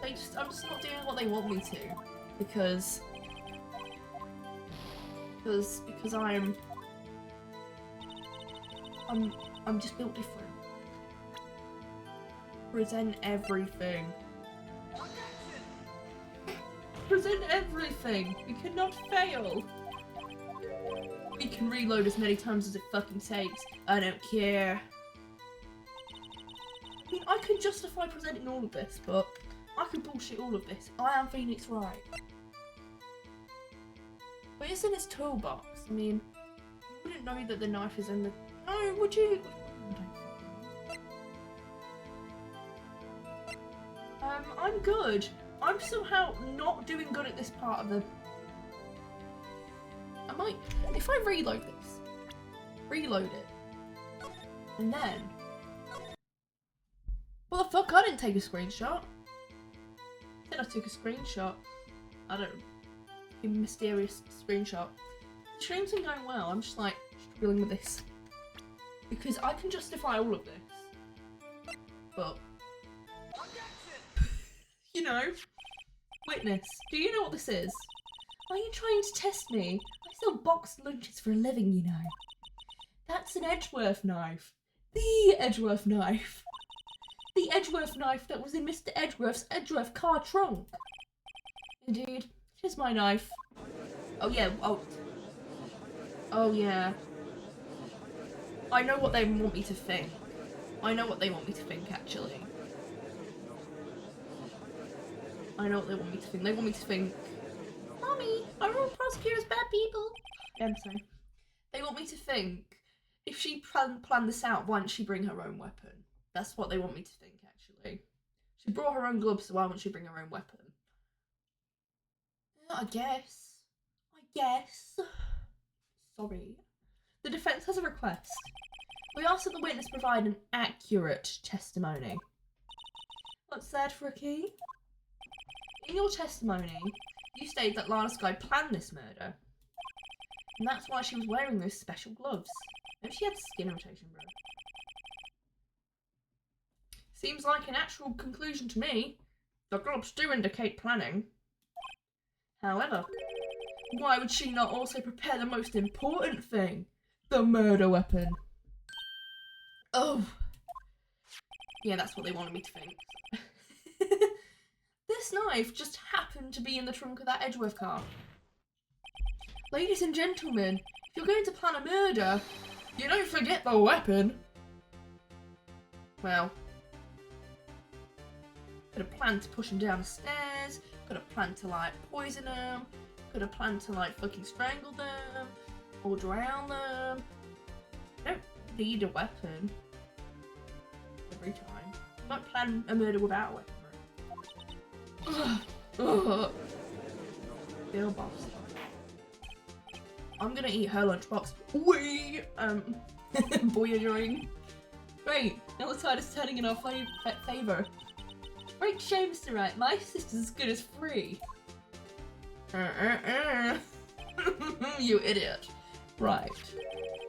I'm just not doing what they want me to, because I'm just built different. Present everything. Present everything. We cannot fail. We can reload as many times as it fucking takes. I don't care. I mean, I could justify presenting all of this, but I could bullshit all of this. I am Phoenix Wright. But it's in his toolbox. I mean, you wouldn't know that the knife is in the... No, would you? I'm good. I'm somehow not doing good at this part of the... I might... If I reload this, reload it, and then... What the fuck? I didn't take a screenshot. I said I took a screenshot. I don't know. A mysterious screenshot. The stream's been going well. I'm just like struggling with this. Because I can justify all of this. But... you know. Witness. Do you know what this is? Are you trying to test me? I sell boxed lunches for a living, you know. That's an Edgeworth knife. The Edgeworth knife. The Edgeworth knife that was in Mr. Edgeworth's car trunk. Indeed, here's my knife. Oh yeah, oh yeah. I know what they want me to think. I know what they want me to think, actually. I know what they want me to think. They want me to think, Mommy, are all prosecutors bad people? I'm sorry. They want me to think, if she planned this out, why didn't she bring her own weapon? That's what they want me to think, actually. She brought her own gloves, so why won't she bring her own weapon? I guess. Sorry. The defence has a request. We ask that the witness provide an accurate testimony. What's that for a key? In your testimony, you state that Lana Skye planned this murder. And that's why she was wearing those special gloves. Maybe she had skin irritation, bro. Seems like a natural conclusion to me. The gloves do indicate planning. However, why would she not also prepare the most important thing? The murder weapon. Oh. Yeah, that's what they wanted me to think. This knife just happened to be in the trunk of that Edgeworth car. Ladies and gentlemen, if you're going to plan a murder, you don't forget the weapon. Well, could have planned to push him down the stairs, could have planned to, like, poison him, could have planned to, like, fucking strangle them, or drown them. You don't need a weapon every time. You might plan a murder without a weapon. Ugh. Girl boss. I'm gonna eat her lunchbox. Wee! Boing. Great, now the tide is turning in our favour. Great show, Mr. Wright. My sister's as good as free. You idiot. Right.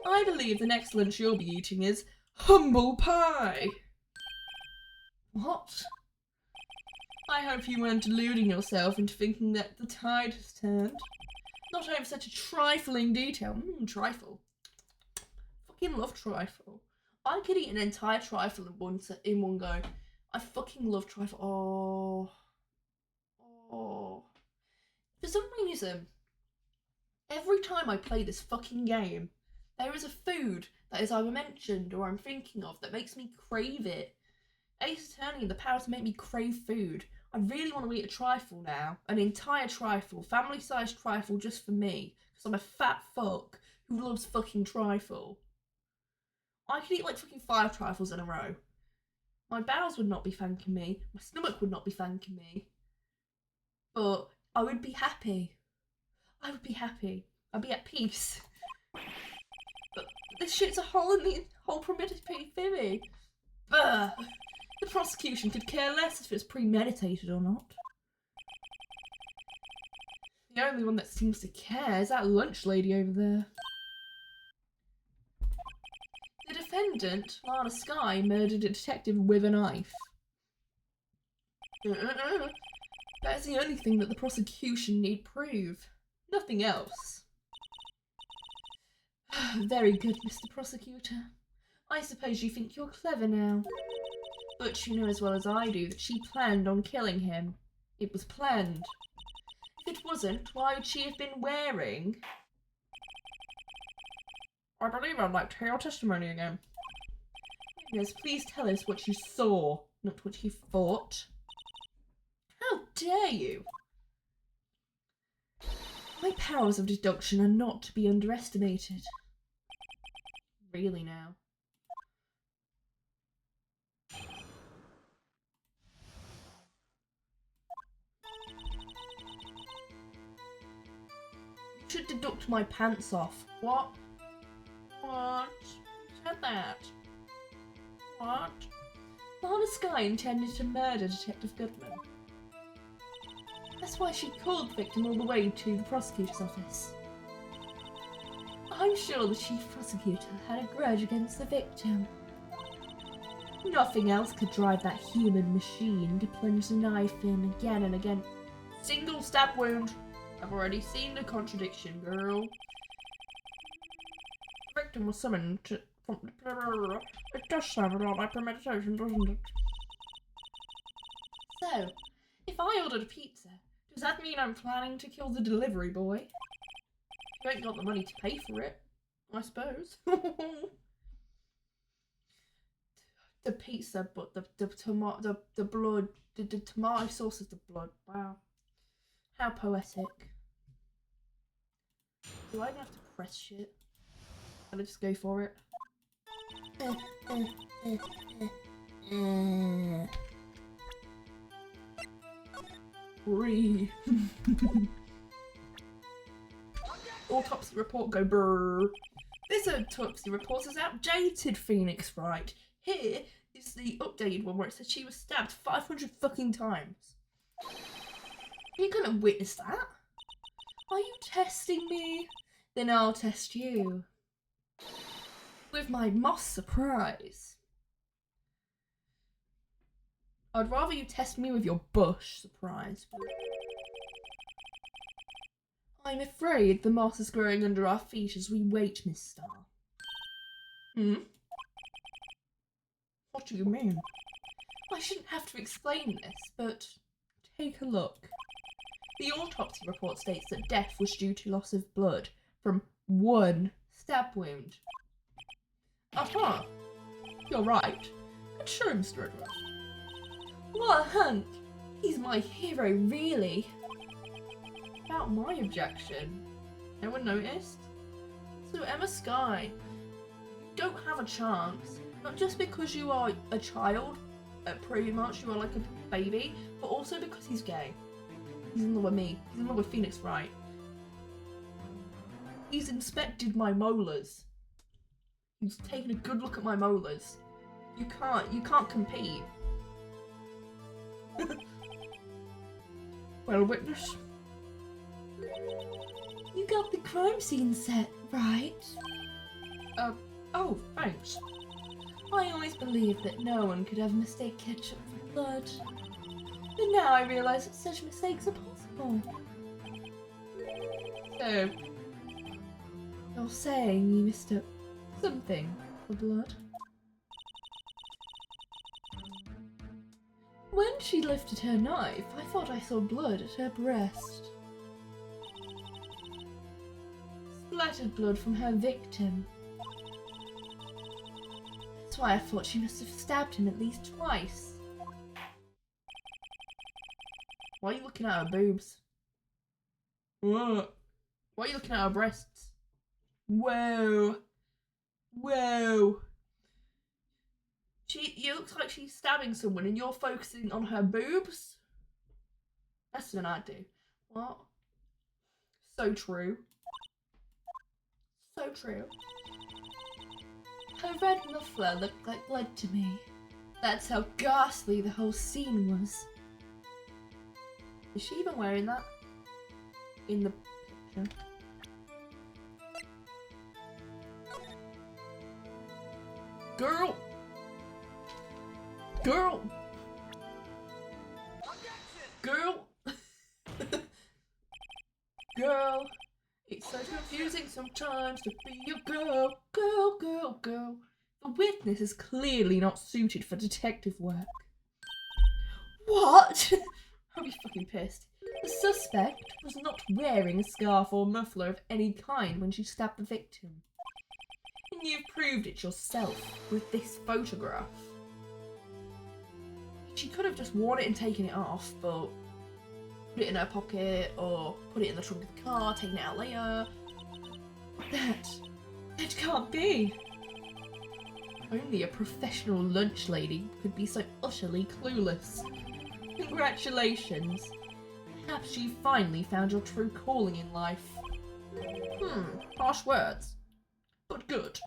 I believe the next lunch you'll be eating is humble pie. What? I hope you weren't deluding yourself into thinking that the tide has turned. Not over such a trifling detail. Trifle. Fucking love trifle. I could eat an entire trifle in one go. I fucking love trifle. Oh. For some reason, every time I play this fucking game, there is a food that is either mentioned or I'm thinking of that makes me crave it. Ace Attorney and the power to make me crave food. I really want to eat a trifle now. An entire trifle. Family-sized trifle just for me. Because I'm a fat fuck who loves fucking trifle. I could eat like fucking 5 trifles in a row. My bowels would not be thanking me. My stomach would not be thanking me. But I would be happy. I would be happy. I'd be at peace. But this shit's a hole in the whole premeditated theory. Ugh. The prosecution could care less if it's premeditated or not. The only one that seems to care is that lunch lady over there. The defendant, Lana Skye, murdered a detective with a knife. That is the only thing that the prosecution need prove. Nothing else. Very good, Mr. Prosecutor. I suppose you think you're clever now. But you know as well as I do that she planned on killing him. It was planned. If it wasn't, why would she have been wearing... I believe I'd like to hear your testimony again. Yes, please tell us what you saw, not what you thought. How dare you? My powers of deduction are not to be underestimated. Really now. You should deduct my pants off. What? What? Said that? What? Lana Skye intended to murder Detective Goodman. That's why she called the victim all the way to the prosecutor's office. I'm sure the chief prosecutor had a grudge against the victim. Nothing else could drive that human machine to plunge the knife in again and again. Single stab wound. I've already seen the contradiction, girl. The victim was summoned It does sound a lot like premeditation, doesn't it? So, if I ordered a pizza, does that mean I'm planning to kill the delivery boy? You ain't got the money to pay for it, I suppose. The pizza, but the tomato, the blood, the tomato sauce is the blood. Wow, how poetic. Do I even have to press shit? Can I just go for it? Free. Autopsy report go brrr. This autopsy report is outdated, Phoenix Wright. Here is the updated one where it says she was stabbed 500 fucking times. Are you gonna witness that? Are you testing me? Then I'll test you. With my moss surprise. I'd rather you test me with your bush surprise. I'm afraid the moss is growing under our feet as we wait, Miss Starr. What do you mean? I shouldn't have to explain this, but take a look. The autopsy report states that death was due to loss of blood from one stab wound. Aha! You're right. And show him, Mr. Edward. What a hunt! He's my hero, really. About my objection. No one noticed? So Emma Skye, you don't have a chance. Not just because you are a child, pretty much, you are like a baby, but also because he's gay. He's in love with me. He's in love with Phoenix Wright. He's inspected my molars. He's taken a good look at my molars. You can't compete. Well, witness. You got the crime scene set, right? Oh, thanks. I always believed that no one could ever mistake ketchup for blood. But now I realise that such mistakes are possible. So, you're saying you mistook something for blood? When she lifted her knife, I thought I saw blood at her breast. Splattered blood from her victim. That's why I thought she must have stabbed him at least twice. Why are you looking at her boobs? What? Why are you looking at her breasts? Whoa. Whoa. It looks like she's stabbing someone and you're focusing on her boobs? That's what I'd do. What? So true. So true. Her red muffler looked like blood to me. That's how ghastly the whole scene was. Is she even wearing that? In the picture. Girl! Girl! Girl! Girl! It's so confusing sometimes to be a girl. Girl, girl, girl. The witness is clearly not suited for detective work. What? I'll be fucking pissed. The suspect was not wearing a scarf or muffler of any kind when she stabbed the victim. And you've proved it yourself with this photograph. She could have just worn it and taken it off, but put it in her pocket or put it in the trunk of the car, taken it out later. That can't be. Only a professional lunch lady could be so utterly clueless. Congratulations. Perhaps you finally found your true calling in life. Harsh words. But good.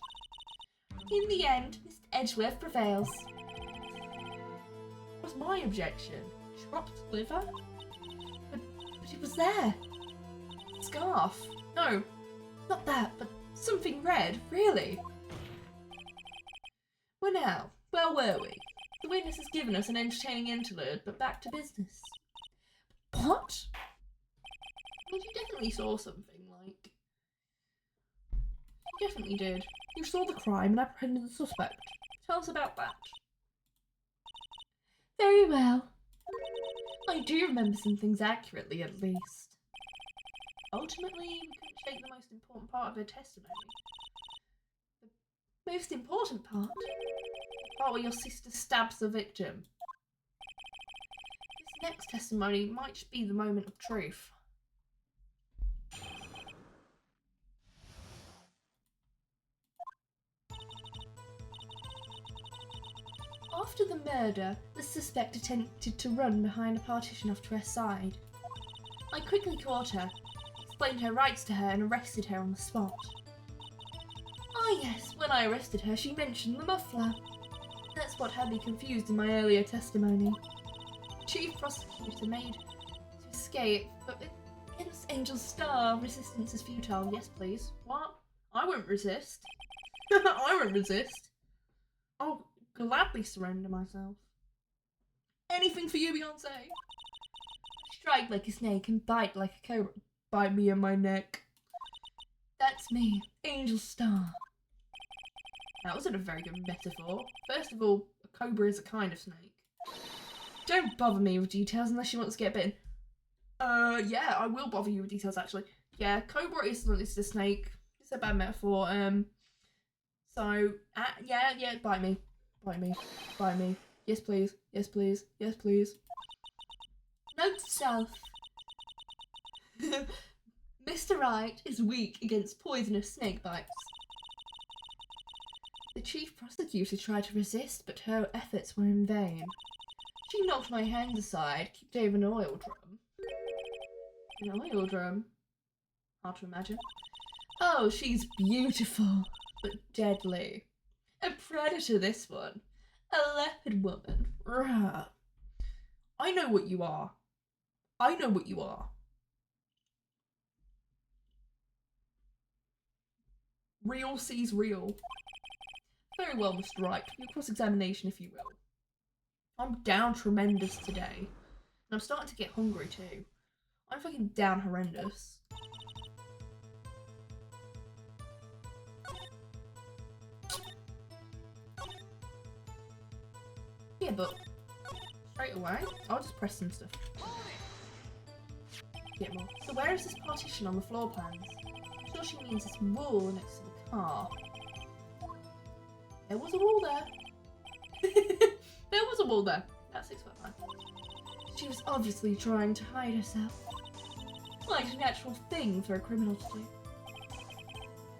In the end, Mr. Edgeworth prevails. What was my objection? Chopped liver? But it was there. Scarf. No, not that, but something red, really. Well now, where were we? The witness has given us an entertaining interlude, but back to business. What? Well, you definitely saw something, like... You definitely did. You saw the crime and apprehended the suspect. Tell us about that. Very well. I do remember some things accurately, at least. Ultimately, we couldn't shake the most important part of her testimony. The most important part? The part where your sister stabs the victim. This next testimony might just be the moment of truth. After the murder, the suspect attempted to run behind a partition off to her side. I quickly caught her, explained her rights to her, and arrested her on the spot. Ah yes, when I arrested her, she mentioned the muffler. That's what had me confused in my earlier testimony. The chief prosecutor made to escape, but against Angel's Starr, resistance is futile. Yes, please. What? I won't resist. I won't resist. I'll gladly surrender myself. Anything for you, Beyonce. Strike like a snake and bite like a cobra. Bite me in my neck. That's me, Angel Starr. That wasn't a very good metaphor. First of all, a cobra is a kind of snake. Don't bother me with details unless you want to get bitten. Yeah, I will bother you with details actually. Yeah, cobra is a snake. It's a bad metaphor. Yeah, bite me. Bite me. Bite me. Yes, please. Yes, please. Yes, please. Note to self. Mr. Wright is weak against poisonous snake bites. The chief prosecutor tried to resist, but her efforts were in vain. She knocked my hands aside, kicked over an oil drum. An oil drum? Hard to imagine. Oh, she's beautiful, but deadly. A predator, this one. A leopard woman. Rah. I know what you are. I know what you are. Real sees real. Very well, Mr. Wright. Your cross-examination, if you will. I'm down tremendous today. And I'm starting to get hungry too. I'm fucking down horrendous. Yeah, but straight away, I'll just press some stuff. Get more. So where is this partition on the floor plans? I'm sure she means this wall next to the car. There was a wall there. There was a wall there. That's 6 foot high. She was obviously trying to hide herself. Like a natural thing for a criminal to do.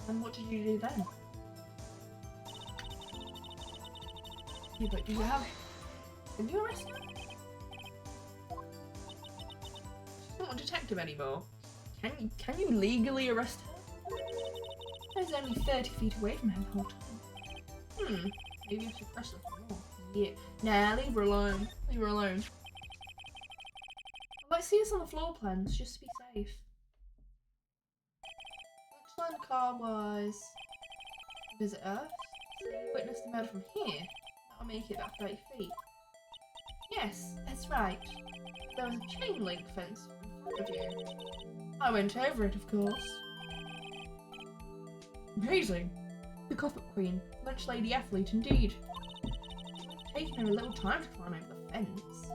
And what did you do then? Yeah, but do you have... Can you arrest her? She's not a detective anymore. Can you legally arrest her? I was only 30 feet away from her the whole time. Maybe I should press her for more. Yeah. Nah, leave her alone. Leave her alone. Let's see us on the floor plans, just to be safe. Next time the car was... Visit Earth? So you witnessed the murder from here? That'll make it about 30 feet. Yes, that's right. There was a chain link fence in front of you. I went over it, of course. Amazing. The Copper Queen, lunch lady athlete indeed. It's taken her a little time to climb over the fence.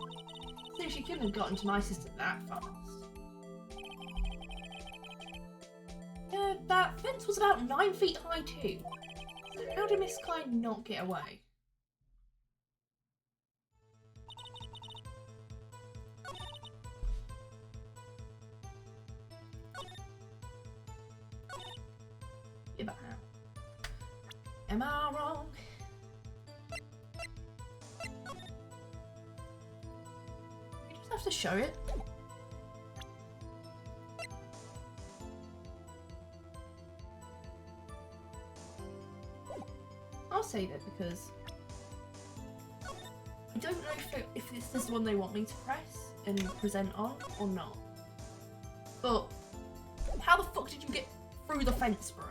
So she couldn't have gotten to my sister that fast. That fence was about 9 feet high too. So how did Miss Klein not get away? Yeah, but how? Am I wrong? You just have to show it. I'll save it because I don't know if this is the one they want me to press and present on or not. But how the fuck did you get through the fence, bro?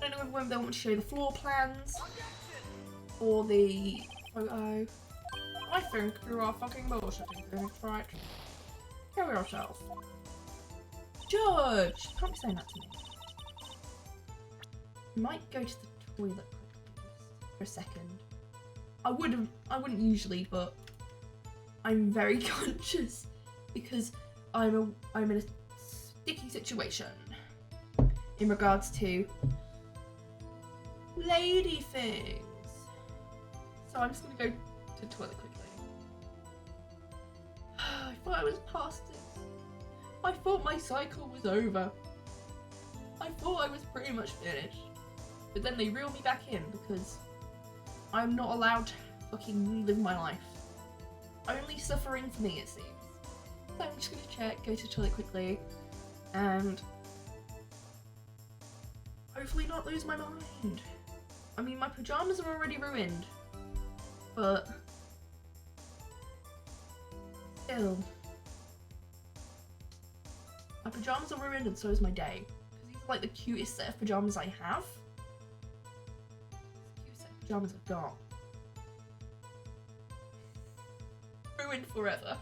I don't know whether they want me to show the floor plans or the photo. I think you are fucking bullshitting, Phoenix, right? Kill yourself. Judge! You can't be saying that to me. I might go to the toilet for a second. I wouldn't usually, but I'm very conscious because I'm in a sticky situation in regards to lady things. So I'm just gonna go to the toilet quickly. I thought I was past this. I thought my cycle was over. I thought I was pretty much finished. But then they reel me back in because I'm not allowed to fucking live my life. Only suffering for me, it seems. So I'm just gonna check, go to the toilet quickly, and hopefully not lose my mind. I mean, my pajamas are already ruined, but still. My pajamas are ruined and so is my day. Because these are like the cutest set of pajamas I have. Cutest set of pajamas I've got. Ruined forever.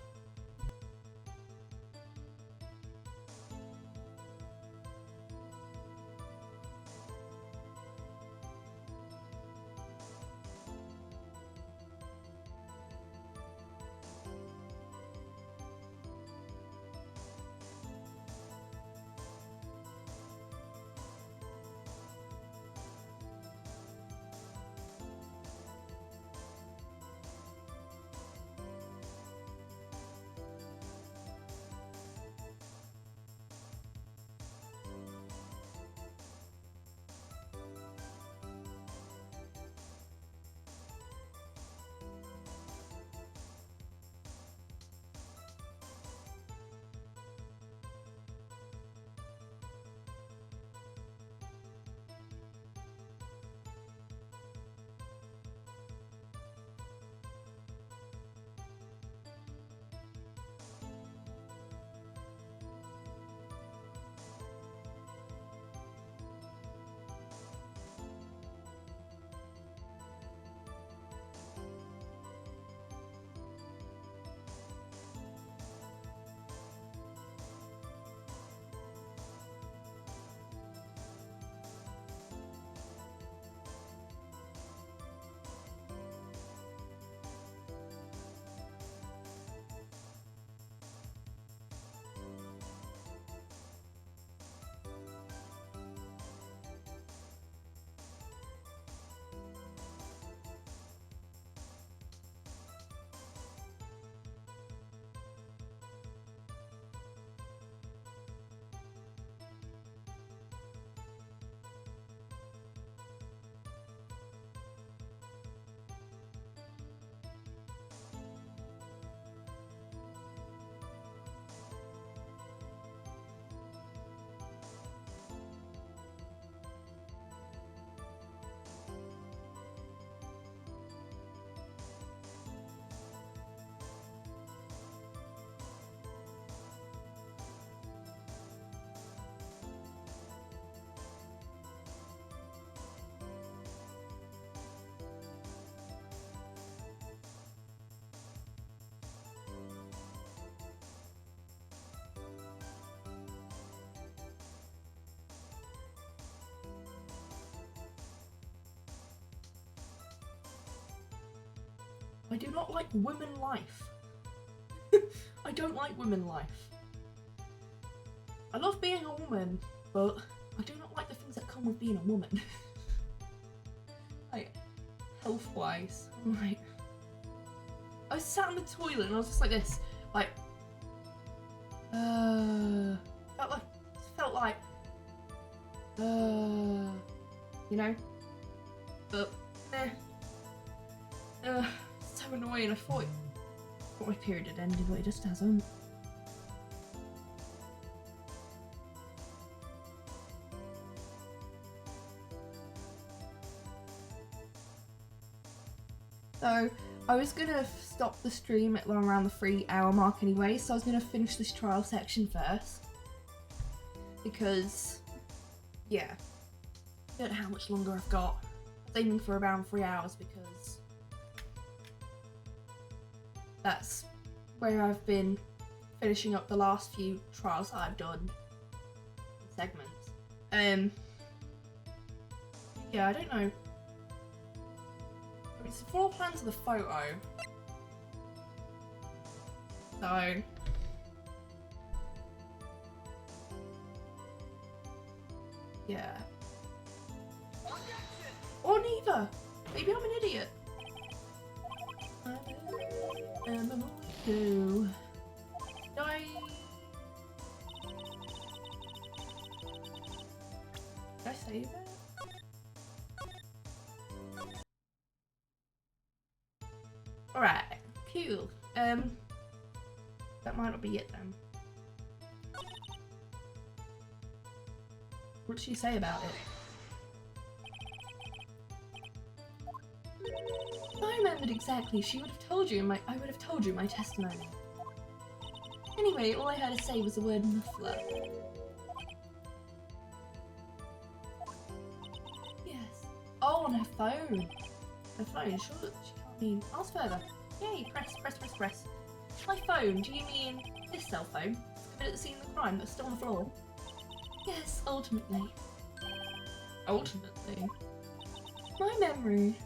I do not like women life. I don't like women life. I love being a woman, but I do not like the things that come with being a woman. Like, health-wise. I'm like... I sat in the toilet and I was just like this, like... Felt like... You know? But, so annoying. I thought my period had ended, but it just hasn't. So I was gonna stop the stream at around the 3-hour mark anyway, so I was gonna finish this trial section first. Because, yeah, I don't know how much longer I've got. I was aiming for around 3 hours because that's where I've been finishing up the last few trials that I've done. segments. Yeah, I don't know. It's the floor plans of the photo. So yeah. Or neither. Maybe I'm an idiot. Did I save it? Alright, cool. That might not be it then. What did she say about it? If I remembered exactly, she would have told you I would have told you my testimony. Anyway, all I heard her say was the word muffler. Yes. Oh, on her phone. Her phone, sure, she can't mean. Ask further. Yay, press. My phone, do you mean this cell phone? Committed at the scene of the crime that's still on the floor? Yes, ultimately. Ultimately? My memory.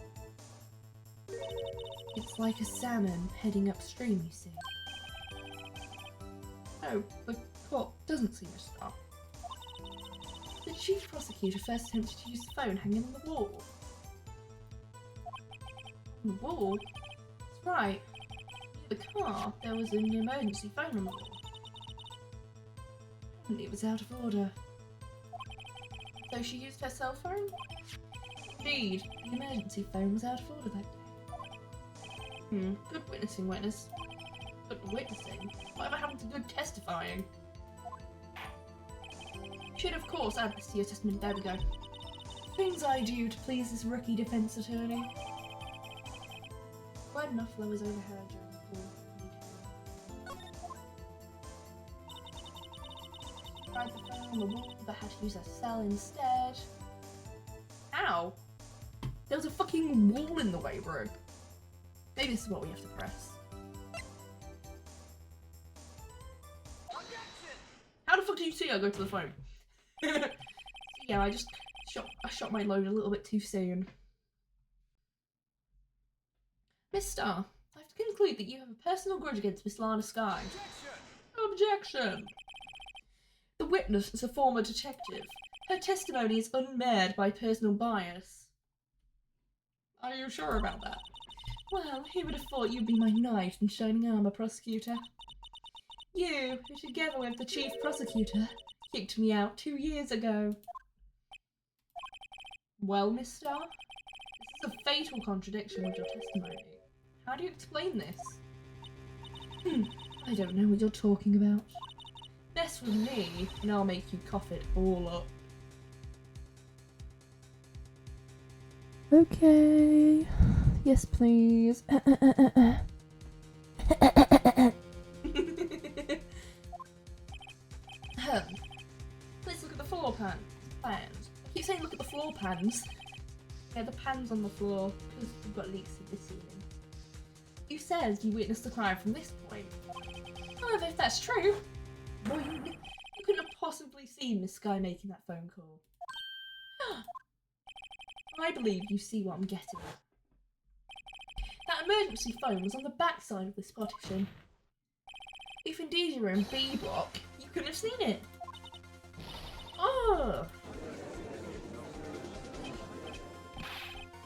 It's like a salmon heading upstream, you see. Oh, the court doesn't seem to stop. The chief prosecutor first attempted to use the phone hanging on the wall. On the wall? That's right. Near the car, there was an emergency phone on the wall. And it was out of order. So she used her cell phone? Indeed, the emergency phone was out of order that day. Good witnessing, witness. Good witnessing? Whatever happened to good testifying? Should of course add this to your testimony. There we go. Things I do to please this rookie defense attorney. Word muffler was overheard during the court meeting. Tried the phone on the wall, but had to use a cell instead. Ow! There was a fucking wall in the way, bro. Maybe this is what we have to press. How the fuck do you see I go to the phone? Yeah, I shot my load a little bit too soon. Miss Starr, I have to conclude that you have a personal grudge against Miss Lana Skye. Objection! The witness is a former detective. Her testimony is unmarred by personal bias. Are you sure about that? Well, who would have thought you'd be my knight in shining armour, prosecutor? You, who together with the chief prosecutor, kicked me out 2 years ago. Well, Miss Starr, this is a fatal contradiction with your testimony. How do you explain this? I don't know what you're talking about. Mess with me, and I'll make you cough it all up. Okay. Yes, please. Let's look at the floor plans. I keep saying look at the floor pans. Yeah, the pans on the floor, because we've got leaks in the ceiling. You said you witnessed the crime from this point. However, if that's true, you couldn't have possibly seen Miss Skye making that phone call. I believe you see what I'm getting at. That emergency phone was on the back side of this partition. If indeed you were in B block, you couldn't have seen it. Oh!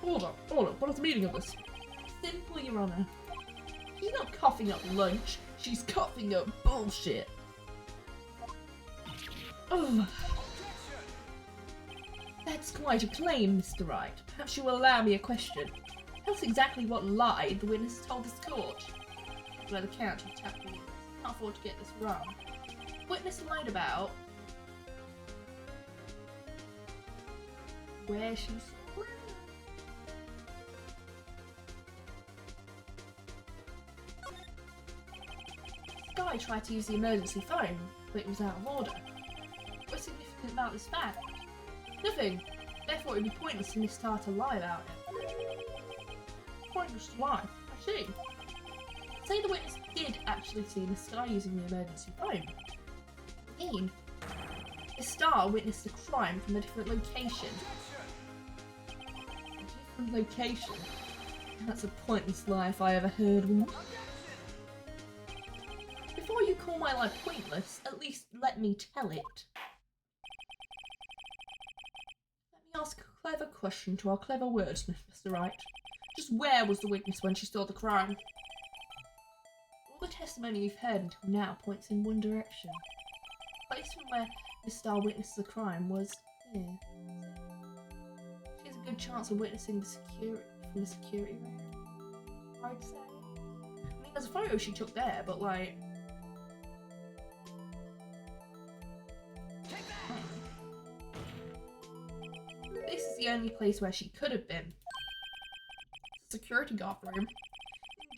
Hold up, what is the meaning of this? Simple, Your Honour. She's not coughing up lunch, she's coughing up bullshit. Oh. That's quite a claim, Mr. Wright. Perhaps you will allow me a question. Tell us exactly what lie the witness told this court. By the count, you tapped the witness. Can't afford to get this wrong. Witness lied about where she's from. Skye tried to use the emergency phone, but it was out of order. What's significant about this fact? Nothing. Therefore, it would be pointless for Miss Starr to lie about it. Pointless to lie? I see. Say the witness did actually see Miss Skye using the emergency phone. Miss Starr witnessed the crime from a different location. A different location? That's a pointless lie if I ever heard one. Before you call my life pointless, at least let me tell it. Let me ask a clever question to our clever wordsmith, Mr. Wright. Just where was the witness when she saw the crime? All the testimony you've heard until now points in one direction. The place from where Miss Starr witnessed the crime was here. She has a good chance of witnessing the security room, I'd say. I mean, there's a photo she took there, but like... This is the only place where she could have been. The security guard room.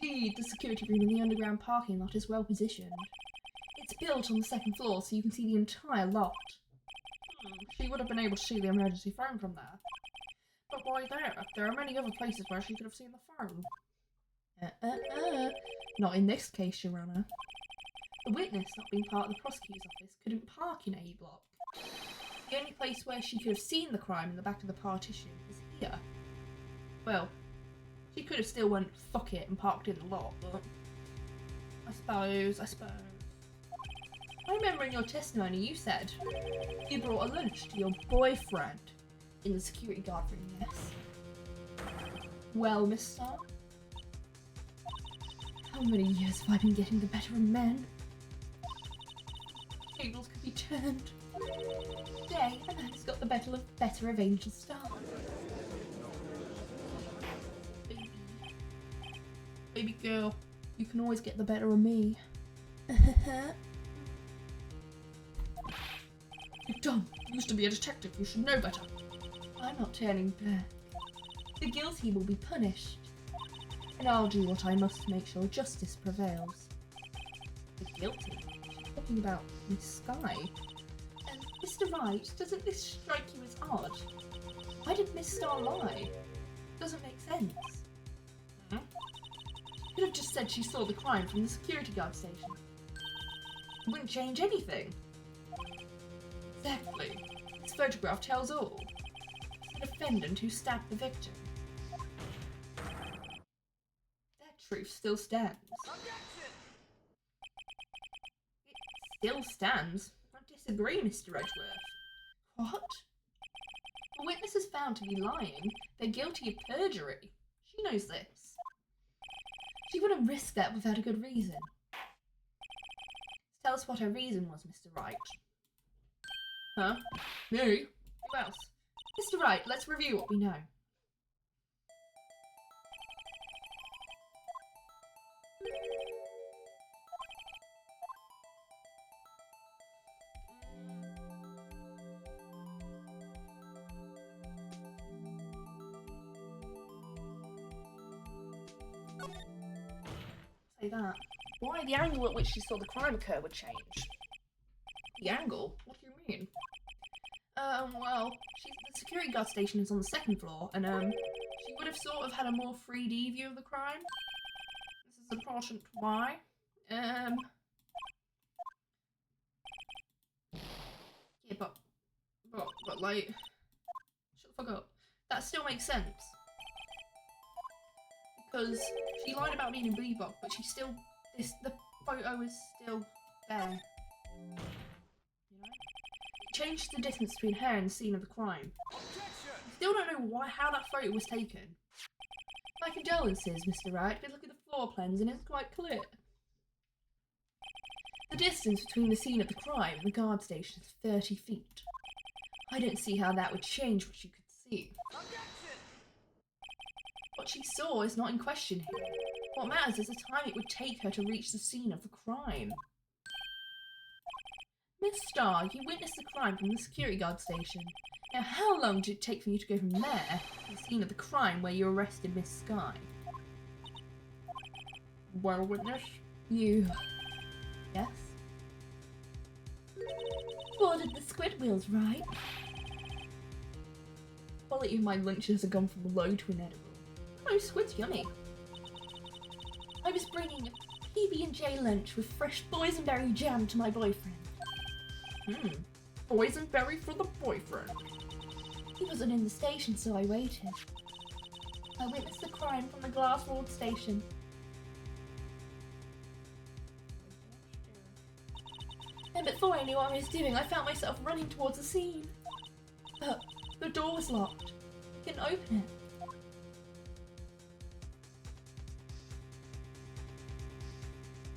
Indeed, the security room in the underground parking lot is well positioned. It's built on the second floor so you can see the entire lot. She would have been able to see the emergency phone from there. But why there? There are many other places where she could have seen the phone. Not in this case, Your Honour. The witness, not being part of the prosecutor's office, couldn't park in A block. The only place where she could have seen the crime in the back of the partition is here. Well, she could have still went fuck it and parked in the lot, but I suppose. I remember in your testimony you said you brought a lunch to your boyfriend in the security guard room, yes? Well, Miss Starr, how many years have I been getting the better of men? Tables could be turned. Today, a man has got the better of Angel Starr. Baby girl, you can always get the better of me. You're dumb. You used to be a detective. You should know better. I'm not turning back. The guilty will be punished. And I'll do what I must to make sure justice prevails. The guilty? She's talking about Miss Sky. And Mr. Wright, doesn't this strike you as odd? Why did Miss Starr lie? Doesn't make sense. Could have just said she saw the crime from the security guard station. It wouldn't change anything. Exactly. This photograph tells all. It's the defendant who stabbed the victim. That truth still stands. It still stands? I disagree, Mr. Edgeworth. What? The witness is found to be lying. They're guilty of perjury. She knows this. She wouldn't risk that without a good reason. Tell us what her reason was, Mr. Wright. Huh? Me? Who else? Mr. Wright, let's review what we know. Say that. Why? The angle at which she saw the crime occur would change. The angle? What do you mean? Well, the security guard station is on the second floor, and, she would have sort of had a more 3D view of the crime. This is important. Why? Yeah, but, like, shut the fuck up. That still makes sense. Because she lied about being in Bebop, but she's still, the photo is still there. You know? It changed the distance between her and the scene of the crime. I still don't know how that photo was taken. My condolences, Mr. Wright, but look at the floor plans and it's quite clear. The distance between the scene of the crime and the guard station is 30 feet. I don't see how that would change what you could see. What she saw is not in question here. What matters is the time it would take her to reach the scene of the crime. Miss Starr, you witnessed the crime from the security guard station. Now, how long did it take for you to go from there to the scene of the crime where you arrested Miss Sky? Well, witness, you... Yes? Ordered the squid wheels, right? Quality of my lunches have gone from low to inedible. Oh, squid's yummy. I was bringing a PB&J lunch with fresh boysenberry jam to my boyfriend. boysenberry for the boyfriend. He wasn't in the station, so I waited. I witnessed the crime from the glass-walled station. And before I knew what I was doing, I found myself running towards the scene. But the door was locked. I couldn't open it.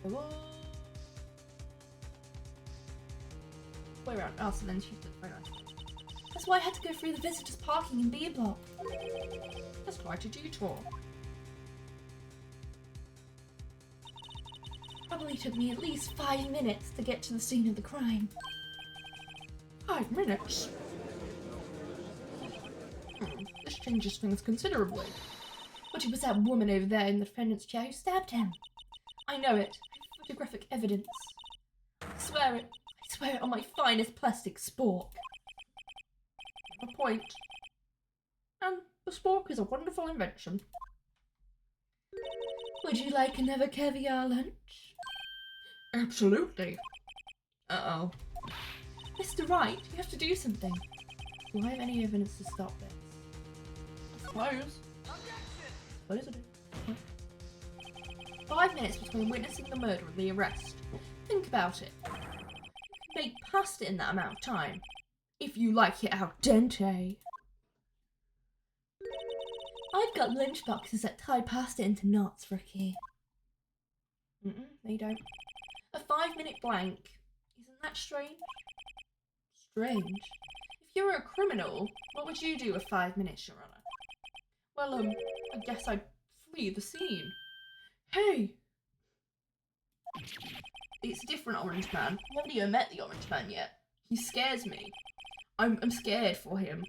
Hello? Way around us, and then she took very nice. That's why I had to go through the visitors' parking in B block. That's quite a detour. Probably took me at least 5 minutes to get to the scene of the crime. 5 minutes? This changes things considerably. But it was that woman over there in the defendant's chair who stabbed him. I know it. I have photographic evidence. I swear it. I swear it on my finest plastic spork. A point. And the spork is a wonderful invention. Would you like another caviar lunch? Absolutely. Uh-oh. Mr. Wright, you have to do something. Do I have any evidence to stop this? I suppose. What is it? 5 minutes between witnessing the murder and the arrest. Think about it. You make past it in that amount of time. If you like it al dente. I've got lunch boxes that tie pasta into knots, Ricky. They don't. A 5-minute blank. Isn't that strange? Strange? If you were a criminal, what would you do with 5 minutes, Your Honor? Well, I guess I'd flee the scene. Hey! It's a different Orange Man. I haven't even met the Orange Man yet. He scares me. I'm scared for him.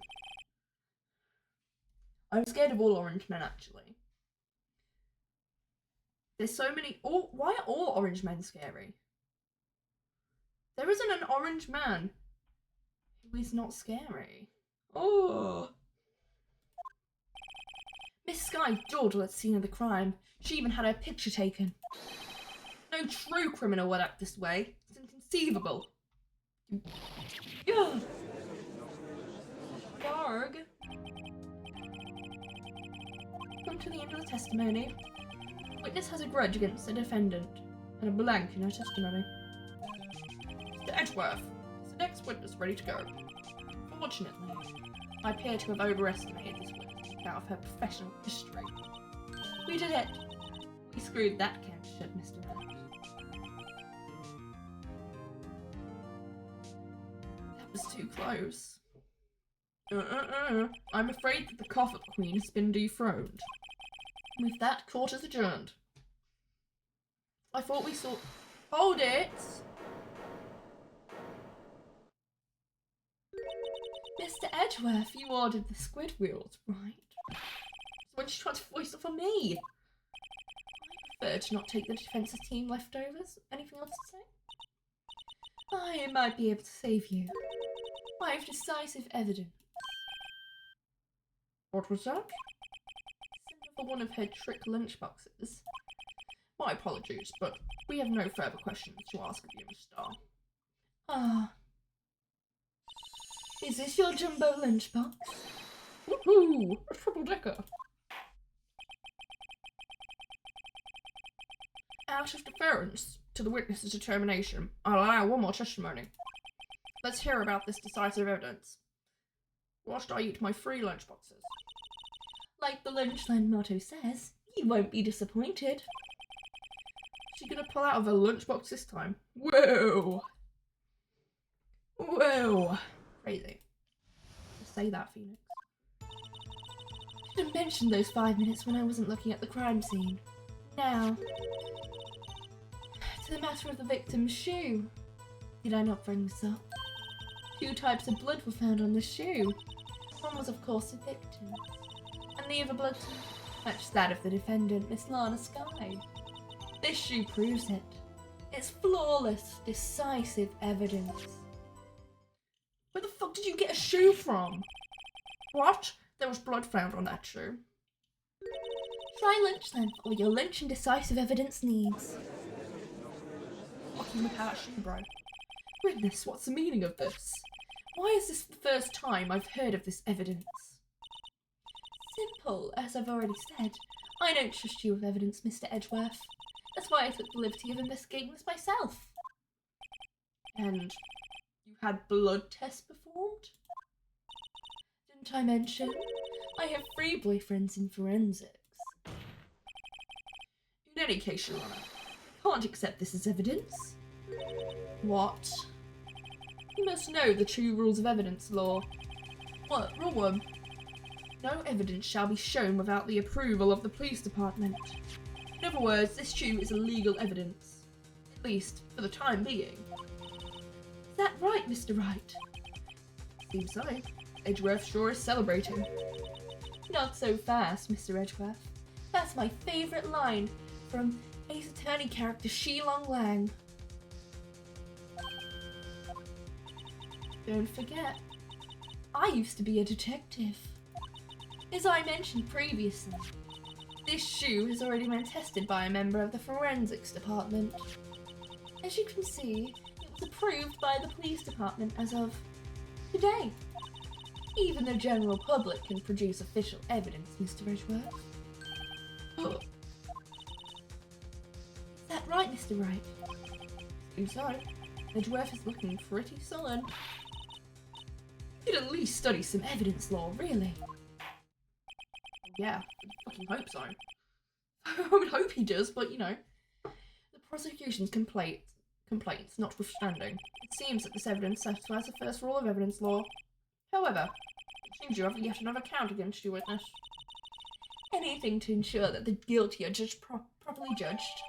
I'm scared of all Orange Men, actually. There's so many... why are all Orange Men scary? There isn't an Orange Man who is not scary. Oh! Miss Sky dawdled at the scene of the crime. She even had her picture taken. No true criminal would act this way. It's inconceivable. Ugh. Garg. Come to the end of the testimony. Witness has a grudge against the defendant and a blank in her testimony. Mr. Edgeworth is the next witness ready to go. Fortunately, I appear to have overestimated this witness out of her professional history. We did it. We screwed that can shut, Mr. Wright. That was too close. I'm afraid that the Coffin Queen has been dethroned. With that, court is adjourned. I thought we saw... Hold it! Mr. Edgeworth, you ordered the squid wheels, right? So when she tried to voice off on me? I prefer to not take the defensive team leftovers. Anything else to say? I might be able to save you. I have decisive evidence. What was that? For one of her trick lunchboxes. My apologies, but we have no further questions to ask of you, Miss Starr. Ah. Is this your jumbo lunchbox? Woohoo! A triple-decker! Out of deference to the witness's determination, I'll allow one more testimony. Let's hear about this decisive evidence. Whilst I eat my free lunchboxes. Like the Lunchland motto says, you won't be disappointed. Is she gonna pull out of her lunchbox this time? Whoa! Whoa! Crazy. Just say that, Phoenix. Should have mentioned those 5 minutes when I wasn't looking at the crime scene. Now, to the matter of the victim's shoe. Did I not bring this up? 2 types of blood were found on the shoe. One was, of course, the victim's, and the other blood matched that of the defendant, Miss Lana Sky. This shoe proves it. It's flawless, decisive evidence. Where the fuck did you get a shoe from? What? There was blood found on that shoe. Try lunch then, for all your lunch and decisive evidence needs. Fucking whip out that shoe, bro. Goodness, what's the meaning of this? Why is this the first time I've heard of this evidence? Simple, as I've already said. I don't trust you with evidence, Mr. Edgeworth. That's why I took the liberty of investigating this myself. And you had blood tests performed? Didn't I mention? I have 3 boyfriends in forensics. In any case, Your Honour, I can't accept this as evidence. What? You must know the true rules of evidence law. What? Rule 1. No evidence shall be shown without the approval of the police department. In other words, this shoe is illegal evidence. At least, for the time being. Is that right, Mr. Wright? Seems so. Edgeworth sure is celebrating. Not so fast, Mr. Edgeworth. That's my favourite line from Ace Attorney character Shilong Lang. Don't forget, I used to be a detective. As I mentioned previously, this shoe has already been tested by a member of the forensics department. As you can see, it was approved by the police department as of today. Even the general public can produce official evidence, Mr. Edgeworth. Oh. Is that right, Mr. Wright? Seems so. Edgeworth is looking pretty sullen. You'd at least study some evidence law, really. Yeah, I fucking hope so. I would hope he does, but you know. The prosecution's complaints notwithstanding, it seems that this evidence satisfies the first rule of evidence law. However, it seems you have yet another count against your witness. Anything to ensure that the guilty are judged properly judged.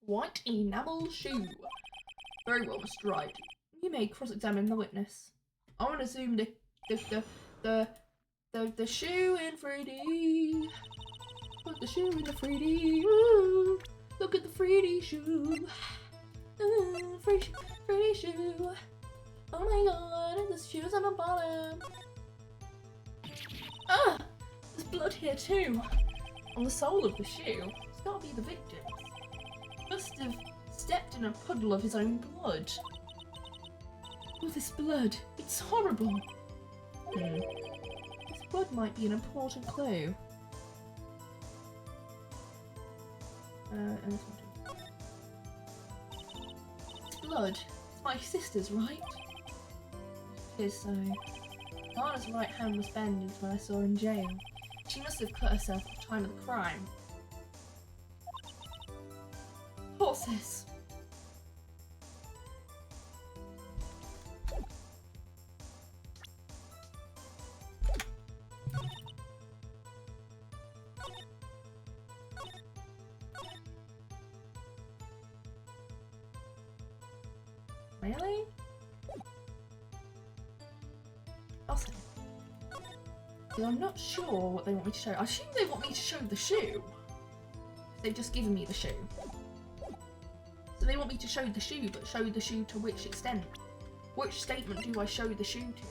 White enamel shoe. Very well, Mr. Wright. You may cross-examine the witness. I want to zoom the shoe in 3D. Put the shoe in the 3D. Ooh, look at the 3D shoe. Ooh, 3D shoe. Oh my god, the shoe's on the bottom. Ah, there's blood here too. On the sole of the shoe. It's gotta be the victim's. Must have stepped in a puddle of his own blood. Oh, this blood. It's horrible. This blood might be an important clue. It's blood. It's my sister's, right? It is so. Lana's right hand was bandaged when I saw her in jail. She must have cut herself at the time of the crime. Horses. Really? Also, I'm not sure what they want me to show. I assume they want me to show the shoe. They've just given me the shoe. So they want me to show the shoe, but show the shoe to which extent? Which statement do I show the shoe to?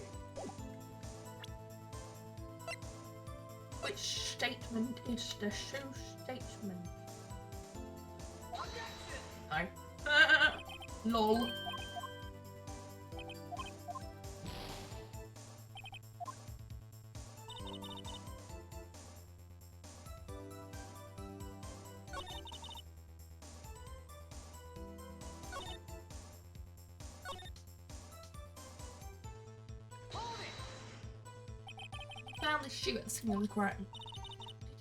Which statement is the shoe statement? No. Lol. Found this shoe at the scene of the crime.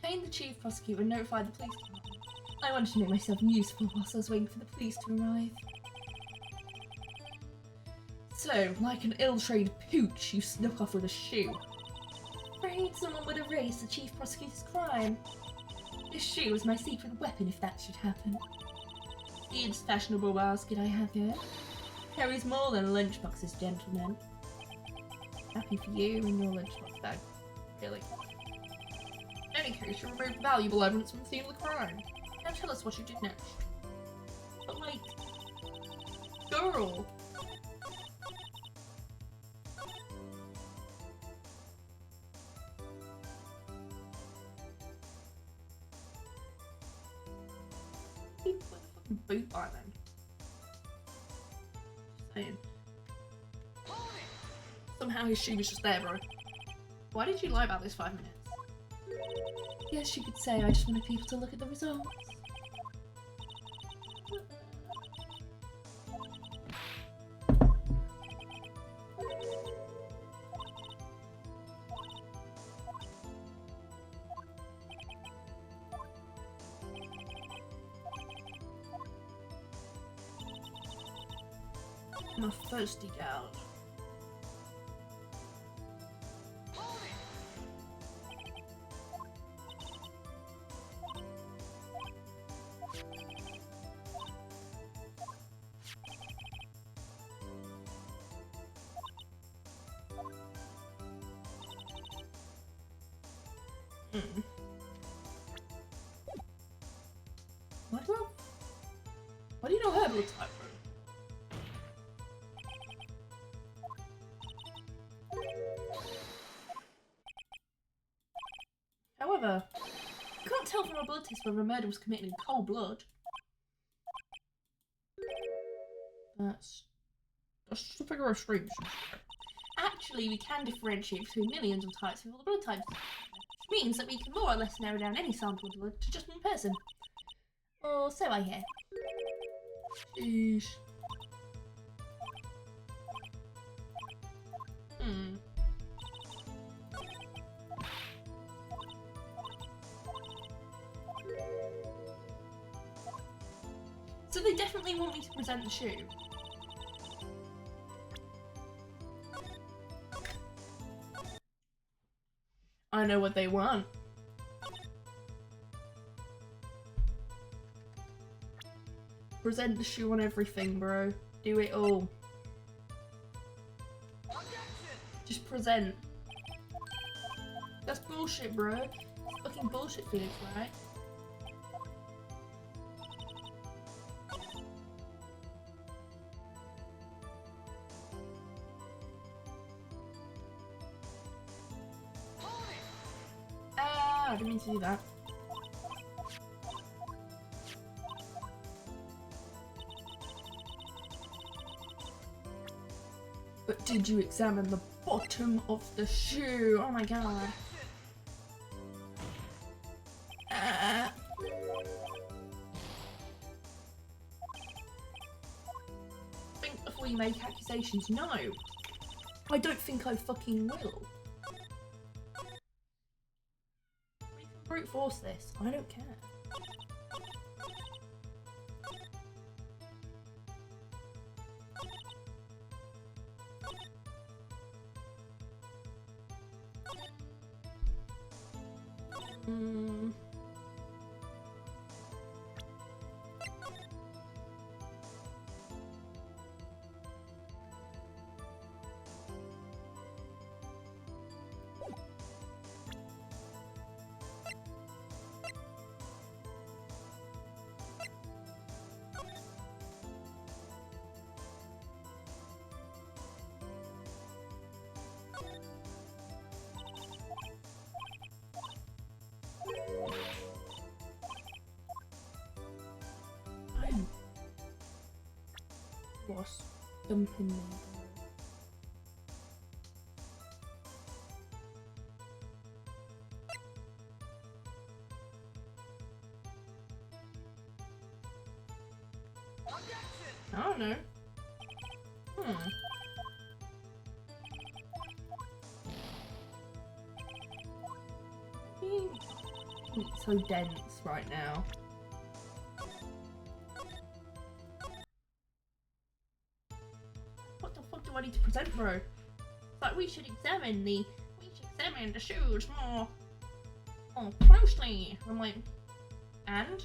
Detained the chief prosecutor and notified the police department. I wanted to make myself useful whilst I was waiting for the police to arrive. So, like an ill-trained pooch, you snuck off with a shoe. Afraid someone would erase the chief prosecutor's crime. This shoe is my secret weapon if that should happen. See this fashionable basket I have here? Carries more than lunchboxes, gentlemen. Happy for you and your lunchbox bag. Really. In any case, you removed valuable evidence from the scene of the crime. Now tell us what you did next. But like, girl. Put the fucking boot on then. Just saying. Somehow his shoe was just there, bro. Why did you lie about this 5 minutes? Yes, you could say I just wanted people to look at the results. I'm a thirsty gal. Why do you know her blood type, bro? However, you can't tell from a blood test whether a murder was committed in cold blood. That's just a figure of speech. Actually, we can differentiate between millions of types with all the blood types, which means that we can more or less narrow down any sample of blood to just one person. Or so I hear. Sheesh. So they definitely want me to present the shoe. I know what they want. Present the shoe on everything, bro. Do it all. Just present. That's bullshit, bro. It's fucking bullshit, Felix, right? Ah, I didn't mean to do that. But did you examine the bottom of the shoe? Oh my god. Think before you make accusations. No. I don't think I fucking will. We can brute force this. I don't care. Was dumping me. I don't know. It's so dense right now. I need to present, bro. But we should examine the shoes more closely. I'm like, and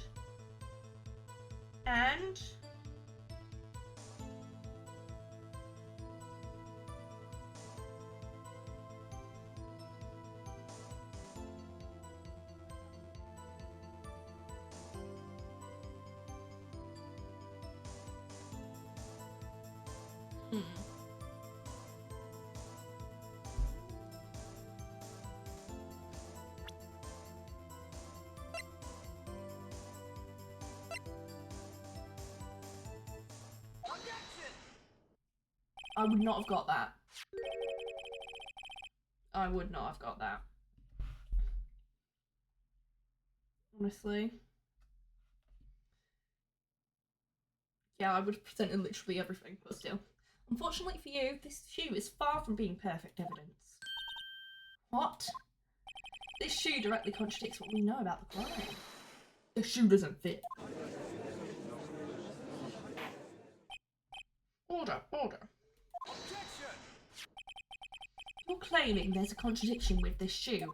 I would not have got that. I would not have got that. Honestly. Yeah, I would have presented literally everything, but still. Unfortunately for you, this shoe is far from being perfect evidence. What? This shoe directly contradicts what we know about the crime. The shoe doesn't fit. Order, order. Objection! You're claiming there's a contradiction with this shoe.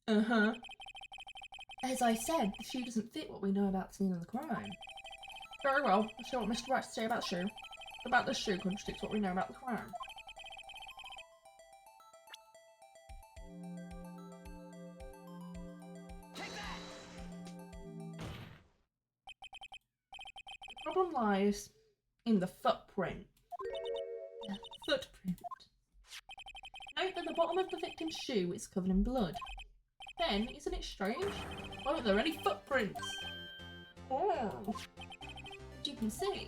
Uh-huh. As I said, the shoe doesn't fit what we know about the scene of the crime. Very well, let's hear what Mr. Wright has to say about the shoe. About this shoe contradicts what we know about the crime. Take that! The problem lies in the footprint. The footprint. Note that the bottom of the victim's shoe is covered in blood. Then, isn't it strange? Why aren't there any footprints? Oh. As you can see,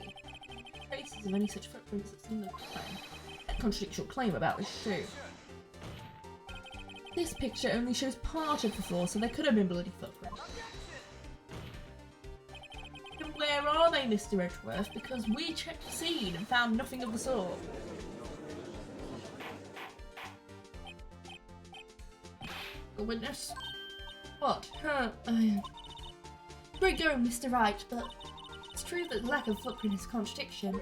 traces of any such footprints at the scene of the crime. That contradicts your claim about this shoe. This picture only shows part of the floor, so there could have been bloody footprints. And where are they, Mr. Edgeworth? Because we checked the scene and found nothing of the sort. The witness? What? Great going, Mr. Wright, but it's true that the lack of footprint is a contradiction.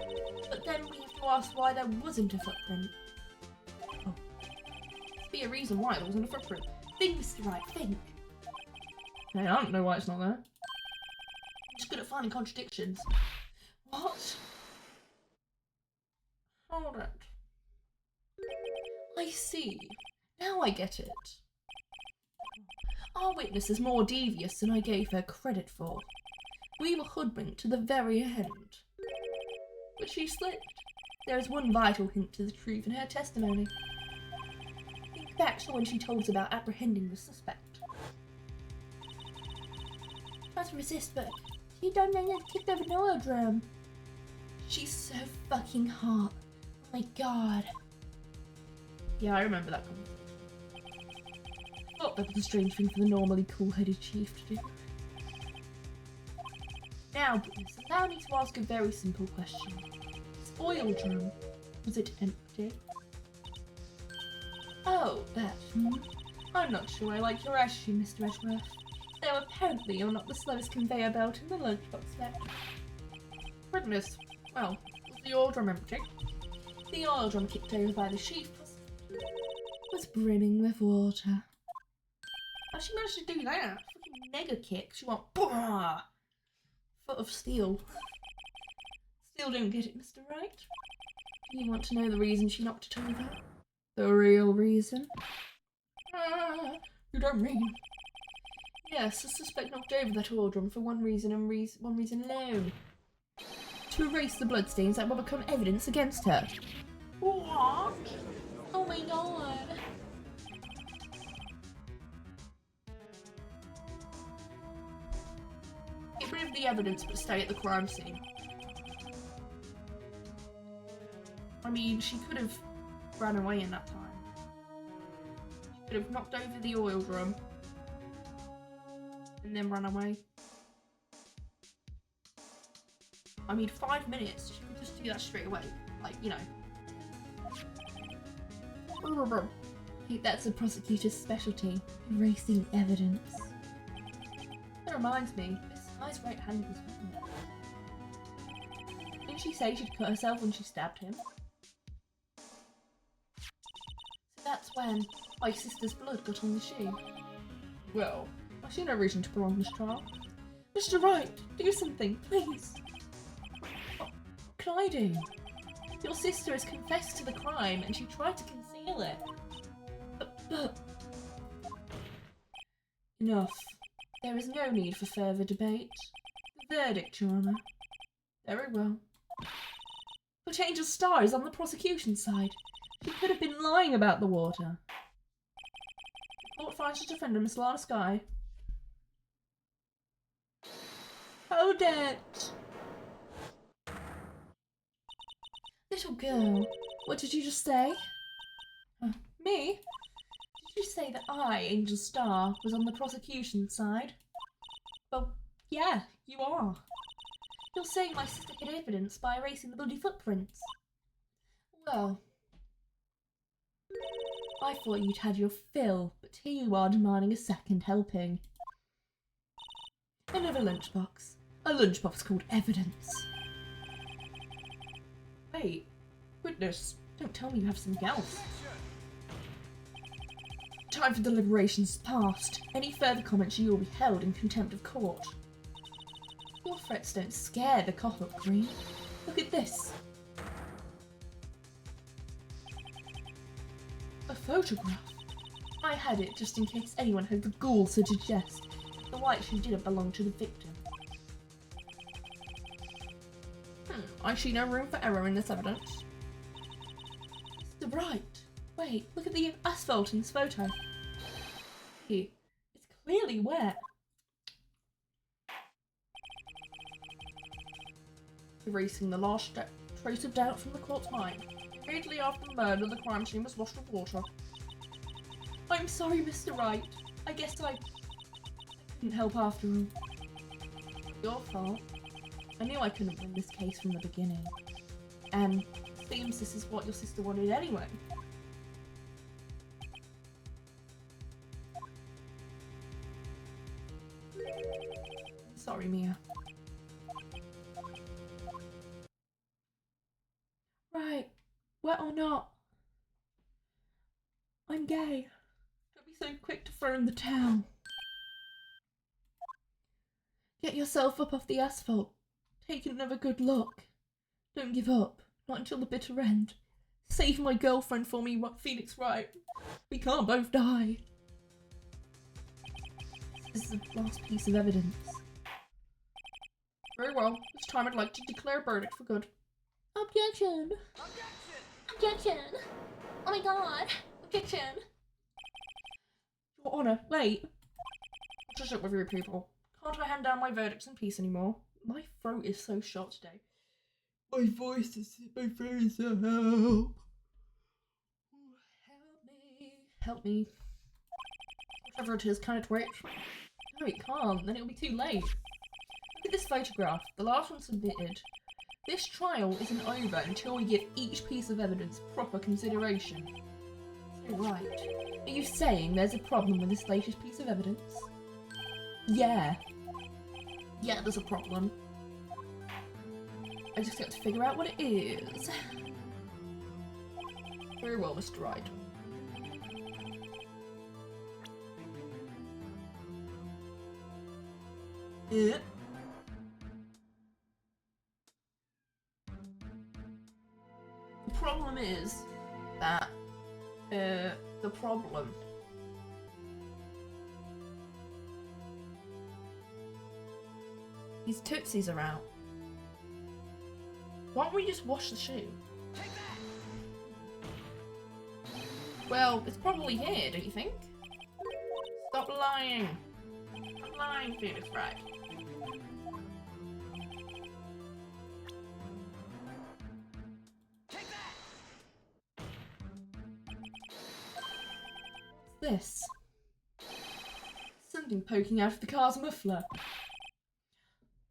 But then we have to ask why there wasn't a footprint. Oh. There'd be a reason why there wasn't a footprint. Think, Mr. Wright, think. Hey, I don't know why it's not there. I'm just good at finding contradictions. What? Hold it. I see. Now I get it. Our witness is more devious than I gave her credit for. We were hoodwinked to the very end. But she slipped. There is one vital hint to the truth in her testimony. Think back to when she told us about apprehending the suspect. Tried to resist, but she done kicked over an oil drum. She's so fucking hot. Oh my god. Yeah, I remember that conversation. Thought that was a strange thing for the normally cool-headed chief to do. Now, please, allow me to ask a very simple question. This oil drum, was it empty? Oh, that, I'm not sure I like your attitude, Mr. Edgeworth. Though apparently you're not the slowest conveyor belt in the lunchbox set. Witness, well, was the oil drum empty? The oil drum kicked over by the chief was brimming with water. How she managed to do that? Fucking mega kick. She went, BAH! Foot of steel. Still don't get it, Mr. Wright. Do you want to know the reason she knocked it over? The real reason? You don't mean? Yes, the suspect knocked over that oil drum for one reason and one reason alone. To erase the bloodstains that will become evidence against her. What? Oh my god. Get rid of the evidence but stay at the crime scene. I mean, she could have ran away in that time. She could have knocked over the oil drum and then run away. I mean, 5 minutes, she could just do that straight away. Like, you know. That's a prosecutor's specialty, erasing evidence. That reminds me, this guy's right hand was found. Didn't she say she'd cut herself when she stabbed him? So that's when my sister's blood got on the shoe. Well, I see no reason to prolong this trial. Mr. Wright, do something, please. What can I do? Your sister has confessed to the crime and she tried to conceal it. But... Enough. There is no need for further debate. The verdict, Your Honour. Very well. But Angel Starr is on the prosecution side. She could have been lying about the water. The court finds the defendant, Miss Lana Skye. Hold it! Little girl, what did you just say? Me? you say that I, Angel Starr, was on the prosecution side? Well, yeah, you are. You're saying my sister hid evidence by erasing the bloody footprints. Well, I thought you'd had your fill, but here you are demanding a second helping. Another lunchbox. A lunchbox called evidence. Wait, goodness, don't tell me you have something else. Time for deliberations past. Any further comments you will be held in contempt of court. Your threats don't scare the cop-up, Green. Look at this. A photograph. I had it just in case anyone had the gall to suggest the White shoe didn't belong to the victim. I see no room for error in this evidence. Mr. Wright. Wait, look at the asphalt in this photo. It's clearly wet. Erasing the last trace of doubt from the court's mind. Immediately after the murder, the crime scene was washed with water. I'm sorry, Mr. Wright. I guess I couldn't help after all. Your fault. I knew I couldn't win this case from the beginning. And it seems this is what your sister wanted anyway. Sorry, Mia. Right, wet or not, I'm gay. Don't be so quick to throw in the towel. Get yourself up off the asphalt. Take another good look. Don't give up, not until the bitter end. Save my girlfriend for me, Phoenix Wright. We can't both die. This is the last piece of evidence. Very well, this time I'd like to declare a verdict for good. Objection! Objection! Oh my god! Objection! Your Honour, wait. Just up with you people. Can't I hand down my verdicts in peace anymore? My throat is so shot today. My throat is so help. Help me. Help me. Whatever it is, can it twitch? No, it can't, then it'll be too late. Look at this photograph, the last one submitted. This trial isn't over until we give each piece of evidence proper consideration. So, right. Are you saying there's a problem with this latest piece of evidence? Yeah. Yeah, there's a problem. I just got to figure out what it is. Very well, Mr. Wright. Yeah. The problem is that his tootsies are out. Why don't we just wash the shoe? Well, it's probably here, don't you think? Stop lying. Stop lying, Phoenix Wright. This? Something poking out of the car's muffler.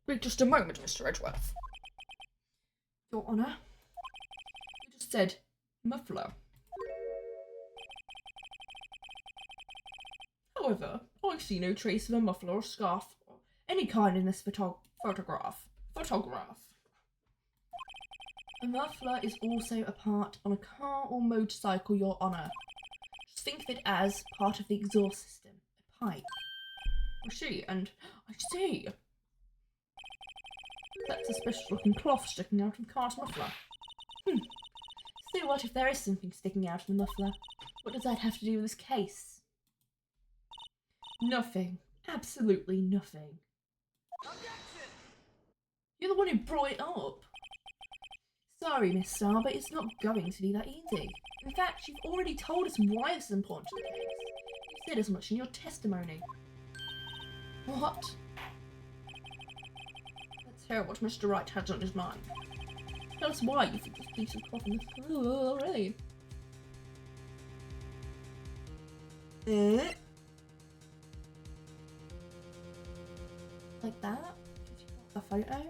Wait just a moment, Mr. Edgeworth. Your Honour, you just said muffler. However, I see no trace of a muffler or scarf or any kind in this photograph. A muffler is also a part on a car or motorcycle, Your Honour. Just think of it as part of the exhaust system, a pipe. I see. That's a suspicious looking cloth sticking out of the car's muffler. So what if there is something sticking out of the muffler? What does that have to do with this case? Nothing. Absolutely nothing. Objection! You're the one who brought it up. Sorry, Miss Starr, but it's not going to be that easy. In fact, you've already told us why this is important to the case. You said as much in your testimony. What? Let's hear what Mr. Wright has on his mind. Tell us why you think this piece of cloth in the already. Like that? A photo?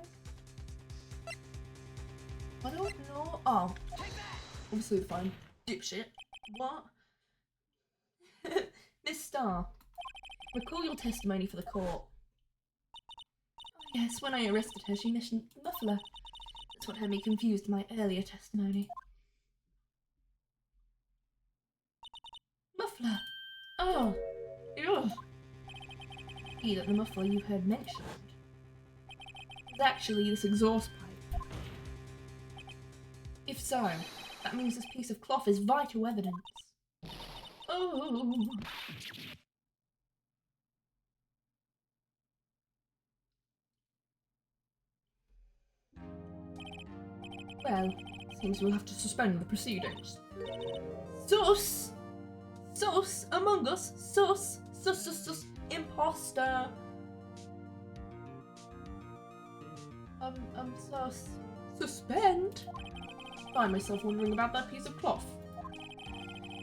I don't know. Oh, obviously the phone. Dipshit. What? Miss Starr, recall your testimony for the court. Yes, when I arrested her, she mentioned the muffler. That's what had me confused in my earlier testimony. Muffler! Oh, ugh. See that the muffler you heard mentioned is actually this exhaust pipe. If so, that means this piece of cloth is vital evidence. Oh. Well, seems we'll have to suspend the proceedings. Sus! Sus! Among Us! Sus! Sus! Sus! Sus! Imposter! Sus. Suspend? Find myself wondering about that piece of cloth.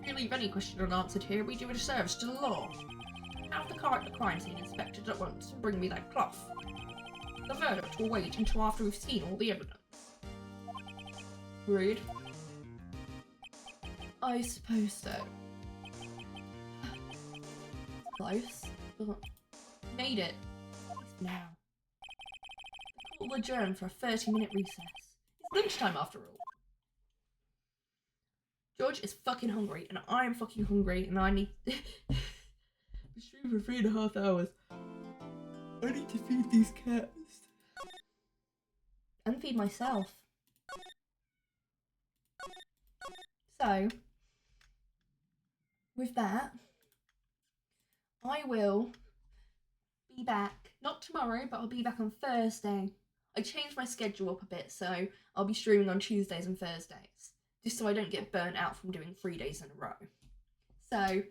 If you leave any question unanswered here, we do a disservice to the law. Have the car at the crime scene inspected at once and bring me that cloth. The verdict will wait until after we've seen all the evidence. Rude. I suppose so. Close, but made it. At least now. The court will adjourn for a 30-minute recess. It's lunchtime after all. George is fucking hungry, and I am fucking hungry, and I need to stream for 3.5 hours. I need to feed these cats. And feed myself. So, with that, I will be back, not tomorrow, but I'll be back on Thursday. I changed my schedule up a bit, so I'll be streaming on Tuesdays and Thursdays, just so I don't get burnt out from doing 3 days in a row. So,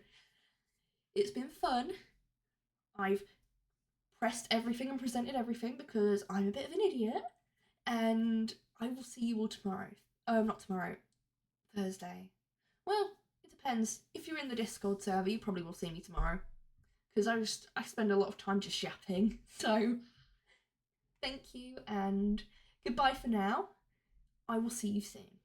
it's been fun. I've pressed everything and presented everything because I'm a bit of an idiot, and I will see you all tomorrow. Oh, not tomorrow. Thursday. Well, it depends. If you're in the Discord server, you probably will see me tomorrow. Because I spend a lot of time just yapping. So, thank you and goodbye for now. I will see you soon.